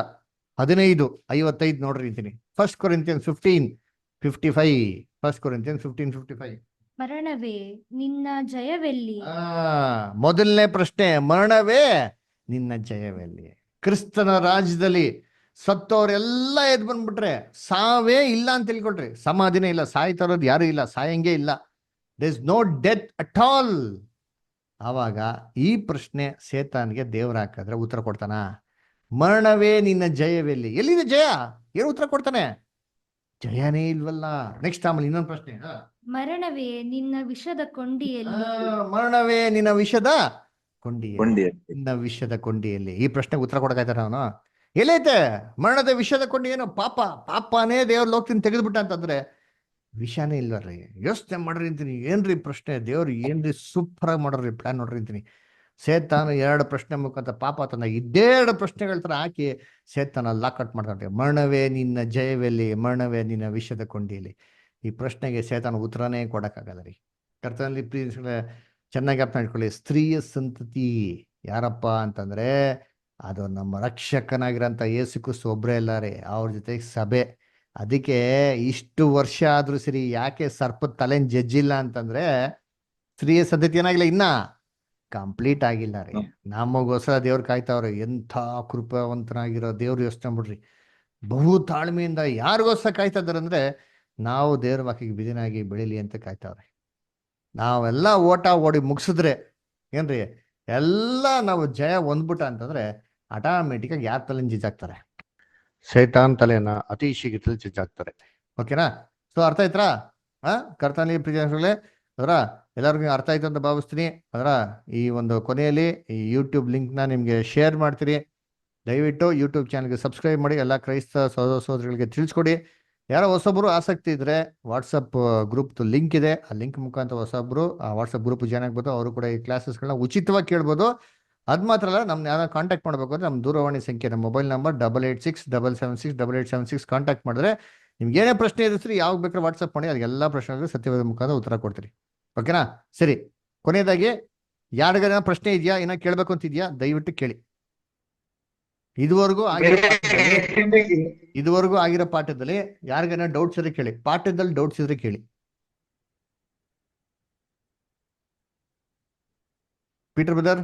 15:55 ನೋಡ್ರಿ ಅಂತೀನಿ. 1 Corinthians 15:55. 1 Corinthians 15:55. ಮರಣವೇ ನಿನ್ನ ಜಯವೆಲ್ಲಿ? ಮೊದಲನೇ ಪ್ರಶ್ನೆ, ಮರಣವೇ ನಿನ್ನ ಜಯವೆಲ್ಲಿ? ಕ್ರಿಸ್ತನ ರಾಜ್ಯದಲ್ಲಿ ಸತ್ತವರೆಲ್ಲ ಎದ್ದು ಬಂದ್ಬಿಟ್ರೆ ಸಾವೇ ಇಲ್ಲ ಅಂತ ತಿಳ್ಕೊಳ್ರಿ. ಸಮಾಧಿನೇ ಇಲ್ಲ, ಸಾಯ್ತಾ ಇರೋದು ಯಾರು ಇಲ್ಲ, ಸಾಯಂಗೆ ಇಲ್ಲ. There is no death at all. ಆವಾಗ ಈ ಪ್ರಶ್ನೆ ಸೇತಾನ್ಗೆ ದೇವ್ರ ಹಾಕಿದ್ರೆ ಉತ್ತರ ಕೊಡ್ತಾನ? ಮರಣವೇ ನಿನ್ನ ಜಯವೆಲ್ಲಿ? ಎಲ್ಲಿದೆ ಜಯ? ಏನು ಉತ್ತರ ಕೊಡ್ತಾನೆ? ಜಯನೇ ಇಲ್ವಲ್ಲ. ನೆಕ್ಸ್ಟ್ ಆಮೇಲೆ ಇನ್ನೊಂದು ಪ್ರಶ್ನೆ, ಮರಣವೇ ನಿನ್ನ ವಿಷದ ಕೊಂಡಿಯಲ್ಲಿ? ಮರಣವೇ ನಿನ್ನ ವಿಷದ ಕೊಂಡಿಯಲ್ಲಿ? ನಿನ್ನ ವಿಷದ ಕೊಂಡಿಯಲ್ಲಿ. ಈ ಪ್ರಶ್ನೆಗೆ ಉತ್ತರ ಕೊಡಕಾಯ್ತಾರ ಅವನು? ಎಲ್ಲೈತೆ ಮರಣದ ವಿಷದ ಕೊಂಡಿ? ಏನು ಪಾಪನೇ ದೇವ್ರ ಲೋಕದಿಂದ ತೆಗೆದ್ಬಿಟ್ಟ ಅಂತಂದ್ರೆ ವಿಷಾನೇ ಇಲ್ವರ್ರಿ. ಯೋಚನೆ ಮಾಡ್ರಿ ಅಂತೀನಿ. ಏನ್ರಿ ಪ್ರಶ್ನೆ? ದೇವ್ರು ಏನ್ರಿ ಸೂಪರ್ ಆಗಿ ಮಾಡ್ರಿ ಪ್ಲಾನ್ ನೋಡ್ರಿ ಅಂತೀನಿ. ಸೇತಾನು 2 ಪ್ರಶ್ನೆ ಮುಖಾಂತರ ಪಾಪ ತನ್ನ ಇದೇ 2 ಪ್ರಶ್ನೆಗಳ ತರ ಹಾಕಿ ಸೇತಾನ ಲಾಕೌಟ್ ಮಾಡ್ತಾರೆ. ಮರಣವೇ ನಿನ್ನ ಜಯವೆಲ್ಲಿ? ಮರಣವೇ ನಿನ್ನ ವಿಷದ ಕೊಂಡಿಯಲ್ಲಿ? ಈ ಪ್ರಶ್ನೆಗೆ ಸೇತಾನ ಉತ್ತರನೇ ಕೊಡಕ್ಕಾಗಲ್ಲ ರೀ. ಕರ್ತನಲ್ಲಿ ಪ್ರೀತಿ ಚೆನ್ನಾಗಿ ಅರ್ಥ ಮಾಡ್ಕೊಳ್ಳಿ. ಸ್ತ್ರೀಯ ಸಂತತಿ ಯಾರಪ್ಪ ಅಂತಂದ್ರೆ ಅದು ನಮ್ಮ ರಕ್ಷಕನಾಗಿರೋಂಥ ಯೇಸು ಕ್ರಿಸ್ತ ಒಬ್ಬರೇ ಇಲ್ಲ ರೀ, ಅವ್ರ ಜೊತೆಗೆ ಸಭೆ. ಅದಕ್ಕೆ ಇಷ್ಟು ವರ್ಷ ಆದ್ರೂ ಸರಿ ಯಾಕೆ ಸರ್ಪದ ತಲೆನ್ ಜಜ್ಜಿಲ್ಲ ಅಂತಂದ್ರೆ ಸ್ತ್ರೀಯ ಸಂತತಿ ಏನಾಗಿಲ್ಲ, ಇನ್ನ ಕಂಪ್ಲೀಟ್ ಆಗಿಲ್ಲ ರೀ. ನಮಗೋಸ್ಕರ ದೇವ್ರು ಕಾಯ್ತಾವ್ರೆ. ಎಂಥ ಕೃಪಾವಂತನಾಗಿರೋ ದೇವ್ರು. ಯೋಚನೆ ಬಿಡ್ರಿ, ಬಹು ತಾಳ್ಮೆಯಿಂದ ಯಾರಿಗೋಸ್ಕರ ಕಾಯ್ತಾ ಇದಾರೆ ಅಂದ್ರೆ ನಾವು ದೇವ್ರ ವಾಕ್ಯಕ್ಕೆ ಬಿದಿನಾಗಿ ಬೆಳಿಲಿ ಅಂತ ಕಾಯ್ತಾವ್ರೆ. ನಾವೆಲ್ಲ ಓಟ ಓಡಿ ಮುಗಿಸಿದ್ರೆ ಏನ್ರಿ ಎಲ್ಲ ನಾವು ಜಯ ಹೊಂದ್ಬಿಟ್ಟ ಅಂತಂದ್ರೆ ಆಟೋಮೆಟಿಕ್ಕಾಗಿ ಯಾರ ತಲೆನ ಜಿಜ್ಜಾಗ್ತಾರೆ? ಸೈತಾನ್ ತಲೆನ ಅತಿ ಶೀಘ್ರದಲ್ಲಿ ಜಿಜ್ಜಾಗ್ತಾರೆ. ಓಕೆನಾ? ಸೊ ಅರ್ಥ ಆಯ್ತಾ? ಕರ್ತನಲ್ಲಿ ಪ್ರಿಯರೇ, ಅದರ ಎಲ್ಲರಿಗೂ ಅರ್ಥ ಆಯ್ತು ಅಂತ ಭಾವಿಸ್ತೀನಿ. ಅದರ ಈ ಒಂದು ಕೊನೆಯಲ್ಲಿ ಈ ಯೂಟ್ಯೂಬ್ ಲಿಂಕ್ನ ನಿಮಗೆ ಶೇರ್ ಮಾಡ್ತೀರಿ. ದಯವಿಟ್ಟು ಯೂಟ್ಯೂಬ್ ಚಾನಲ್ಗೆ ಸಬ್ಸ್ಕ್ರೈಬ್ ಮಾಡಿ. ಎಲ್ಲ ಕ್ರೈಸ್ತ ಸಹೋದರ ಸಹೋದರಿಗಳಿಗೆ ತಿಳಿಸ್ಕೊಡಿ. ಯಾರೋ ಹೊಸೊಬ್ಬರು ಆಸಕ್ತಿ ಇದ್ರೆ ವಾಟ್ಸಪ್ ಗ್ರೂಪ್ದು ಲಿಂಕ್ ಇದೆ, ಆ ಲಿಂಕ್ ಮುಖಾಂತರ ಹೊಸೊಬ್ಬರು ಆ ವಾಟ್ಸಪ್ ಗ್ರೂಪ್ ಜಾಯ್ನ್ ಆಗ್ಬೋದು. ಅವರು ಕೂಡ ಈ ಕ್ಲಾಸಸ್ಗಳನ್ನ ಉಚಿತವಾಗಿ ಕೇಳ್ಬೋದು. ಅದು ಮಾತ್ರ ಅಲ್ಲ, ನಮ್ನ ಯಾರು ಕಾಂಟ್ಯಾಕ್ಟ್ ಮಾಡಬೇಕು ಅಂದ್ರೆ ನಮ್ಮ ದೂರವಾಣಿ ಸಂಖ್ಯೆ, ನಮ್ಮ ಮೊಬೈಲ್ ನಂಬರ್ 8867768876 ಕಾಂಟ್ಯಾಕ್ಟ್ ಮಾಡಿದ್ರೆ ನಿಮ್ಗೆ ಏನೇ ಪ್ರಶ್ನೆ ಇರಿಸ್ರಿ, ಯಾವಾಗ ಬೇಕಾದ್ರೆ ವಾಟ್ಸಪ್ ಮಾಡಿ, ಅದಕ್ಕೆಲ್ಲ ಪ್ರಶ್ನೆಗಳಿಗೆ ಸತ್ಯವಾದ ಮುಖಾಂತರ ಉತ್ತರ ಕೊಡ್ತೀರಿ. ಓಕೆನಾ? ಸರಿ, ಕೊನೆಯದಾಗಿ ಯಾರಿಗಾರ ಪ್ರಶ್ನೆ ಇದೆಯಾ, ಏನೋ ಕೇಳಬೇಕು ಅಂತಿದ್ಯಾ? ದಯವಿಟ್ಟು ಕೇಳಿ. ಇದುವರೆಗೂ ಆಗಿರೋ ಪಾಠದಲ್ಲಿ ಯಾರಿಗಾನ ಡೌಟ್ಸ್ ಇದ್ರೆ ಕೇಳಿ. ಪಾಠದಲ್ಲಿ ಡೌಟ್ಸ್ ಇದ್ರೆ ಕೇಳಿ. ಪೀಟರ್ ಬ್ರದರ್,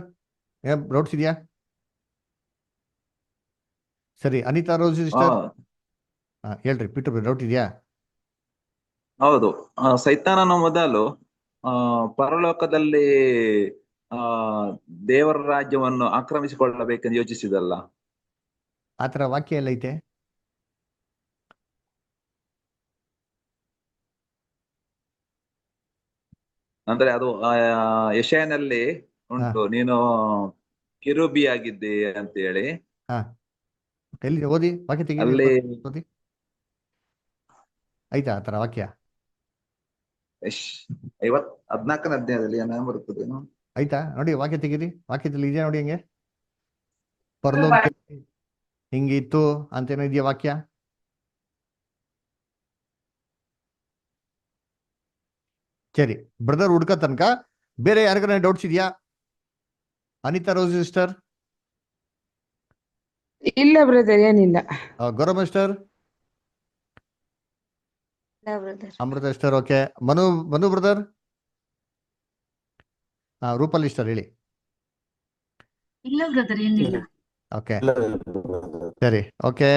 ಡೌಟ್ಸ್ ಇದೆಯಾ? ಸರಿ, ಅನಿತಾ ರೋಸ್ ಸಿಸ್ಟರ್ ಹೇಳ್ರಿ. ಪೀಟರ್ ಬ್ರದರ್, ಡೌಟ್ ಇದೆಯಾ? ಹೌದು. ಸೈತಾನನ ಮೊದಲು ಪರಲೋಕದಲ್ಲಿ ದೇವರ ರಾಜ್ಯವನ್ನು ಆಕ್ರಮಿಸಿಕೊಳ್ಳಬೇಕೆಂದು ಯೋಚಿಸಿದಲ್ಲ, ಆತರ ವಾಕ್ಯ ಎಲ್ಲ ಐತೆ? ಅಂದ್ರೆ ಅದು ಯೆಶಾಯನಲ್ಲಿ ಉಂಟು, ನೀನು ಕಿರುಬಿ ಆಗಿದ್ದೆ ಅಂತ ಹೇಳಿ. ಎಲ್ಲಿ ಓದಿ ವಾಕ್ಯ ತೆಗಿ, ಅಲ್ಲಿ ಓದಿ. ಆಯ್ತಾ ಆತರ ವಾಕ್ಯ? 14ನೇ ಅಧ್ಯಾಯದಲ್ಲಿ ಏನ ಬರುತ್ತದೇನೋ. ಆಯ್ತಾ ನೋಡಿ, ವಾಕ್ಯ ತೆಗೀರಿ. ವಾಕ್ಯದಲ್ಲಿ ಇದೆಯಾ ನೋಡಿ, ಹಂಗೆ ಪರಲೋಕದಲ್ಲಿ ಹಿಂಗಿತ್ತು ಅಂತೇನೋ ಇದೆಯಾ ವಾಕ್ಯ? ಸರಿ, ಬ್ರದರ್ ಹುಡ್ಕ ತನಕ ಬೇರೆ ಯಾರಿಗಾರ ಡೌಟ್ಸ್ ಇದೆಯಾ? Anita Rose sister? ಇಲ್ಲ ಬ್ರದರ್, ಏನಿಲ್ಲ. Gaurav master? Amrita sister? Okay. Manu brother? Rupal sister ಹೇಳಿ. ಇಲ್ಲ ಬ್ರದರ್, ಏನಿಲ್ಲ. ಓಕೆ, ಸರಿ. ಓಕೆ,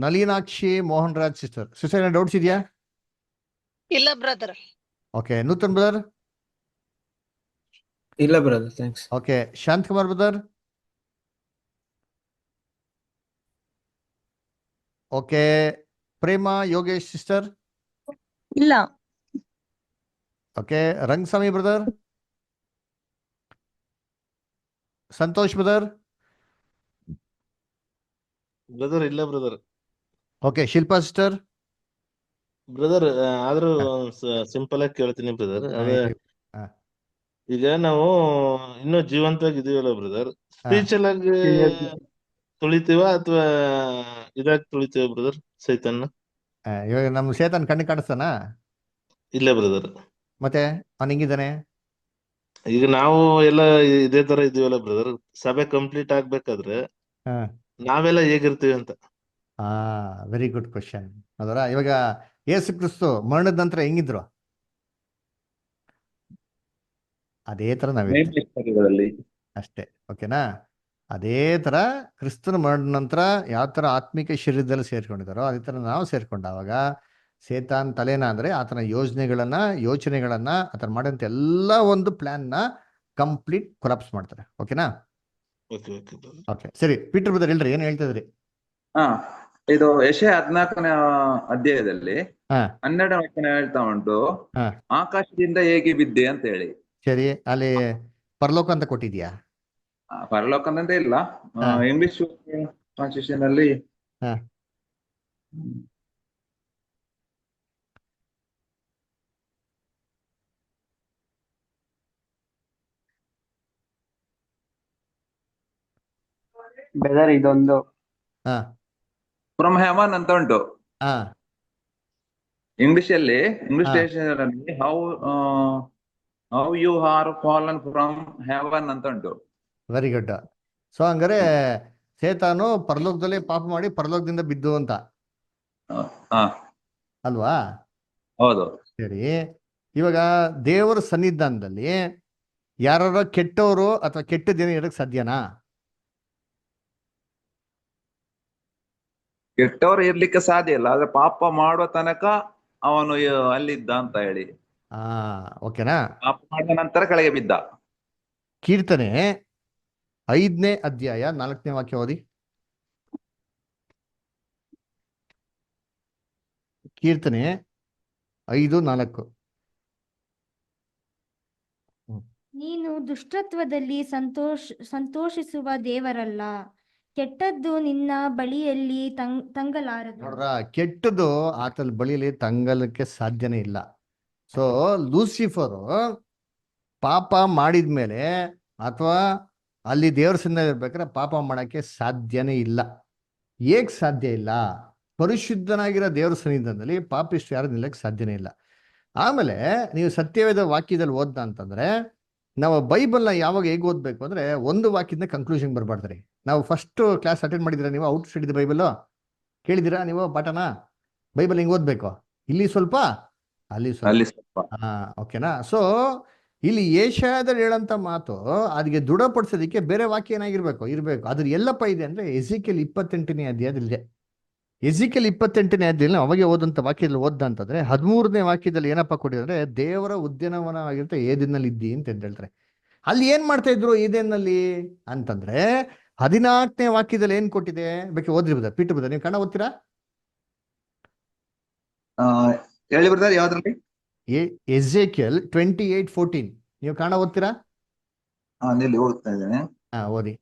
ನಳಿನಾಕ್ಷಿ ಮೋಹನ್ ರಾಜ್ ಸಿಸ್ಟರ್ ಏನೋ ಡೌಟ್ಸ್ ಇದೆಯಾ? ಇಲ್ಲ ಬ್ರದರ್. Okay, Nutan brother? ಇಲ್ಲ brother, thanks. Okay, Shanth Kumar brother? Okay, Prema Yogesh sister? ಇಲ್ಲ. Okay, Rangaswamy brother? Santosh brother? Brother ಇಲ್ಲ brother. Okay, Shilpa sister? Brother ಆದ್ರೂ ಸಿಂಪಲ್ ಆಗಿ ಕೇಳ್ತೀನಿ ಬ್ರದರ್. ಅದೇ ಈಗ ನಾವು ಇನ್ನೂ ಜೀವಂತವಾಗಿ ಇದೀವಲ್ಲ ಬ್ರದರ್, ಸ್ಪೀಚಲ್ ಆಗಿ ತುಳಿತೀವ ಅಥವಾ ಇದಾಗಿ ತುಳಿತೀವ ಬ್ರದರ್ ಸೈತಾನ್ನ? ಇವಾಗ ನಮ್ಮ ಸೇತನ್ ಕಣ್ಣು ಕಾಣಿಸ್ತಾನ? ಇಲ್ಲ ಬ್ರದರ್. ಮತ್ತೆ ಅವ್ನು ಹಿಂಗಿದ್ದಾನೆ? ಈಗ ನಾವು ಎಲ್ಲ ಇದೇ ತರ ಇದೀವಲ್ಲ ಬ್ರದರ್, ಸಭೆ ಕಂಪ್ಲೀಟ್ ಆಗ್ಬೇಕಾದ್ರೆ ನಾವೆಲ್ಲ ಹೇಗಿರ್ತೀವಿ ಅಂತ. Very good question. ಅದರ ಇವಾಗ ಯೇಸು ಕ್ರಿಸ್ತು ಮರಣದ ನಂತರ ಹೆಂಗಿದ್ರು ಅದೇ ತರ ನಾವಿರ್ತೀವಿ ಅಷ್ಟೇ. ಓಕೆನಾ? ಅದೇ ತರ ಕ್ರಿಸ್ತನ ಮರಣದ ನಂತರ ಯಾವ ತರ ಆತ್ಮಿಕ ಶರೀರದಲ್ಲಿ ಸೇರ್ಕೊಂಡಿದಾರೋ ಅದೇ ತರ ನಾವು ಸೇರ್ಕೊಂಡಾಗ ಸೇತಾನ್ ತಲೆನ ಅಂದ್ರೆ ಆತನ ಯೋಚನೆಗಳನ್ನ ಆತನ ಮಾಡಿದಂತ ಎಲ್ಲ ಒಂದು ಪ್ಲಾನ್ ನ ಕಂಪ್ಲೀಟ್ ಕೊಲಾಪ್ಸ್ ಮಾಡ್ತಾರೆ. ಓಕೆನಾ? ಓಕೆ, ಸರಿ. ಪೀಟರ್ ಬ್ರದರ್ ಹೇಳ್ರಿ, ಏನ್ ಹೇಳ್ತಾ ಇದ್ರಿ? ಇದು ಯೆಶಾಯ 14ನೇ ಅಧ್ಯಾಯದಲ್ಲಿ 12ನೇ ವಚನ ಹೇಳ್ತಾ ಉಂಟು, ಆಕಾಶದಿಂದ ಹೇಗೆ ಬಿದ್ದೆ ಅಂತ ಹೇಳಿ. ಸರಿ, ಅಲ್ಲಿ ಪರಲೋಕ ಅಂತ ಕೊಟ್ಟಿದ್ಯಾ? ಪರಲೋಕ ಅಂತ ಇಲ್ಲ, ಇಂಗ್ಲಿಷ್ ಟ್ರಾನ್ಸ್ಲೇಷನ್ ಅಲ್ಲಿ ಬ್ರದರ್ ಇದೊಂದು ಫ್ರಮ್ ಹೆವನ್ ಅಂತ ಉಂಟು. ಇಂಗ್ಲಿಷ್ ಸ್ಟೇಷನ್ ಅಲ್ಲಿ how you are fallen from heaven ಅಂತ ಉಂಟು. Very good. ಸೊ ಹಂಗಾರೆ ಸೇತಾನು ಪರಲೋಕದಲ್ಲಿ ಪಾಪ ಮಾಡಿ ಪರಲೋಕದಿಂದ ಬಿದ್ದು ಅಂತ ಅಲ್ವಾ? ಹೌದು. ಸರಿ, ಇವಾಗ ದೇವರ ಸನ್ನಿಧಾನದಲ್ಲಿ ಯಾರ ಕೆಟ್ಟವರು ಅಥವಾ ಕೆಟ್ಟದೇನು ಇರಕ್ ಸಾಧ್ಯನಾ? ಕೆಟ್ಟವರು ಇರ್ಲಿಕ್ಕೆ ಸಾಧ್ಯ ಇಲ್ಲ, ಆದ್ರೆ ಪಾಪ ಮಾಡುವ ತನಕ ಅವನು ಅಲ್ಲಿದ್ದ ಅಂತ ಹೇಳಿ. ಓಕೆನಾ? ಪಾಪ ಮಾಡಿದ ನಂತರ ಕೆಳಗೆ ಬಿದ್ದ. ಕೀರ್ತನೆ 5ನೇ ಅಧ್ಯಾಯ 4ನೇ ವಾಕ್ಯ ಓದಿ. ಕೀರ್ತನೆ 5:4. ನೀನು ದುಷ್ಟತ್ವದಲ್ಲಿ ಸಂತೋಷಿಸುವ ದೇವರಲ್ಲ, ಕೆಟ್ಟದ್ದು ನಿನ್ನ ಬಳಿಯಲ್ಲಿ ತಂಗಲಾರದು. ನೋಡ್ರ, ಕೆಟ್ಟದ್ದು ಆತನ ಬಳಿಯಲ್ಲಿ ತಂಗಲಕ್ಕೆ ಸಾಧ್ಯನೇ ಇಲ್ಲ. ಸೊ ಲೂಸಿಫರು ಪಾಪ ಮಾಡಿದ್ಮೇಲೆ ಅಥವಾ ಅಲ್ಲಿ ದೇವ್ರ ಸನ್ನಿಧಾನ ಇರ್ಬೇಕಾದ್ರೆ ಪಾಪ ಮಾಡಕ್ಕೆ ಸಾಧ್ಯನೇ ಇಲ್ಲ. ಏಕ್ ಸಾಧ್ಯ ಇಲ್ಲ? ಪರಿಶುದ್ಧನಾಗಿರೋ ದೇವ್ರ ಸನ್ನಿಧಾನದಲ್ಲಿ ಪಾಪಿಷ್ಟು ಯಾರು ನಿಲ್ಲಕ್ಕೆ ಸಾಧ್ಯನೇ ಇಲ್ಲ. ಆಮೇಲೆ ನೀವು ಸತ್ಯವೇದ ವಾಕ್ಯದಲ್ಲಿ ಓದ್ದ ಅಂತಂದ್ರೆ, ನಾವು ಬೈಬಲ್ನ ಯಾವಾಗ ಹೇಗೆ ಓದ್ಬೇಕು ಅಂದ್ರೆ, ಒಂದು ವಾಕ್ಯದಿಂದ ಕನ್ಕ್ಲೂಷನ್ ಬರಬಾರ್ದ್ರಿ. ನಾವು ಫಸ್ಟ್ ಕ್ಲಾಸ್ ಅಟೆಂಡ್ ಮಾಡಿದಿರಾ ನೀವು? ಔಟ್ ಸ್ಟಡಿ ಬೈಬಲ್ ಕೇಳಿದಿರಾ ನೀವು? ಪಾಠನ ಬೈಬಲ್ ಹಿಂಗೆ ಓದ್ಬೇಕು, ಇಲ್ಲಿ ಸ್ವಲ್ಪ ಅಲ್ಲಿ ಸ್ವಲ್ಪ. ಓಕೆನಾ? ಸೊ ಇಲ್ಲಿ ಯೆಶಾಯದಲ್ಲಿ ಹೇಳಂತ ಮಾತು ಅದಕ್ಕೆ ದೃಢಪಡಿಸೋದಕ್ಕೆ ಬೇರೆ ವಾಕ್ಯ ಏನಾಗಿರ್ಬೇಕು ಇರಬೇಕು. ಅದ್ರ ಎಲ್ಲಪ್ಪ ಇದೆ ಅಂದ್ರೆ ಎಜಿಕೇಲ್ 28ನೇ ಅಧ್ಯಾಯದಲ್ಲಿದೆ. ಎಜಿಕೇಲ್ 28ನೇ ಅಧ್ಯಾಯದಲ್ಲಿ ಅವಾಗೆ ಓದಂತ ವಾಕ್ಯದಲ್ಲಿ ಓದ್ದ ಅಂತಂದ್ರೆ 13ನೇ ವಾಕ್ಯದಲ್ಲಿ ಏನಪ್ಪ ಕೊಟ್ಟಿದ್ರೆ, ದೇವರ ಉದ್ಯಾನವನ ಆಗಿರುತ್ತೆ ಏದಿನಲ್ಲಿ ಇದ್ದಿ ಅಂತ ಹೇಳ್ತಾರೆ. ಅಲ್ಲಿ ಏನ್ ಮಾಡ್ತಾ ಇದ್ರು ಏದೇನಲ್ಲಿ ಅಂತಂದ್ರೆ 14ನೇ ವಾಕ್ಯದಲ್ಲಿ ಏನ್ ಕೊಟ್ಟಿದೆ ಬೇಕು ಓದಿರ್ಬೋದ? ಪೀಠ ಬದ ನೀವು ಕನ್ನಡ ಓದ್ತೀರಾ? ಹೇಳಿ ಬರ್ತಾರೆ ಯಾವ್ದ್ರಲ್ಲಿ? ಎಜೆಕಿಯಲ್ 28:14 ನೀವು ಕನ್ನಡ ಓದ್ತೀರಾ? ಇಲ್ಲಿ ಓದ್ತಾ ಇದ್ದೇನೆ. ಓದಿ.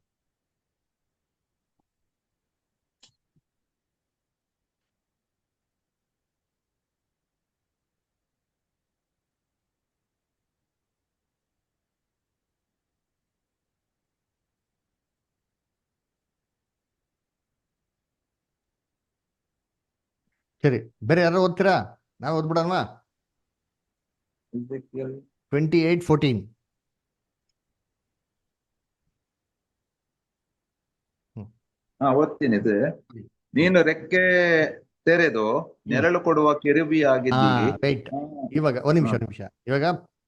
ಸರಿ, ಬೇರೆ ಯಾರು ಓದ್ತೀರಾ? ನಾವು ಓದ್ಬಿಡೋಣವಾ? 28:14. ಓದ್ತೀನಿ. ಇದು ನೀನು ರೆಕ್ಕೆ ತೆರೆದು ನೆರಳು ಕೊಡುವ ಕೆರೂಬಿ ಆಗಿದ್ದಿ. ರೈಟ್. ಇವಾಗ ಒಂದ್ ನಿಮಿಷ. ಇವಾಗ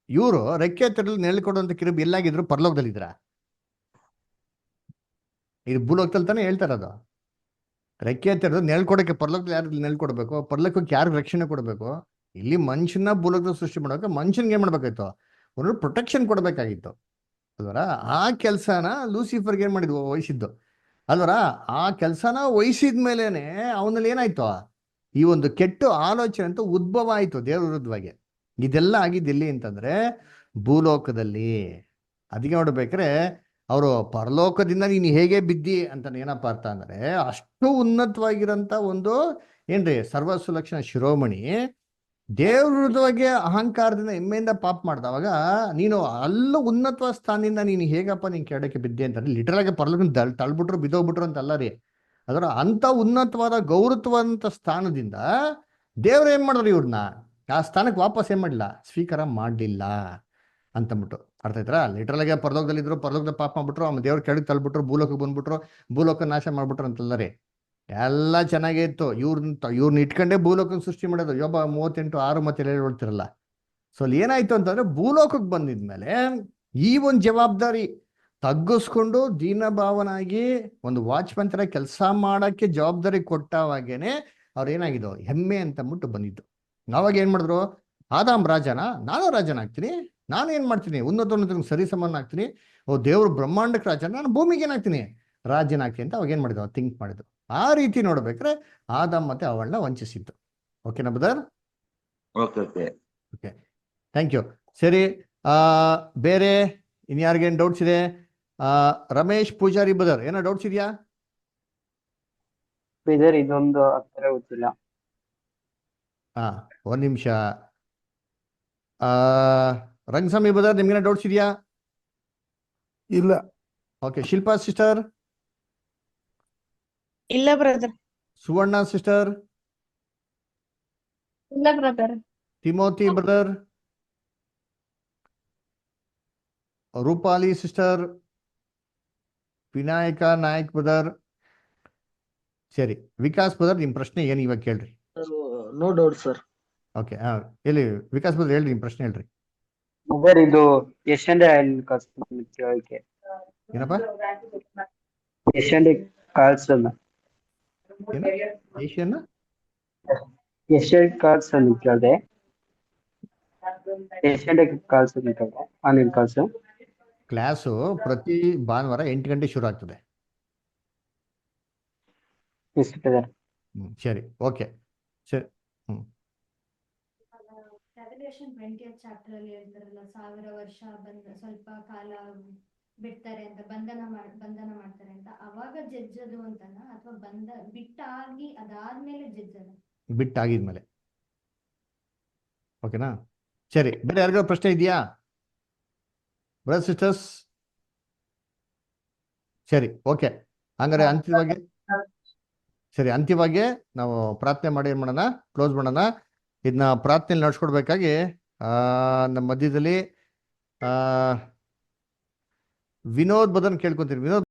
ಇವರು ರೆಕ್ಕೆ ತೆರಳು ನೆರಳು ಕೊಡುವಂತ ಕಿರುಬಿ ಎಲ್ಲಾಗಿದ್ರು? ಪರಲೋಕದಲ್ಲಿದ್ರ? ಇದು ಭೂಲೋಕದಲ್ಲಿ ತಾನೇ ಹೇಳ್ತಾರದು. ರೆಕ್ಕೆ ತೆರೆದು ನೆರಳು ಕೊಡಕ್ಕೆ ಪರಲೋಕದಲ್ಲಿ ಯಾರು ನೆರಳು ಕೊಡ್ಬೇಕು? ಪರಲೋಕಕ್ಕೆ ಯಾರು ರಕ್ಷಣೆ ಕೊಡ್ಬೇಕು? ಇಲ್ಲಿ ಮನುಷ್ಯನ ಭೂಲೋಕದಲ್ಲಿ ಸೃಷ್ಟಿ ಮಾಡೋಕೆ ಮನುಷ್ಯನ್ಗೆ ಏನ್ ಮಾಡ್ಬೇಕಾಯ್ತು? ಒಂದು ಪ್ರೊಟೆಕ್ಷನ್ ಕೊಡ್ಬೇಕಾಗಿತ್ತು ಅಲ್ವರ? ಆ ಕೆಲ್ಸನ ಲೂಸಿಫರ್ಗೆ ಏನ್ ಮಾಡಿದ್ವು? ವಹಿಸಿದ್ದು ಅಲ್ವರ? ಆ ಕೆಲ್ಸನ ವಹಿಸಿದ ಮೇಲೇನೆ ಅವನಲ್ಲಿ ಏನಾಯ್ತು? ಈ ಒಂದು ಕೆಟ್ಟ ಆಲೋಚನೆ ಅಂತ ಉದ್ಭವ ಆಯ್ತು ದೇವ್ರ ವಿರುದ್ಧವಾಗಿ. ಇದೆಲ್ಲ ಆಗಿದ್ದಿಲ್ಲಿ ಅಂತಂದ್ರೆ ಭೂಲೋಕದಲ್ಲಿ. ಅದಕ್ಕೆ ನೋಡ್ಬೇಕ್ರೆ ಅವರು ಪರಲೋಕದಿಂದ ನೀನು ಹೇಗೆ ಬಿದ್ದಿ ಅಂತ ಏನಪ್ಪ ಅರ್ಥ ಅಂದ್ರೆ, ಅಷ್ಟು ಉನ್ನತವಾಗಿರಂತ ಒಂದು ಏನ್ರಿ ಸರ್ವ ಸುಲಕ್ಷಣ ಶಿರೋಮಣಿ ದೇವ್ರ ವಿರುದ್ಧವಾಗಿ ಅಹಂಕಾರದಿಂದ ಹೆಮ್ಮೆಯಿಂದ ಪಾಪ ಮಾಡ್ದವಾಗ ನೀನು ಅಲ್ಲೂ ಉನ್ನತ ಸ್ಥಾನದಿಂದ ನೀನು ಹೇಗಪ್ಪ ನೀನ್ ಕೆಳಕ್ಕೆ ಬಿದ್ದೆ ಅಂತಂದ್ರೆ, ಲಿಟರಲ್ ಆಗಿ ಪರಲೋಕ ತಳ್ಬಿಟ್ರು ಬಿದ್ದೋಗ್ಬಿಟ್ರು ಅಂತಲ್ಲ ರೀ. ಅದರ ಅಂತ ಉನ್ನತವಾದ ಗೌರವವಂತ ಸ್ಥಾನದಿಂದ ದೇವ್ರು ಏನ್ ಮಾಡಿದ್ರು? ಇವ್ರನ್ನ ಆ ಸ್ಥಾನಕ್ಕೆ ವಾಪಸ್ ಏನ್ ಮಾಡಲಿಲ್ಲ? ಸ್ವೀಕಾರ ಮಾಡಲಿಲ್ಲ ಅಂತಂದ್ಬಿಟ್ಟು. ಅರ್ಥ ಆಯ್ತಾ? ಲಿಟರಲ್ ಆಗಿ ಪರಲೋಕದಲ್ಲಿ ಇದ್ರು, ಪರಲೋಕದ ಪಾಪ ಮಾಡ್ಬಿಟ್ರು, ಆಮೇಲೆ ದೇವ್ರ ಕೆಳಗೆ ತಳ್ಬಿಟ್ರು, ಭೂಲೋಕಕ್ಕೆ ಬಂದ್ಬಿಟ್ರು, ಭೂಲೋಕ ನಾಶ ಮಾಡ್ಬಿಟ್ರು ಅಂತಲ್ಲ ರೀ. ಎಲ್ಲ ಚೆನ್ನಾಗೇ ಇತ್ತು. ಇವ್ರನ್ನ ಇಟ್ಕೊಂಡೇ ಭೂಲೋಕಕ್ಕೆ ಸೃಷ್ಟಿ ಮಾಡೋದು. ಯೋಬ 38:6 ಮತ್ತೆ 7 ಹೇಳ್ತಿರಲ್ಲ. ಸೊ ಅಲ್ಲಿ ಏನಾಯ್ತು ಅಂತಂದ್ರೆ, ಭೂಲೋಕಕ್ಕೆ ಬಂದಿದ್ಮೇಲೆ ಈ ಒಂದು ಜವಾಬ್ದಾರಿ ತಗ್ಗಿಸ್ಕೊಂಡು ದೀನಭಾವನಾಗಿ ಒಂದು ವಾಚ್ಮನ್ ತರ ಕೆಲಸ ಮಾಡಕ್ಕೆ ಜವಾಬ್ದಾರಿ ಕೊಟ್ಟವಾಗೇನೆ ಅವ್ರು ಏನಾಗಿದ್ದು? ಹೆಮ್ಮೆ ಅಂತಂದ್ಬಿಟ್ಟು ಬಂದಿದ್ದು. ಅವಾಗ ಏನ್ ಮಾಡಿದ್ರು? ಆದಾಮ್ ರಾಜನ, ನಾನು ರಾಜನಾಗ್ತೀನಿ, ನಾನು ಏನ್ ಮಾಡ್ತೀನಿ? ಉನ್ನತ ಸರಿ ಸಮಾನ ಆಗ್ತೀನಿ. ಓ ದೇವ್ರು ಬ್ರಹ್ಮಾಂಡಕ್ಕೆ ರಾಜನ, ನಾನು ಭೂಮಿಗೆ ಏನಾಗ್ತೀನಿ? ರಾಜನಾಗ್ತೀನಿ ಅಂತ ಅವಾಗ ಏನ್ ಮಾಡಿದ್ರು? ಥಿಂಕ್ ಮಾಡಿದ್ರು. ಆ ರೀತಿ ನೋಡ್ಬೇಕ್ರೆ ಆದಾಮ್ ಮತ್ತೆ ಅವಳನ್ನ ವಂಚಿಸಿದ್ದು. ಓಕೆನಾ ಬ್ರದರ್? Okay, thank you. ಸರಿ, ಬೇರೆ ಇನ್ಯಾರಿಗೇನು ಡೌಟ್ಸ್ ಇದೆ? ರಮೇಶ್ ಪೂಜಾರಿ ಬ್ರದರ್ ಏನೋ ಡೌಟ್ಸ್ ಇದೆಯಾ? ಇದೊಂದು ಅಕ್ಷರ ಗೊತ್ತಿಲ್ಲ. ಒಂದ್ ನಿಮಿಷ. ರಂಗಸ್ವಾಮಿ ಬ್ರದರ್ ನಿಮ್ಗೇನೋ ಡೌಟ್ಸ್ ಇದೆಯಾ? ಇಲ್ಲ. Okay, Shilpa sister? ಇಲ್ಲ ಬ್ರದರ್. ಸುವರ್ಣ ಸಿಸ್ಟರ್? ಇಲ್ಲ brother. Timothy brother? Rupali sister? Vinayak Nayak brother? ಸರಿ, ವಿಕಾಸ್ ಬ್ರದರ್ ನಿಮ್ ಪ್ರಶ್ನೆ ಏನು ಇವಾಗ ಕೇಳ್ರಿ. No doubt sir. ಓಕೆ, ಎಲ್ಲಿ ವಿಕಾಸ್ ಬ್ರದರ್ ಹೇಳ್ರಿ, ನಿಮ್ ಪ್ರಶ್ನೆ ಹೇಳ್ರಿ. ಇದು ಎಷ್ಟಂಡೆ ಕೇಳಕ್ಕೆ? ಏನಪ್ಪ? ಎಷ್ಟಂಡೆ ಕಳ್ಸಲ್ಲ. ಏನು ಏಷ್ಯನ್ एशियन कार्ड्स निकलते एशियन कार्ड्स निकलते अनिल कार्ड्स ಕ್ಲಾಸು ಪ್ರತಿ ಭಾನುವಾರ 8 ಗಂಟೆ ಶುರು ಆಗ್ತದೆ. यस ब्रदर ಸರಿ, ಓಕೆ, ಸರಿ. ರೆವಲ್ಯೂಷನ್ 20th ಚಾಪ್ಟರ್ ಅಲ್ಲಿ ಹೇಳ್ತಾರಲ್ಲ 1000 ವರ್ಷ ಸ್ವಲ್ಪ ಕಾಲ ಬಿಡ್ತಾರೆ ಅಂತ, ಬಂಧನ ಮಾಡ್ತಾರೆ ಅಂತ, ಅವಾಗ ಜಜ್ಜದು ಅಂತನಾ ಅಥವಾ ಬಿಟ್ಟಾಗಿ ಅದಾದ್ಮೇಲೆ ಜಜ್ಜದ? ಬಿಟ್ಟಾಗಿದ್ಮೇಲೆ. ಓಕೆನಾ? ಸರಿ, ಬೇರೆ ಯಾರಿಗಾದ್ರು ಪ್ರಶ್ನೆ ಇದೆಯಾ ಬ್ರದರ್ ಸಿಸ್ಟರ್ಸ್? ಸರಿ, ಓಕೆ. ಹಂಗಾರೆ ಅಂತಿಮವಾಗಿ ನಾವು ಪ್ರಾರ್ಥನೆ ಮಾಡಿ ಏನ್ ಮಾಡೋಣ, ಕ್ಲೋಸ್ ಮಾಡೋಣ. ಇದನ್ನ ಪ್ರಾರ್ಥನೆ ನಡ್ಸ್ಕೊಡ್ಬೇಕಾಗಿ ನಮ್ಮ ಮಧ್ಯದಲ್ಲಿ ವಿನೋದ್ ಬದನ್ ಕೇಳ್ಕೊಂತೀರಿ. ವಿನೋದ್